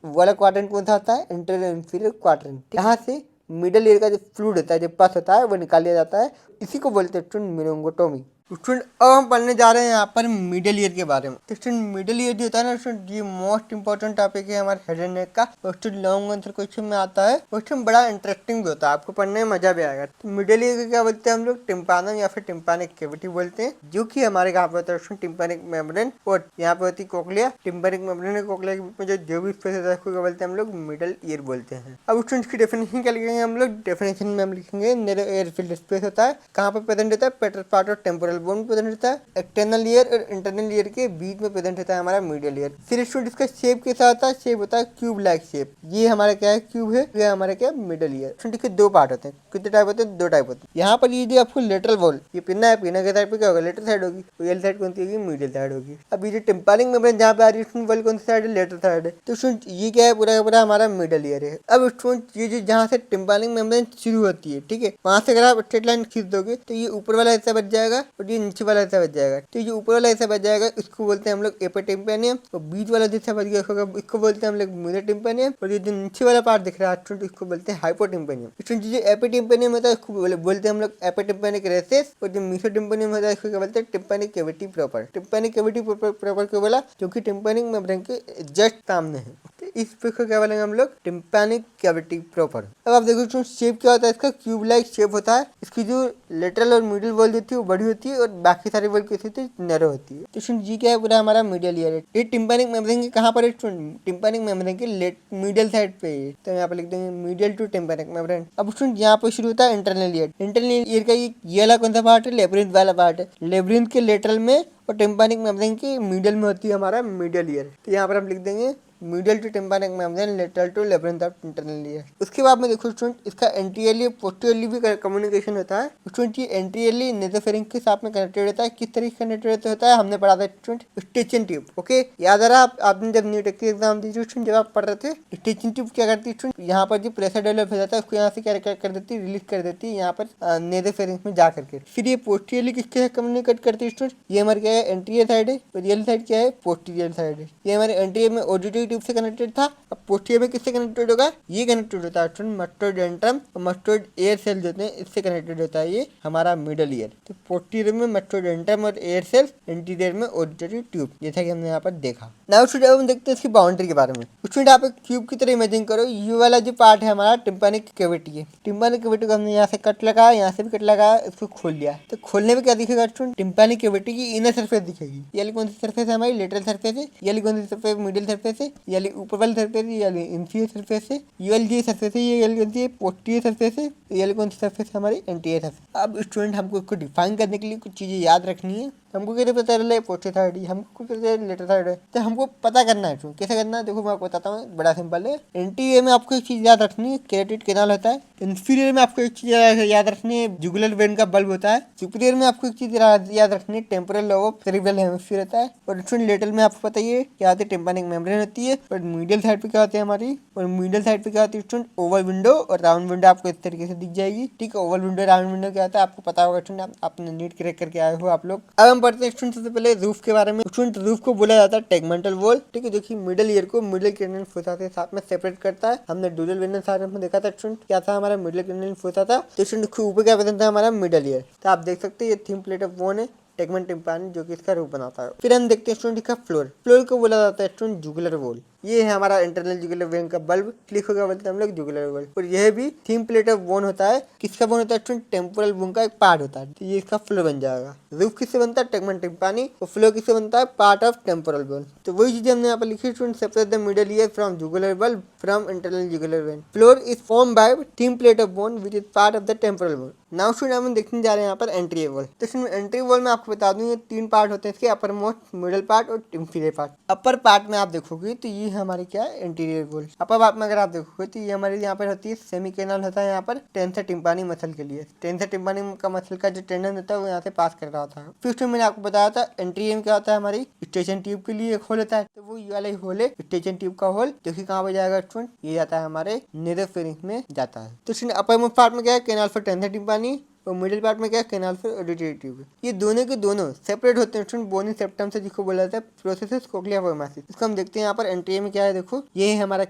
वाला क्वाड्रेंट कौन सा होता है? Interior inferior quadrant. यहाँ से मिडल ईयर का जो फ्लूइड होता है, जो पस होता है, वो निकाल लिया जाता है। इसी को बोलते हैं स्टूडेंट मिरोंगोटोमी। स्टूडेंट अब हम पढ़ने जा रहे हैं यहाँ पर मिडिल ईयर के बारे में। तो स्टूडेंट मिडिल ईयर जो होता है ना स्टूडेंट, ये मोस्ट इंपॉर्टेंट टॉपिक है हमारे हेड एंड नेक का। स्टूडेंट लॉन्ग आंसर क्वेश्चन में आता है। क्वेश्चन बड़ा इंटरेस्टिंग भी होता है, आपको पढ़ने में मजा भी आएगा। तो मिडिल ईयर को क्या बोलते हैं हम लोग? टिम्पानम या फिर टिम्पानिक कैविटी बोलते हैं, जो कि हमारे कहाँ पे होता है स्टूडेंट? टिम्पानिक मेम्ब्रेन और यहाँ पे होती है कोक्लिया। टिम्पानिक मेम्ब्रेन और कोक्लिया के बीच में जो भी स्पेस होता है उसको क्या बोलते हैं हम लोग? मिडिल ईयर बोलते हैं। अब स्टूडेंट की डेफिनेशन क्या लिखेंगे हम लोग? डेफिनेशन में हम लिखेंगे नैरो एयर फिल्ड स्पेस होता है। कहाँ पे प्रेजेंट होता है? पेटल पार्ट और टेम्पोरल बोन प्रेजेंट होता है। एक्सटर्नल ईयर और इंटरनल ईयर के बीच में प्रेजेंट होता है हमारा मिडिल ईयर। फिर स्टूडेंट इसका शेप कैसा होता है? शेप होता है क्यूब लाइक शेप। ये हमारा क्या है? क्यूब है। ये हमारा क्या? Middle ear. स्टूडेंट इसके दो पार्ट होते हैं। कितने टाइप होते हैं? दो टाइप होते हैं। यहाँ पर ये जो आपको लेटरल वॉल, ये पिन्ना है, पिन्ना के साइड पे क्या होगा? लेटरल साइड होगी। रियल साइड कौन सी होगी? मिडिल साइड होगी। अब ये जो टिम्पानिक मेम्ब्रेन जहाँ पे आ रही है वॉल कौन सी साइड है? लेटरल साइड है। तो स्टूडेंट ये क्या है? पूरा का पूरा हमारा मिडिल ईयर है। अब स्टूडेंट ये जो जहाँ से टिम्पानिक मेम्ब्रेन शुरू होती है, ठीक है, वहाँ से अगर आप स्ट्रेट लाइन खींच दोगे तो ये ऊपर वाला हिस्सा बच जाएगा और ये नीचे वाला हिस्सा बच जाएगा। तो ये ऊपर वाला हिस्सा बच जाएगा, इसको बोलते हैं हम लोग एपिटिम्पेनियम। और बीच वाला हिस्सा बच गया इसको बोलते हैं हम लोग मेसोटिम्पेनियम। और ये जो नीचे वाला पार्ट दिख रहा है स्टूडेंट, इसको बोलते हैं हाइपोटिम्पेनियम। स्टूडेंट जो एपिटिम्पेनियम होता है इसको बोलते हैं हम लोग एपिटिम्पेनिक रेसेस। और जो मेसोटिम्पेनियम होता है इसको क्या बोलते हैं? Tympanic cavity proper. Tympanic cavity proper क्यों बोला? क्योंकि टिम्पेनिक मेम्ब्रेन के जस्ट सामने है। तो इस पे को क्या बोलेंगे हम लोग? Tympanic cavity proper. अब आप देखो स्टूडेंट शेप क्या होता है इसका? क्यूब लाइक शेप होता है। इसकी जो लेटरल और मिडिल वॉल होती है वो बड़ी होती है और बाकी सारी वॉल कैसी होती है? नैरो होती है। तो स्टूडेंट जी क्या है? पूरा हमारा मिडिल ईयर है। ये टिम्पेनिक मेम्ब्रेन के कहाँ पर है स्टूडेंट? टिम्पेनिक मेम्ब्रेन के मिडिल साइड पे है। तो यहाँ पे लिख देंगे मिडिल टू टिम्पेनिक मेम्ब्रेन। अब स्टूडेंट यहाँ पे शुरू होता है इंटरनल ईयर। इंटरनल ईयर का ये वाला कौन सा पार्ट है? लेब्रिंथ वाला पार्ट है। लेब्रिंथ के लेटरल में और टिम्पेनिक मेम्ब्रेन के मिडिल में होती है हमारा मिडिल ईयर। तो यहाँ पर हम लिख देंगे middle to tympanic membrane, lateral to labyrinth of internal ear. उसके बाद में देखो स्टूडेंट इसका एंटीरियरली पोस्टीरियरली भी कम्युनिकेशन होता है। स्टूडेंट ये एंटीरियरली नेसोफेरिंक्स के साथ में कनेक्टेड होता है। किस तरीके से कनेक्टेड होता है? हमने पढ़ा था स्टूडेंट स्टिचिंग ट्यूब। ओके, याद आ रहा आपने जब न्यू टेक एग्जाम दी स्टूडेंट, जब आप पढ़ रहे थे, स्टिचिंग ट्यूब क्या करती है स्टूडेंट? यहाँ पर जो प्रेशर डेवलप हो जाता है उसको यहाँ से क्या कर देती है? रिलीज कर देती है यहाँ पर नेसोफेरिंक्स में जा करके। फिर ये पोस्टीरियरली किसके साथ कम्युनिकेट करती है स्टूडेंट? ये हमारे क्या है? एंटीरियर साइड है। और रियल साइड क्या है? पोस्टीरियर साइड है। ये हमारे एंटीरियर में ऑडिटरी ट्यूब से कनेक्टेड था। अब पोस्टीरियर में किससे कनेक्टेड होगा? ये कनेक्टेड होता है स्टूडेंट मस्टोडेंट्रम और मस्टोड एयर सेल जो होते हैं इससे कनेक्टेड होता है ये हमारा मिडल ईयर। तो पोस्टीरियर में मस्टोडेंट्रम और एयर सेल, एंटीरियर में ऑडिटरी ट्यूब, जैसा कि हमने यहाँ पर देखा। नाउ स्टूडेंट अब हम देखते हैं इसकी बाउंड्री के बारे में। स्टूडेंट आप एक क्यूब की तरह इमेजिन करो। ये वाला जो पार्ट है हमारा टिम्पेनिक कैविटी है। टिम्पेनिक कैविटी को हमने यहाँ से कट लगाया, यहाँ से भी कट लगाया, इसको खोल लिया। तो खोलने में क्या दिखेगा स्टूडेंट? टिम्पेनिक कैविटी की इनर सरफेस दिखेगी। ये कौन सी सरफेस है? हमारी लेटरल सरफेस है। ये कौन सी सरफेस? मिडिल सरफेस है। ये ऊपर वाली सरफेस है, ये इंफीरियर सरफेस है। ये सरफेस है, ये कौन सी है? पोस्टीरियर सरफेस है। ये कौन सी सरफेस है? हमारी एंटीरियर सरफेस। अब स्टूडेंट हमको इसको डिफाइन करने के लिए कुछ चीजें याद रखनी है। हमको कैसे पता चला है पोस्टीरियर थायराइड है, हमको कैसे लेटर थायराइड है, तो हमको पता करना है। कैसे करना है देखो मैं आपको बताता हूँ, बड़ा सिंपल है। एंटीरियर में आपको एक चीज याद रखनी है, कैरोटिड कैनाल होता है। इंफीरियर में आपको एक चीज याद रखनी है, जुगुलर वेन का बल्ब होता है। सुपीरियर में आपको एक चीज याद रखनी है, temporal lobe of cerebral hemisphere होता है। और लेटरल में आपको पता ही है क्या होती है, टिम्पैनिक मेम्ब्रेन होती है। और मीडियल साइड पे क्या होती है हमारी, और मीडियल साइड पे क्या होती है स्टूडेंट, ओवल विंडो और राउंड विंडो आपको इस तरीके से दिख जाएगी। ठीक है, ओवल विंडो राउंड विंडो क्या होता है आपको पता होगा स्टूडेंट, आपने नीट क्रैक करके आए हो आप लोग। अब हम पढ़ते हैं स्टूडेंट सबसे पहले रूफ के बारे में। स्टूडेंट रूफ को बोला जाता है टेगमेंटल वॉल। ठीक है, जो कि मिडिल ईयर को मिडिल क्रेनियल फोसा के साथ में सेपरेट करता है। हमने डूरल वेनस साथ में देखा था स्टूडेंट, क्या था हमारा मिडिल क्रेनियल फोसा था। तो स्टूडेंट ऊपर क्या प्रेजेंट था हमारा मिडिल ईयर। तो आप देख सकते हैं ये थिन प्लेट ऑफ बोन है, टेगमेंट टिम्पानी, जो कि इसका रूप बनाता है। फिर हम देखते हैं स्टूडेंट इसका फ्लोर। फ्लोर को बोला जाता है स्टूडेंट जुगुलर वॉल। ये है हमारा इंटरनल जुगुलर वेन का बल्ब, क्लिक होगा बोलते हैं हम लोग जुगुलर वॉल। और यह भी थिन प्लेट ऑफ बोन होता है। किसका बोन होता है स्टूडेंट, टेम्पोरल बोन का एक पार्ट होता है। तो ये इसका फ्लोर बन जाएगा। रूफ किससे बनता है, टेगमेंट टिम्पानी। और फ्लोर किससे बनता है, पार्ट ऑफ टेम्पोरल बोन। तो वही चीजें हमने यहाँ पर लिखी student, separate the middle ear from jugular bulb from internal jugular when. Floor is form by thin plate of bone which is part of the temporal bone. Now student हम देखने जा रहे हैं यहाँ पर एंट्री वॉल। तो इसमें entry wall में आपको बता दूं ये तीन पार्ट होते हैं इसके, अपर मोस्ट, मिडल पार्ट और इंफीरियर पार्ट। अपर पार्ट में आप देखोगे तो ये हमारी क्या है, इंटीरियर वॉल। अपर पार्ट में अगर आप देखोगे तो ये हमारे यहाँ पर होती है सेमी कैनाल होता है यहाँ पर टेंसर टिम्पानी मसल के लिए। टेंसर टिम्पानी का मसल का जो टेंडन होता है वो यहाँ से पास कर रहा होता है। फिर उसमें मैंने आपको बताया था एंट्री में क्या होता है, हमारी स्टेशन ट्यूब के लिए एक होल होता है। तो वो ये वाला होल है स्टेशन ट्यूब का होल, जो कि कहाँ पे जाएगा स्टूडेंट, ये जाता है हमारे नेरोफेरिंक्स में जाता है। तो अपर पार्ट में क्या है, कैनाल फॉर टेंसर टिम्पानी। और मिडिल पार्ट में क्या है, कैनाल फॉर ऑडिटरी ट्यूब। ये दोनों के दोनों सेपरेट होते हैं स्टूडेंट बोनी सेप्टम से, जिसको बोला जाता है प्रोसेस कोक्लिया फॉर्मेसिस। इसको हम देखते हैं यहाँ पर एंट्री में क्या है, देखो ये है हमारा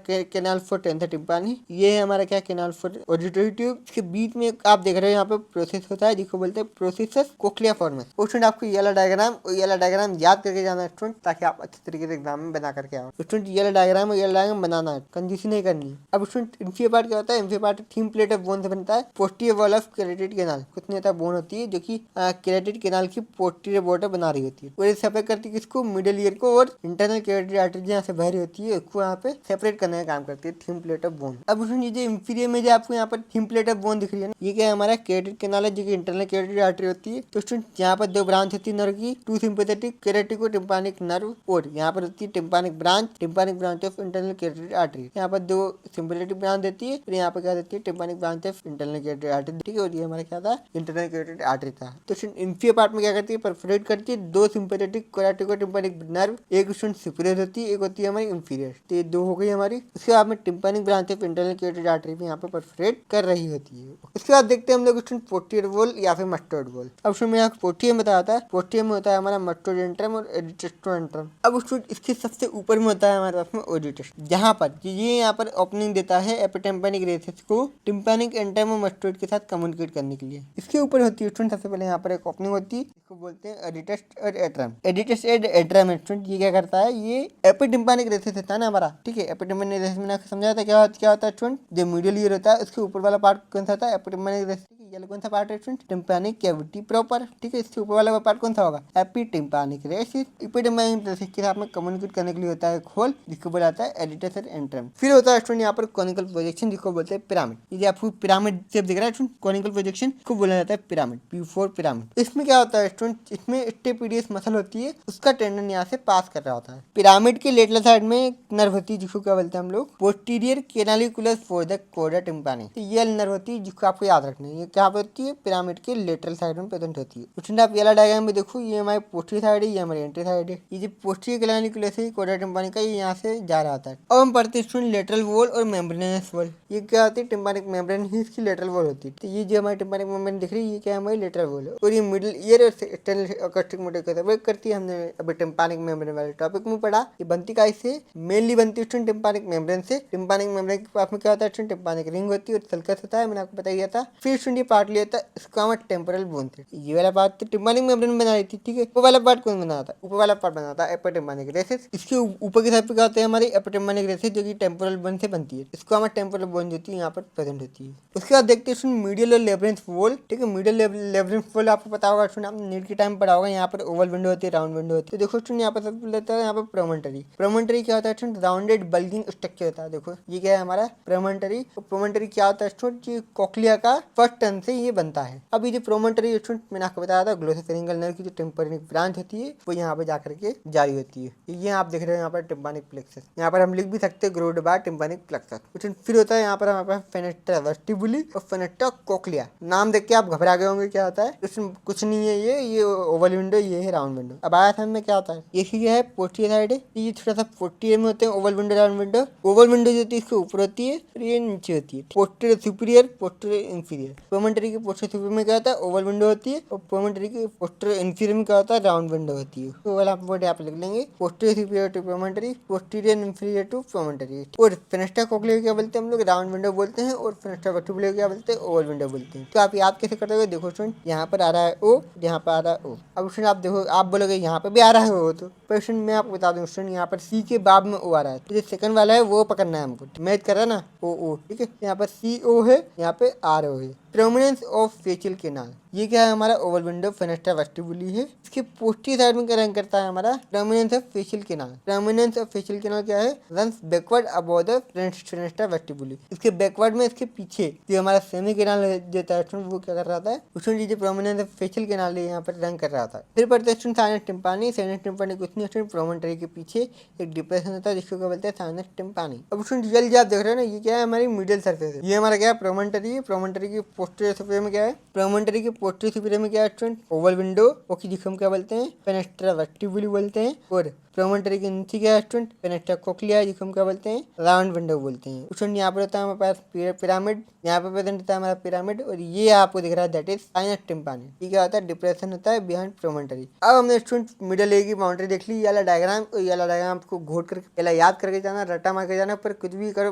कैनाल फॉर टेंसर टिम्पानी, ये है हमारा क्या कैनाल फॉर ऑडिटरी ट्यूब। इसके बीच में आप देख रहे हो यहाँ पे प्रोसेस होता है जिसको बोलते हैं प्रोसेस कोक्लिया फॉर्मेसिस। और स्टूडेंट आपको ये वाला डायग्राम याद करके जाना है स्टूडेंट, ताकि आप अच्छे तरीके से एग्जाम में बना करके आओ। स्टूडेंट ये वाला डायग्राम बनाना है, कंजूसी नहीं करनी। अब स्टूडेंट इंफीरियर पार्ट क्या होता है, inferior part thin plate of bone से बनता है। Posterior wall of carotid canal, कुछ नहीं होता बोन होती है जो कि कैरोटिड कैनाल की पोस्टीरियर बॉर्डर बना रही होती है। और ये सेपरेट करती है किसको, मिडिल ईयर को। और इंटरनल कैरोटिड आर्टरी यहाँ से बह रही होती है उसको यहाँ पे सेपरेट करने का काम करती है थिन प्लेट ऑफ बोन। अब उसमें ये इंफीरियर में जो आपको यहाँ पर थिन प्लेट ऑफ बोन दिख रही है ना, ये क्या है, हमारा कैरोटिड कैनाल है जो कि इंटरनल कैरोटिड आर्टरी होती है। तो स्टूडेंट यहाँ पर दो ब्रांच होती है नर्व की, two sympathetic caroticotympanic nerve. और यहाँ पर होती है tympanic branch of internal carotid artery. यहाँ पर दो सिंपैथेटिक ब्रांच देती है, और यहाँ पर क्या देती है, tympanic branch of internal carotid artery. ठीक है, और ये हमारा क्या था, इंटरनल कैरोटिड आर्टरी था। तो इंफीरियर पार्ट में क्या करती है, परफोरेट करती है दो सिंपैथेटिक कैरोटिको टिम्पानिक नर्व, एक स्टूडेंट सुपीरियर होती है, एक होती है हमारी इंफीरियर। तो ये दो हो गई हमारी। उसके बाद में tympanic branch of internal carotid artery भी यहाँ पे परफोरेट कर रही होती है। उसके बाद देखते हैं हम लोग स्टूडेंट पोस्टीरियर वॉल या फिर मस्टर्ड वॉल। अब उसमें यहाँ पोस्टीरियर में बताया था, पोस्टीरियर में होता है हमारा मस्टोडेंट्रम और एडिटेस्टोडेंट्रम। अब स्टूडेंट इसके सबसे ऊपर में होता है हमारे पास में ओडिटस, जहाँ पर ये यहाँ पर ओपनिंग देता है एपिटेम्पानिक रेसेस को टिम्पानिक एंटरम और मस्टोइड के साथ कम्युनिकेट करने के लिए। इसके ऊपर होती है स्टूडेंट सबसे पहले यहाँ पर एक ओपनिंग होती है, इसको बोलते हैं एडिटेस्ट और एट्रम। एडिटेस्ट एंड एट्रम स्टूडेंट ये क्या करता है, ये एपिटिम्पानिक रेसेस होता है ना हमारा। ठीक है, एपिटिम्पानिक रेसेस मैंने समझाया था क्या होता है स्टूडेंट, जो मिडिल ईयर होता है उसके ऊपर वाला पार्ट कौन सा होता है, एपिटिम्पानिक रेसेस। ये कौन सा पार्ट है स्टूडेंट, टिम्पानिक कैविटी प्रॉपर। ठीक है, इसके ऊपर वाला पार्ट कौन सा होगा, एपिटिम्पानिक रेसिस। एपिटिम्पानिक रेसिस के साथ में कम्युनिकेट करने के लिए होता है खोल, जिसको बोला जाता है एडिटस और एंट्रम। फिर होता है स्टूडेंट यहाँ पर कॉनिकल प्रोजेक्शन, जिसको बोलते हैं पिरामिड। ये आपको पिरामिड शेप दिख रहा है स्टूडेंट, कॉनिकल प्रोजेक्शन को बोला जाता है पिरामिड, P4 पिरामिड। इसमें क्या होता है स्टूडेंट, इसमें स्टेपिडियस मसल होती है, उसका टेंडन यहाँ से पास कर रहा होता है। पिरामिड के लेटरल साइड में एक नर्व होती है जिसको क्या बोलते हैं हम लोग, पोस्टीरियर कैनालिकुलस फॉर द कोडा टिम्पानी। तो ये नर्व होती है जिसको आपको याद रखना है, ये क्या होती है, पिरामिड के लेटरल साइड में प्रेजेंट होती है। स्टूडेंट आप ये डायग्राम में देखो, ये हमारी पोस्टीरियर साइड है, ये हमारी एंटी साइड है। ये जो पोस्टीरियर कैनालिकुलस है कोडा टिम्पानी का, ये यहाँ से जा रहा होता है। अब हम पढ़ते हैं स्टूडेंट लेटरल वॉल और मेम्ब्रेनस वॉल। ये क्या होती है, टिम्पानिक मेम्ब्रेन ही इसकी लेटरल वॉल होती है। तो ये जो हमारी टिम्पानिक मेम्ब्रेन दिख रही है, ये क्या है, हमारी लेटरल वॉल है। और ये मिडिल ईयर और एक्सटर्नल अकॉस्टिक मोटर का सर्वे करती है। हमने अभी टिम्पानिक मेम्ब्रेन वाले टॉपिक में पढ़ा। ये बनती का इससे मेनली बनती है टिम्पानिक मेम्ब्रेन से। टिम्पानिक मेम्ब्रेन के पास में क्या होता है, टिम्पानिक रिंग होती है और सल्कस होता है, मैंने आपको बताया था। फिर स्टूडेंट ये पार्ट लिया था स्क्वामा टेम्पोरल बोन से। ये वाला पार्ट तो टिम्पानिक मेम्ब्रेन बना रही थी। ठीक है, ऊपर वाला पार्ट कौन बना था, ऊपर वाला पार्ट बना था एपिटिम्पानिक रेसेस। इसके ऊपर की साइड पे क्या होते हैं हमारी एपिटिम्पानिक रेसेस, जो कि टेम्पोरल बोन से बनती है। स्क्वामा टेम्पोरल बोन जो थी यहाँ पर प्रेजेंट होती है। उसके बाद देखते हैं मीडियल और लेब्रिंथ वॉल। ठीक है, मीडियल लेब्रिंथ वॉल आपको पता होगा स्टूडेंट, आपने नीट के टाइम पढ़ा होगा। यहाँ पर ओवल विंडो होती है, राउंड विंडो होती है। तो देखो स्टूडेंट यहाँ पर सबसे लेता है यहाँ पर प्रोमोन्टरी। प्रोमोन्टरी क्या होता है स्टूडेंट, राउंडेड बल्जिंग स्ट्रक्चर होता है। देखो ये क्या है हमारा प्रोमोन्टरी। प्रोमोन्टरी क्या होता है स्टूडेंट, कोक्लिया का फर्स्ट डिप्रेशन से ये बनता है। अब ये जो प्रोमोटरी स्टूडेंट मैंने आपको बताया था ग्लोसोफेरिंगल नर्व की जो टिम्पैनिक ब्रांच होती है वो यहाँ पे जाकर के जारी होती है। ये आप देख रहे हो यहाँ पर टिम्पैनिक प्लेक्सस, यहाँ पर हम लिख भी सकते हैं ग्रोड बाय टिम्पैनिक प्लेक्सस। फिर होता है यहाँ पर हमारे पास फेनेस्ट्रा वेस्टिबुली और फेनेस्ट्रा कोक्लिया। नाम देख के आप घबरा गए होंगे क्या होता है, इसमें कुछ नहीं है, ये ओवल विंडो, ये है राउंड विंडो। अब आया समझ में क्या होता है, ये क्या है पोस्टीरियर साइड है, ये थोड़ा सा पोस्टीरियर में होते हैं Oval window round window. Oval window जो होती है इसके ऊपर होती है और ये नीचे होती है। Posterior superior, posterior inferior. Promontory की पोस्टीरियर सुपीरियर में क्या होता है ओवल विंडो होती है और प्रोमोटरी की पोस्टीरियर इंफीरियर में क्या होता है राउंड विंडो होती है। तो वाला आप यहाँ पे लिख लेंगे posterior superior to promontory, posterior inferior to promontory. और फेनेस्ट्रा कोक्लिया क्या बोलते हैं हम लोग, राउंड विंडो बोलते हैं, और फेनेस्ट्रा वेस्टिबुलर क्या बोलते हैं, ओवल विंडो बोलते हैं। तो आप याद कैसे करते हो, देखो स्टूडेंट यहाँ पर आ रहा है ओ, यहाँ पर आ रहा है ओ। अब स्टूडेंट आप देखो, आप बोलोगे यहाँ पे भी आ रहा है ओ, तो क्वेश्चन मैं आपको बता दूं स्टूडेंट यहाँ पर सी के बाद में ओ आ रहा है, तो जो सेकंड वाला है वो पकड़ना है हमको। मैच कर रहा है ना ओ, ठीक है। यहाँ पर सी ओ है, यहाँ पे आर ओ है। प्रोमिनेंस ऑफ फेशियल कैनाल, ये क्या है हमारा ओवल विंडो फेनेस्ट्रा वेस्टिबुली है। इसके पोस्टीरियर साइड में क्या रन करता है हमारा prominence of facial canal. Prominence of facial canal क्या है, runs backward above the fenestra vestibuli. इसके बैकवर्ड में, इसके पीछे जो हमारा सेमी कैनाल देता है वो क्या कर रहा था, उसमें जो प्रोमिनेंस ऑफ फेशियल कैनाल है यहाँ पर रन कर रहा था। फिर पढ़ते हैं साइनस टिम्पानी। साइनस टिम्पानी कुछ नहीं स्टूडेंट, प्रोमोटरी के पीछे एक डिप्रेशन होता है जिसको क्या बोलते हैं साइनस टिम्पानी। अब स्टूडेंट जल्दी आप देख रहे हैं ना, ये क्या है हमारी मिडिल सरफेस है, ये हमारा क्या है प्रोमोटरी है। प्रोमोटरी की पोस्टीरियर सुपीरियर में क्या है, प्रोमोटरी की पोस्टीरियर सुपीरियर में क्या है स्टूडेंट ओवल विंडो, ओके, जिसको हम क्या बोलते हैं फेनेस्ट्रा वेस्टिबुली बोलते हैं। और प्रोमोटरी के नीचे क्या है स्टूडेंट फेनेस्ट्रा कोक्लिया, जिसको हम क्या बोलते हैं राउंड विंडो बोलते हैं। स्टूडेंट यहाँ पर होता है हमारे पास पिरामिड, यहाँ पे प्रेजेंट होता है हमारा पिरामिड, और ये आपको दिख रहा है दैट इज साइनस टिम्पानी। ये क्या होता है, डिप्रेशन होता है बिहाइंड प्रोमोटरी। अब हमने स्टूडेंट मिडिल एयर की बाउंड्री देख ली, ये वाला डायग्राम, और ये वाला डायग्राम को घोट करके पहले याद करके जाना, रट्टा मार के जाना, पर कुछ भी करो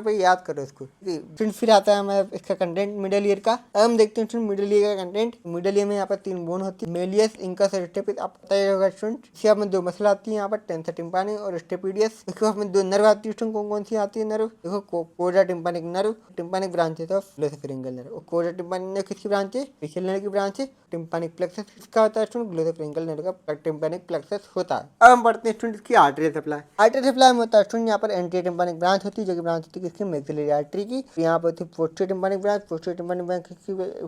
पर याद करो इसको। फिर आता है हमारा इसका कंटेंट मिडिल ईयर का। अब हम देखते हैं स्टूडेंट मिडिल ईयर का कंटेंट। मिडिल ईयर में यहाँ पर 3 बोन होती है, मेलियस, इंकस और स्टेपिस। आप पता ही होगा स्टूडेंट, इसके बाद में 2 मसला आती है यहाँ पर, टेंसर टिम्पानी और स्टेपिडियस। इसके बाद में 2 नर्व आती है स्टूडेंट, कौन कौन सी आती है नर्व, देखो कोडा टिम्पानिक नर्व, टिम्पानिक ब्रांच है तो ग्लोसोफेरिंगल नर्व। और कोडा टिम्पानिक नर्व किसकी ब्रांच है, फेशियल नर्व की ब्रांच है। टिम्पानिक प्लेक्सस किसका होता है स्टूडेंट, ग्लोसोफेरिंगल नर्व का टिम्पानिक प्लेक्सस होता है। अब हम पढ़ते हैं स्टूडेंट इसकी आर्टरी सप्लाई। आर्टरी सप्लाई में होता है स्टूडेंट यहाँ पर एंटी टिम्पानिक ब्रांच होती है, जो कि ब्रांच होती है किसकी, मैक्सिलरी आर्टरी की। यहाँ पर होती है पोस्टीरियर टिम्पानिक ब्रांच। पोस्टीरियर टिम्पानिक ब्रांच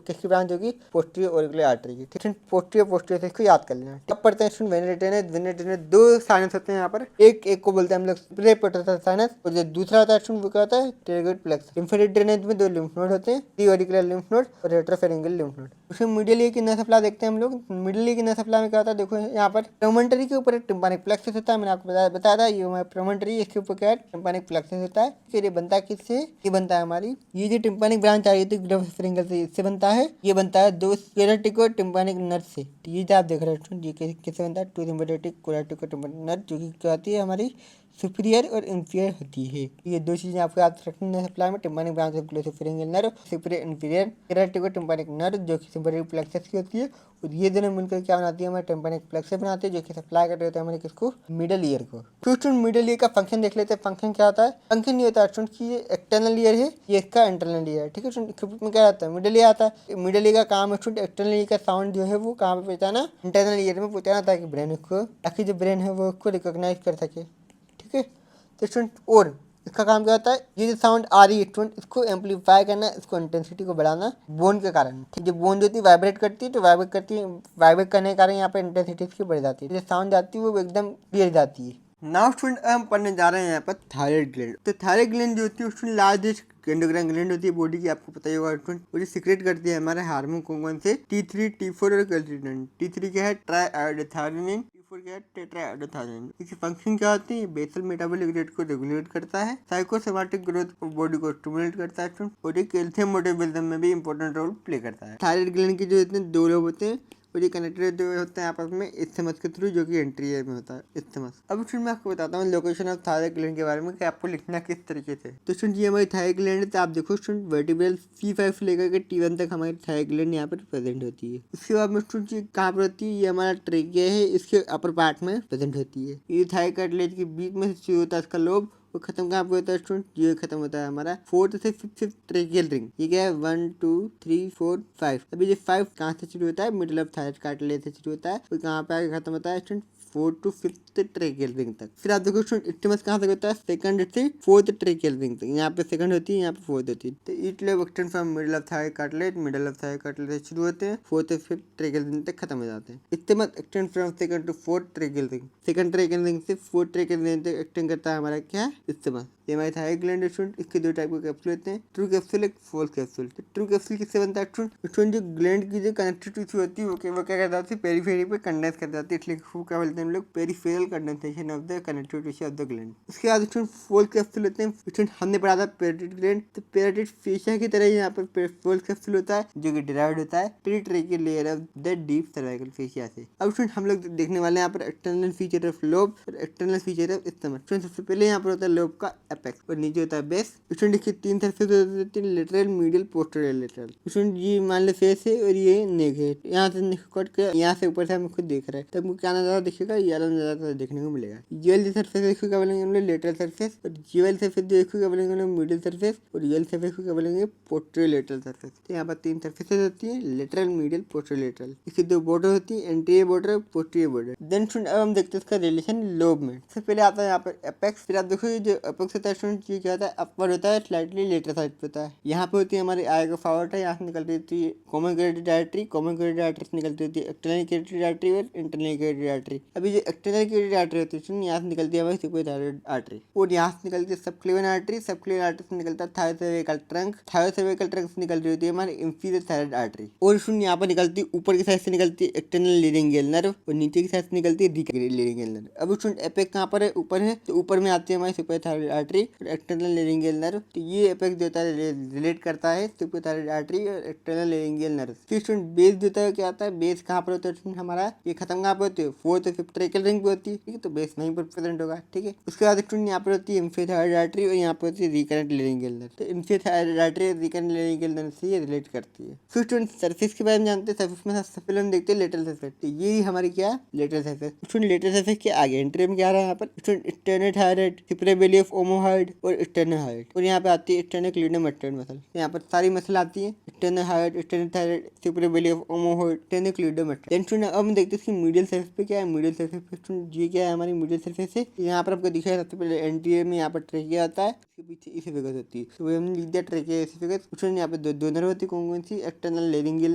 किसकी ब्रांच होगी, पोस्टीरियर ऑरिकुलर आर्टरी की, ठीक है। पोस्टीरियर से इसको याद कर लेना। अब पढ़ते हैं student vena drainage. Vena drainage 2 sinus होते हैं यहाँ पर, एक को बोलते हैं हम लोग प्रेपोटेंशियल साइनस, और जो दूसरा होता है स्टूडेंट वो क्या होता है टेरिगोइड प्लेक्स। इंफेरियर ड्रेनेज में 2 लिम्फ नोड होते हैं, दी ऑरिकुलर लिम्फ नोड और रेट्रोफेरिंगल लिम्फ नोड। उसमें मिडिल ईयर की नर्व सप्लाई देखते हैं हम लोग। मिडिल ईयर की नर्व सप्लाई में क्या होता है, देखो यहाँ पर प्रोमोटरी के ऊपर एक टिम्पानिक प्लेक्सस होता है, मैंने आपको बताया था ये हमारा प्रोमोटरी, इसके ऊपर क्या है टिम्पानिक प्लेक्सस होता है। फिर ये बनता है किससे, ये बनता है हमारी ये जो टिम्पानिक ब्रांच आ रही थी ग्लोसोफेरिंगल से, इससे बनता है। ये बनता है 2 केराटिको टिम्पानिक नर्व से। ये जो आप देख रहे हो ये किससे बनता है, 2 सिम्पैथेटिक कोराटिको टिम्पानिक नर्व, जो कि क्या होती है हमारी सुपीरियर और इंफीरियर होती है। ये 2 चीजें आपको याद रखनी है सप्लाई में, tympanic branch of glossopharyngeal nerve, superior inferior caroticotympanic nerve, जो कि सिम्पैथेटिक प्लेक्सस की होती है। और ये दोनों मिलकर क्या बनाती है, हमारे टिम्पानिक प्लेक्सस बनाते हैं, जो कि सप्लाई करते होते हैं हमारे किसको, मिडिल ईयर को। तो स्टूडेंट मिडिल ईयर का फंक्शन देख लेते हैं। फंक्शन क्या होता है, फंक्शन ये होता है स्टूडेंट की ये एक्सटर्नल ईयर है, ये इसका इंटरनल ईयर है, ठीक है। स्टूडेंट में क्या आता है, मिडिल ईयर आता है। मिडिल ईयर का काम है स्टूडेंट एक्सटर्नल ईयर का साउंड जो है वो कहाँ पे पहुंचाना, इंटरनल ईयर में पहुंचाना, ताकि ब्रेन को, ताकि जो ब्रेन है वो उसको रिकॉग्नाइज कर सके, ठीक है। तो स्टूडेंट और इसका काम क्या होता है, ये जो साउंड आ रही है स्टूडेंट इसको एम्पलीफाई करना, इसको इंटेंसिटी को बढ़ाना बोन के कारण। जो बोन जो होती है वाइब्रेट करती है, तो वाइब्रेट करने के कारण यहाँ पे इंटेंसिटी इसकी बढ़ जाती है, जो साउंड जाती है वो एकदम क्लियर जाती है। नाउ स्टूडेंट हम पढ़ने जा रहे हैं यहाँ पर थायराइड ग्लैंड। तो थायराइड ग्लैंड जो होती है स्टूडेंट लार्जेस्ट एंडोक्राइन ग्लैंड होती है बॉडी की, आपको पता ही होगा स्टूडेंट। वो जो सीक्रेट करती है हमारे हार्मोन कौन से, T3, T4 और कैल्शियम। T3 क्या है ट्राइआयोडोथायरोनिन, T4 क्या है टेट्राआयोडोथायरोनिन। इसकी फंक्शन क्या होती है, बेसल मेटाबॉलिक रेट को रेगुलेट करता है, साइकोसोमैटिक ग्रोथ बॉडी को स्टिमुलेट करता है स्टूडेंट, और ये कैल्शियम मेटाबॉलिज्म में भी इंपॉर्टेंट रोल प्ले करता है। थायराइड ग्लैंड के जो इतने 2 लोब होते हैं और ये कनेक्टेड होते हैं आपस में इस्थमस के थ्रू, जो कि एंट्रीयर में होता है इस्थमस। अब स्टूडेंट मैं आपको बताता हूँ लोकेशन ऑफ थायराइड ग्लैंड के बारे में कि आपको लिखना किस तरीके से। तो स्टूडेंट ये हमारी थायराइड ग्लैंड है, तो आप देखो स्टूडेंट वर्टिब्रल C5 से लेकर के T1 तक हमारी थायराइड ग्लैंड यहाँ पर प्रेजेंट होती है। इसके बाद में स्टूडेंट ये कहाँ पर होती है, ये हमारा ट्रेकिया है, इसके अपर पार्ट में प्रेजेंट होती है। ये थायराइड कार्टिलेज के बीच में शुरू होता है इसका लोब, वो खत्म कहाँ पे होता है स्टूडेंट, ये खत्म होता है हमारा 4th से 5th ट्रेकियल रिंग। ये क्या है 1 2 3 4 5। अभी ये 5 कहाँ से शुरू होता है, मिडिल ऑफ थायराइड कार्टिलेज से शुरू होता है, और कहाँ पे आगे खत्म होता है student 4 to 5th tracheal ring तक। फिर आप देखो स्टूडेंट इस्टेमस कहाँ तक होता है, 2nd से 4th ट्रेकियल रिंग तक। यहाँ पे 2nd होती है, यहाँ पे 4th होती है। तो ईट lobe extend from middle of thigh cartilage, middle of thigh cartilage से शुरू होते हैं, 4th से 5th ट्रेकियल रिंग तक खत्म हो जाते हैं। Isthmus extend from 2nd to 4th tracheal ring, 2nd tracheal ring से 4th ट्रेकियल रिंग तक एक्सटेंड करता है हमारा क्या है, इस्टेमस। ये हमारी थाई ग्लैंड स्टूडेंट, इसके दो टाइप के कैप्सूल होते हैं, ट्रू कैप्सूल एक फॉल्स कैप्सूल। तो ट्रू कैप्सूल किससे बनता है स्टूडेंट, जो ग्लैंड की जो कनेक्टिव टिश्यू होती है वो क्या कर जाती है, पेरीफेरी पे कंडेंस कर जाती है, इसलिए क्या बोलते हैं हम लोग, peripheral condensation of the connective tissue of the gland. उसके बाद स्टूडेंट फॉल्स कैप्सूल होते हैं स्टूडेंट, हमने पढ़ा था पेरियोडिक ग्लैंड, तो पेरियोडिक फेशिया की तरह यहाँ पर फॉल्स कैप्सूल होता है जो कि डिराइव्ड होता है pretracheal layer of the deep cervical fascia से। अब स्टूडेंट हम लोग देखने वाले हैं यहाँ पर एक्सटर्नल फीचर ऑफ लोब और external feature of stomach. Student सबसे पहले यहाँ पर होता है लोब का एपेक्स और नीचे होता है बेस। स्टूडेंट देखिए 3 सरफेस होते हैं, lateral, medial, posterior lateral. Student ये मान लो फेस है और ये नेक है, यहाँ से कट के यहाँ से ऊपर से हम खुद देख रहे हैं, तब क्या नजारा दिखेगा, येलो नजारा देखने को मिलेगा। ये वाली सरफेस देखो क्या बोलेंगे हम लोग, लेटरल सरफेस, और ये वाली सरफेस देखो क्या बोलेंगे हम लोग, मिडियल सरफेस, और ये वाली सरफेस को क्या बोलेंगे, पोस्टीरियर लेटरल सरफेस। तो यहाँ पर 3 सरफेसेस होती है, लेटरल, मीडियल, पोस्टीरियर लेटरल। इसकी 2 बॉर्डर होती है, anterior border, posterior border. Then student अब हम देखते हैं इसका रिलेशन लोब में। सबसे पहले आता है यहाँ पर एपेक्स। फिर आप देखो ये जो एपेक्स होता है स्टूडेंट, ये क्या होता है, अपर होता है, स्लाइटली लेटर साइड पे होता है। यहाँ पे होती है हमारी आई का फॉरवर्ड है, यहाँ से निकलती होती है common carotid artery, common carotid artery से निकलती होती है एक्सटर्नल कैरोटिड आर्टरी और इंटरनल कैरोटिड आर्टरी। अभी जो एक्सटर्नल कैरोटिड आर्टरी होती है यहाँ से निकलती है हमारी सुपरथायरॉइड आर्टरी, और यहाँ से निकलती है सबक्लेवियन आर्टरी, सबक्लेवियन आर्टरी से निकलता है थायोसर्विकल ट्रंक, थायोसर्विकल ट्रंक से निकल रही होती है हमारी इंफीरियर थायराइड आर्टरी। और सुन यहाँ पर निकलती है ऊपर की साइड से निकलती है एक्सटर्नल लेरिंगियल नर्व और नीचे की साइड से निकलती है रिकरेडियल लेरिंगियल नर्व। अब सुन एपेक कहाँ पर है, ऊपर है, तो ऊपर में आती है हमारी सुपरथायरॉइड आर्टरी और एक्सटर्नल लेरिंगियल नर्व। तो ये एपेक देता है, रिलेट करता है सुपरथायरॉइड आर्टरी और एक्सटर्नल लेरिंगियल नर्व। फिर स्टूडेंट बेस देता है, क्या आता है, बेस कहाँ पर होता है हमारा, ये खत्म कहाँ पर होती है, 4th और 5th ट्रेकियल रिंग पे होती है, ठीक है, तो बेस वहीं पर प्रेजेंट होगा, ठीक है। उसके बाद स्टूडेंट यहाँ पर होती है इंफीरियर थायराइड आर्टरी और यहाँ पर होती है रिकरेंट लेरिंगियल नर्व। तो इंफीरियर थायराइड आर्टरी और रिकरेंट लेरिंगियल नर्व से ये रिलेट करती है। फिर स्टूडेंट सर्फेस के बारे में जानते हैं, सर्फेस में सबसे पहले हम देखते हैं लेटरल सर्फेस। तो ये हमारी क्या है, lateral surface. Student lateral surface के आगे एंट्री में क्या आ रहा है यहाँ पर student, sternal thyroid, superior belly of omohyoid और स्टर्नल हाइड, और यहाँ पे आती है स्टर्नल क्लीडम मस्टर्ड मसल। यहाँ पर सारी मसल आती है, sternohyoid, sternothyroid, superior belly of omohyoid, sternocleidomastoid. Then student अब हम देखते हैं इसकी मीडियल सर्फेस पे क्या है, मीडियल सर्फेस पे स्टूडेंट ये क्या है, हमारी मीडियल सर्फेस है। यहाँ पर आपको दिखा है सबसे पहले एंटीरियर में यहाँ पर ट्रेकिया आता है, इसके पीछे इसोफेगस होती है, तो हमने लिख दिया ट्रेकिया इसोफेगस। स्टूडेंट यहाँ पे दो नर्व होती है, कौन सी, एक्सटर्नल लेरिंगियल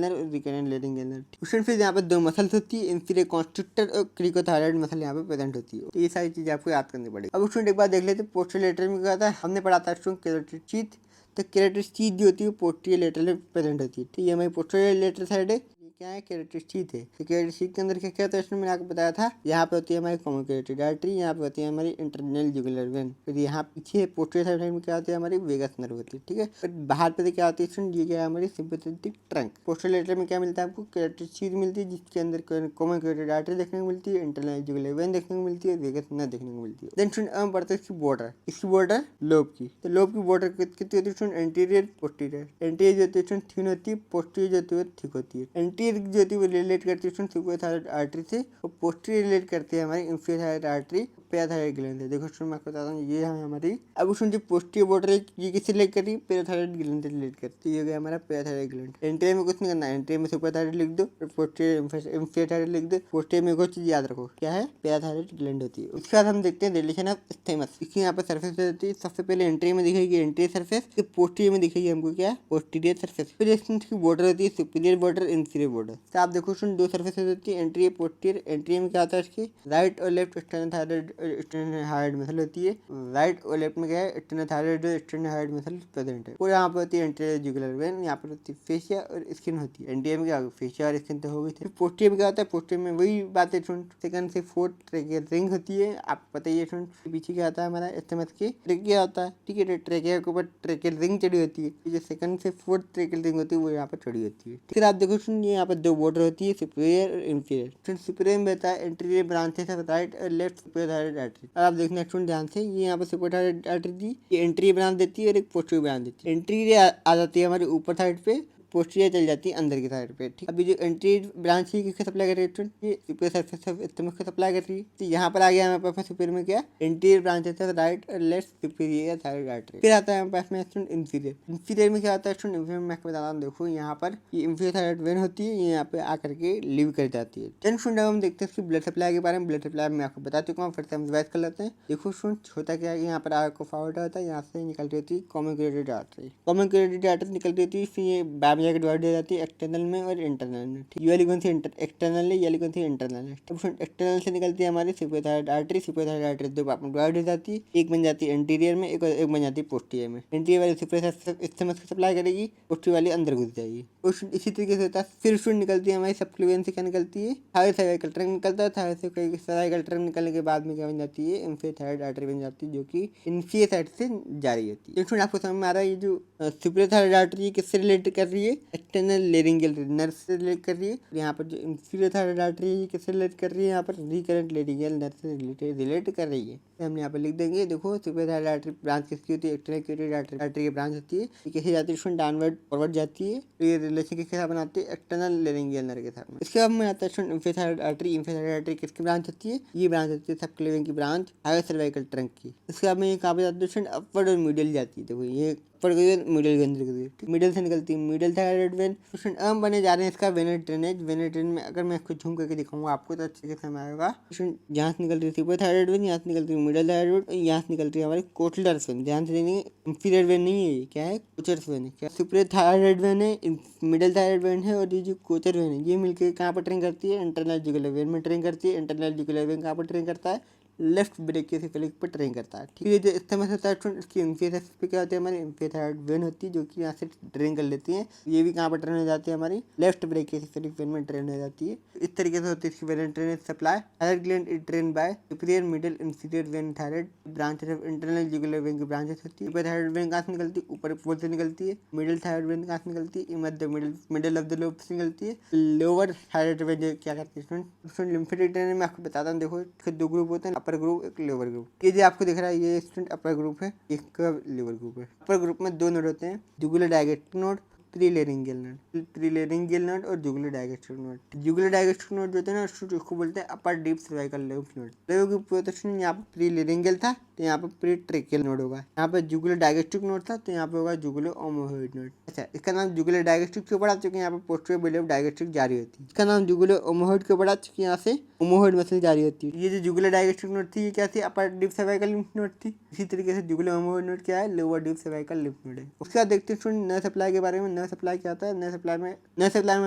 नर्व और रिकरेंट लेरिंगियल नर्व। स्टूडेंट फिर यहाँ पे 2 मसल्स होती है, इंफीरियर कॉन्स्ट्रिक्टर और क्रिकोथायराइड मसल यहाँ पे प्रेजेंट होती है। तो ये सारी चीजें आपको याद करनी पड़ेगी। अब स्टूडेंट एक बार देख लेते हैं पोस्टीरियर लेटरल में क्या होता है, हमने पढ़ा था स्टूडेंट कैरोटिड शीथ। तो कैरोटिड शीथ जो होती है वो पोस्टीरियर लेटरल में प्रेजेंट होती है, ठीक है, हमारी पोस्टीरियर लेटरल साइड है, क्या है, कैरोटिड शीथ है। तो कैरोटिड शीथ के अंदर क्या क्या होता है इसमें मैंने आपको बताया था, यहाँ पे होती है हमारी कॉमन कैरोटिड आर्टरी, यहाँ पे होती है हमारी इंटरनल जुगुलर वेन, फिर यहाँ पीछे पोस्टीरियर साइड में क्या होती है हमारी वेगस नर्व होती है, ठीक है। फिर बाहर पे क्या होती है, ये क्या है हमारी सिंपैथेटिक ट्रंक। पोस्टीरियर लेटरल में क्या मिलता है आपको, कैरोटिड शीथ मिलती है जिसके अंदर कॉमन कैरोटिड आर्टरी देखने को मिलती है, इंटरनल जुगुलर वेन देखने को मिलती है, वेगस नर्व देखने को मिलती है। देन स्टूडेंट अब बढ़ते हैं इसकी बॉर्डर, इसकी बॉर्डर लोब की। तो लोब की बॉर्डर कितनी होती है स्टूडेंट, एंटीरियर पोस्टीरियर। एंटीरियर जो होती है स्टूडेंट थिन होती है, पोस्टीरियर जो होती है थिक होती है। एंटीरियर जो होती है रिलेट करती है सुपरथायरॉइड आर्टरी से, और पोस्टीरियर रिलेट करती है हमारी inferior thyroid artery, parathyroid gland है। देखो स्टूडेंट मैं आपको बताता हूँ, ये है हमारी। अब उसमें जो पोस्टीरियर बॉर्डर है ये किससे रिलेट करती है, पैराथायराइड ग्लैंड से रिलेट करती है, ये गया हमारा पैराथायराइड ग्लैंड। एंटीरियर में कुछ नहीं करना है, एंटीरियर में सुपरथायराइड लिख दो और पोस्टीरियर इंफीरियर थायराइड लिख दो। पोस्टीरियर में कुछ चीज याद रखो, क्या है, पैराथायराइड ग्लैंड होती है। उसके बाद हम देखते हैं रिलेशन ऑफ स्टेमस। इसकी यहाँ पर सर्फेस होती है, सबसे पहले एंटीरियर में दिखेगी एंटीरियर सर्फेस, फिर पोस्टीरियर में दिखेगी हमको क्या, पोस्टीरियर सर्फेस। फिर इसकी बॉर्डर होती है सुपीरियर बॉर्डर, इंफीरियर बॉर्डर। तो आप देखो स्टूडेंट 2 सर्फेस होती है, एंटीरियर पोस्टीरियर। एंटीरियर में क्या होता है इसकी, राइट और left external thyroid external hide muscle होती है, राइट और लेफ्ट में क्या है, एक्सटर्नल थायराइड और एक्सटर्नल हाइड मसल प्रेजेंट है। और यहाँ पर होती है एंटीरियर जुगुलर वेन, यहाँ पर होती है फेशिया और स्किन होती है। एंटीरियर में क्या होगा, फेशिया और स्किन तो हो गई थी। पोस्टीरियर में क्या होता है, पोस्टीरियर में वही बात है स्टूडेंट, 2nd से 4th ट्रेकियल रिंग होती है, आपको पता ही है स्टूडेंट। पीछे क्या आता है हमारा स्टमक के ट्रेकिया होता है, ठीक है, ट्रेकिया के ऊपर ट्रेकियल रिंग चढ़ी होती है, जो 2nd से 4th ट्रेकियल रिंग होती है वो यहाँ पर चढ़ी होती है। फिर आप देखो स्टूडेंट यहाँ पर 2 बॉर्डर होती है, सुपीरियर और इंफीरियर। सुपीरियर में रहता है एंटीरियर ब्रांचेस ऑफ राइट और लेफ्ट सुपरथायराइड आर्टरी। अब आप देखना स्टूडेंट ध्यान से, ये यहाँ पर सुपरथायराइड आर्टरी दी, ये एंटीरियर ब्रांच देती है और एक पोस्टीरियर ब्रांच देती है। एंटीरियर आ जाती है हमारे ऊपर साइड पे, पोस्टिया चल जाती है अंदर की साइड पे। ठीक, अभी जो एंटीरियर ब्रांच है किसको सप्लाई कर रही है स्टूडेंट, ये सुपीरियर सरफेस स्टमक को सप्लाई कर रही है। तो यहाँ पर आ गया हमारे पास सुपीरियर में क्या, एंटीरियर ब्रांच है राइट और लेफ्ट सुपीरियर थायराइड आर्टरी। फिर आता है हमारे पास में स्टूडेंट इंफीरियर। इंफीरियर में क्या होता है स्टूडेंट, इंफीरियर में मैं आपको बताता हूँ, देखो यहाँ पर ये इंफीरियर थायराइड वेन होती है, ये यहाँ पे आकर के लीव कर जाती है। देन स्टूडेंट हम देखते हैं इसकी ब्लड सप्लाई के बारे में। ब्लड सप्लाई में आपको बता चुका हूँ, फिर से हम रिवाइज कर लेते हैं। देखो स्टूडेंट होता क्या है, यहाँ पर आर को फॉरवर्ड होता है, यहाँ से निकलती होती है common credit artery. Common credit artery निकलती होती है, फिर ये बैम जाकर डिवाइड हो जाती है एक्सटर्नल में और इंटरनल में। ठीक, ये वाली कौन सी एक्सटर्नल है, ये वाली कौन सी इंटरनल है। तो एक्सटर्नल से निकलती है हमारी superior thyroid artery. Superior thyroid artery दो पार्ट में डिवाइड हो जाती है, एक बन जाती है एंटीरियर में, एक बन जाती है पोस्टीरियर में। एंटीरियर वाली सुपीरियर स्टमक को सप्लाई करेगी, पोस्टीरियर वाली अंदर घुस जाएगी। इसी तरीके से होता है। फिर स्टूडेंट निकलती है हमारी सबक्लिवियन से क्या निकलती है, थायराइड सर्वाइकल ट्रैक्ट निकलता है। थायराइड सर्वाइकल ट्रैक्ट निकलने के बाद में क्या बन जाती है, इंफीरियर थायराइड आर्टरी बन जाती है, जो कि इंफीरियर साइड से जारी होती है। स्टूडेंट आपको समझ में आ रहा है ये जो सुपीरियर थायराइड आर्टरी किससे रिलेट कर रही है, एक्सटर्नल लेरिंगियल नर्व से रिलेट कर रही है। यहाँ पर जो इंफीरियर थायराइड आर्टरी है किससे रिलेट कर रही है, यहाँ पर रिकरेंट लेरिंगियल नर्व से रिलेट कर रही है। हम यहाँ पर लिख देंगे, देखो सुपीरियर थायराइड आर्टरी ब्रांच किसकी होती है, एक्सटर्नल क्रेडिट आर्टरी की ब्रांच होती है। ये कैसे जाती है स्टूडेंट, डाउनवर्ड फॉरवर्ड जाती है। तो ये रिलेशन किसके साथ बनाती है, एक्सटर्नल लेरिंगियल नर्व के साथ में। इसके बाद में आता है student inferior thyroid artery. Inferior thyroid artery किसकी ब्रांच होती है, ये ब्रांच होती है सबक्लेवियन की ब्रांच, थायराइड सर्वाइकल ट्रंक की। इसके बाद में ये कहाँ पे जाती है स्टूडेंट, अपवर्ड और मिडिल जाती है। देखो ये ऊपर गई मिडिल के अंदर गई, मिडिल से निकलती है मिडिल थायराइड वेन। स्टूडेंट अब बने जा रहे हैं इसका वेनर ड्रेनेज। वेनर ड्रेनेज में अगर मैं इसको झूम करके दिखाऊंगा आपको तो अच्छे से समझ आएगा। स्टूडेंट यहाँ से निकल रही है सुपर थायराइड वेन, यहाँ से निकलती है मिडिल थायराइड वेन, यहाँ से निकलती है हमारी कोटलर्स वेन। ध्यान से देंगे, इंफीरियर वेन नहीं है, ये क्या है, कोचर्स वेन है। क्या सुपीरियर थायराइड वेन है, मिडिल थायराइड वेन है, और ये जो कोचर वेन है ये मिलकर कहाँ पर ट्रेन करती है, इंटरनल जुगुलर वेन में ट्रेन करती है। इंटरनल जुगुलर वेन कहाँ पर ट्रेन करता है, लेफ्ट ब्रेकियोसेफेलिक पर ट्रेन करता है। ठीक है, जो इस्तेमाल होता है स्टूडेंट, इसकी इंफीरियर पे क्या होती है, हमारी इंफीरियर थायराइड वेन होती है, जो कि यहाँ से ट्रेन कर लेती है। ये भी कहाँ पर ट्रेन हो जाती है, हमारी लेफ्ट ब्रेकियोसेफेलिक वेन में ट्रेन हो जाती है। इस तरीके से होती है इसकी when drainage supply. Thyroid gland is train by superior middle inferior when thyroid branch of internal jugular when की ब्रांचेस होती है। सुपीरियर थायराइड वेन कहाँ से निकलती है, ऊपर पोल से निकलती है। मिडिल थायराइड वेन कहाँ से निकलती है, मध्य मिडिल ऑफ द लोब से निकलती है। लोअर थायराइड वेन क्या करती है स्टूडेंट, लिम्फेटिक ड्रेनेज में आपको बताता हूँ। देखो इसके दो ग्रुप होते हैं, अपर ग्रुप एक लोअर ग्रुप। ये जो आपको दिख रहा है ये स्टूडेंट अपर ग्रुप है, एक लोअर ग्रुप है। अपर ग्रुप में दो नोड होते हैं, jugulodigastric node, trilaryngeal node. Trilaryngeal node और jugulodigastric node. Jugulodigastric node जो होते हैं ना स्टूडेंट, उसको बोलते हैं upper deep cervical lymph node. Lower group यहाँ पर त्रिलेरिंगियल था तो यहाँ पर प्रीट्रेकियल नोड होगा। यहाँ पर जुगुलर डायगेस्ट्रिक नोड था तो यहाँ पे होगा जुगुलर ओमोहॉइड नोड। अच्छा, इसका नाम जुगुलर डायगेस्ट्रिक क्यों पड़ा, क्योंकि यहाँ पर पोस्टीरियर बिलियफ डायगेस्ट्रिक जारी होती है। इसका नाम जुगुलर ओमोहॉइड क्यों पड़ा, क्योंकि यहाँ से ओमोहॉइड मसल जारी होती है। ये जो जुगुलर डायगेस्ट्रिक नोड थी ये क्या थी, अपर डीप सर्वाइकल लिम्फ नोड थी। इसी तरीके से जुगुलर ओमोहॉइड नोड क्या है, lower deep cervical lymph node है। उसके बाद देखते हैं स्टूडेंट नर्व सप्लाई के बारे में। नर्व सप्लाई क्या होता है, नर्व सप्लाई में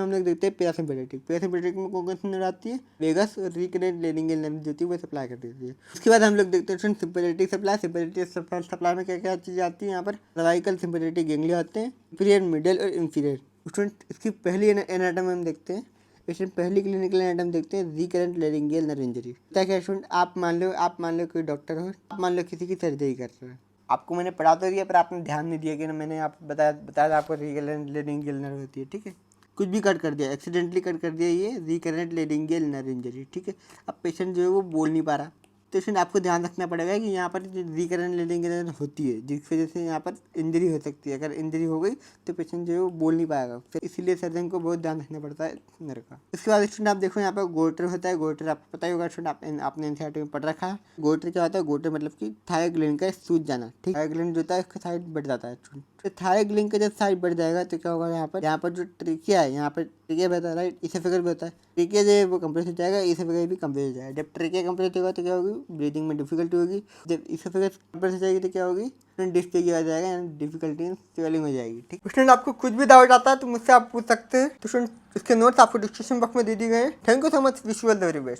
हम लोग देखते हैं पैरासिम्पैथेटिक। पैरासिम्पैथेटिक में कौन कौन सी नर्व आती है, वेगस और रिकरेंट लेरिंगियल नर्व जो होती है वो सप्लाई कर देती है। उसके बाद हम लोग देखते हैं student sympathetic supply. Sympathetic supply में क्या क्या चीज़ें आती है, यहाँ पर सर्वाइकल सिम्पैथेटिक गैंग्लिया आते हैं, सुपीरियर मिडिल और इंफीरियर। स्टूडेंट इसकी पहली एनाटॉमी हम देखते हैं। पेशेंट पहली क्लिनिकल एनाटॉमी देखते हैं, रिकरेंट लेरिंगियल नर्व इंजरी। क्या स्टूडेंट, आप मान लो कोई डॉक्टर हो, आप मान लो किसी की सर्जरी कर रहे हो। आपको मैंने पढ़ा तो दिया पर आपने ध्यान नहीं दिया कि ना मैंने आप बताया आपको रिकरेंट लेरिंगियल नर्व होती है। ठीक है, कुछ भी कट कर दिया, एक्सीडेंटली कट कर दिया, ये रिकरेंट लेरिंगियल नर्व इंजरी। ठीक है, अब पेशेंट जो है वो बोल नहीं पा रहा, तो इसमें आपको ध्यान रखना पड़ेगा कि यहाँ पर जो रिकरेंट लेरिंगियल नर्व होती है जिस वजह से यहाँ पर इंजरी हो सकती है। अगर इंजरी हो गई तो पेशेंट जो है वो बोल नहीं पाएगा, फिर इसीलिए सर्जन को बहुत ध्यान रखना पड़ता है नर्व का। इसके बाद स्टूडेंट आप देखो यहाँ पर गोइटर होता है। गोइटर आपको पता ही होगा स्टूडेंट, आपने एनसीईआरटी में पढ़ रखा है। गोइटर क्या होता है, गोइटर मतलब कि थायराइड ग्लैंड का सूज जाना। ठीक, थायराइड ग्लैंड जो होता है उसका साइड बढ़ जाता है स्टूडेंट। तो थायराइड ग्लैंड का जब साइड बढ़ जाएगा तो क्या होगा, यहाँ पर जो ट्रिकिया है, यहाँ पर ट्रिकिया भी होता है राइट, इसेफेगस भी होता है। ट्रिकिया जो है वो कंप्रेस हो जाएगा, इसेफेगस भी कंप्रेस हो जाएगा। जब ट्रिकिया कंप्रेस होगा तो क्या होगी, ब्रीदिंग में डिफिकल्टी होगी। जब इसेफेगस कंप्रेस हो जाएगी तो क्या होगी, डिस्पेगिया आ जाएगा, डिफिकल्टी इन स्वेलिंग हो जाएगी। ठीक, स्टूडेंट आपको कुछ भी डाउट आता है तो मुझसे आप पूछ सकते हैं। तो स्टूडेंट इसके नोट्स आपको डिस्क्रिप्शन बॉक्स में दे दिए गए हैं। Thank you so much, wish you all the very best.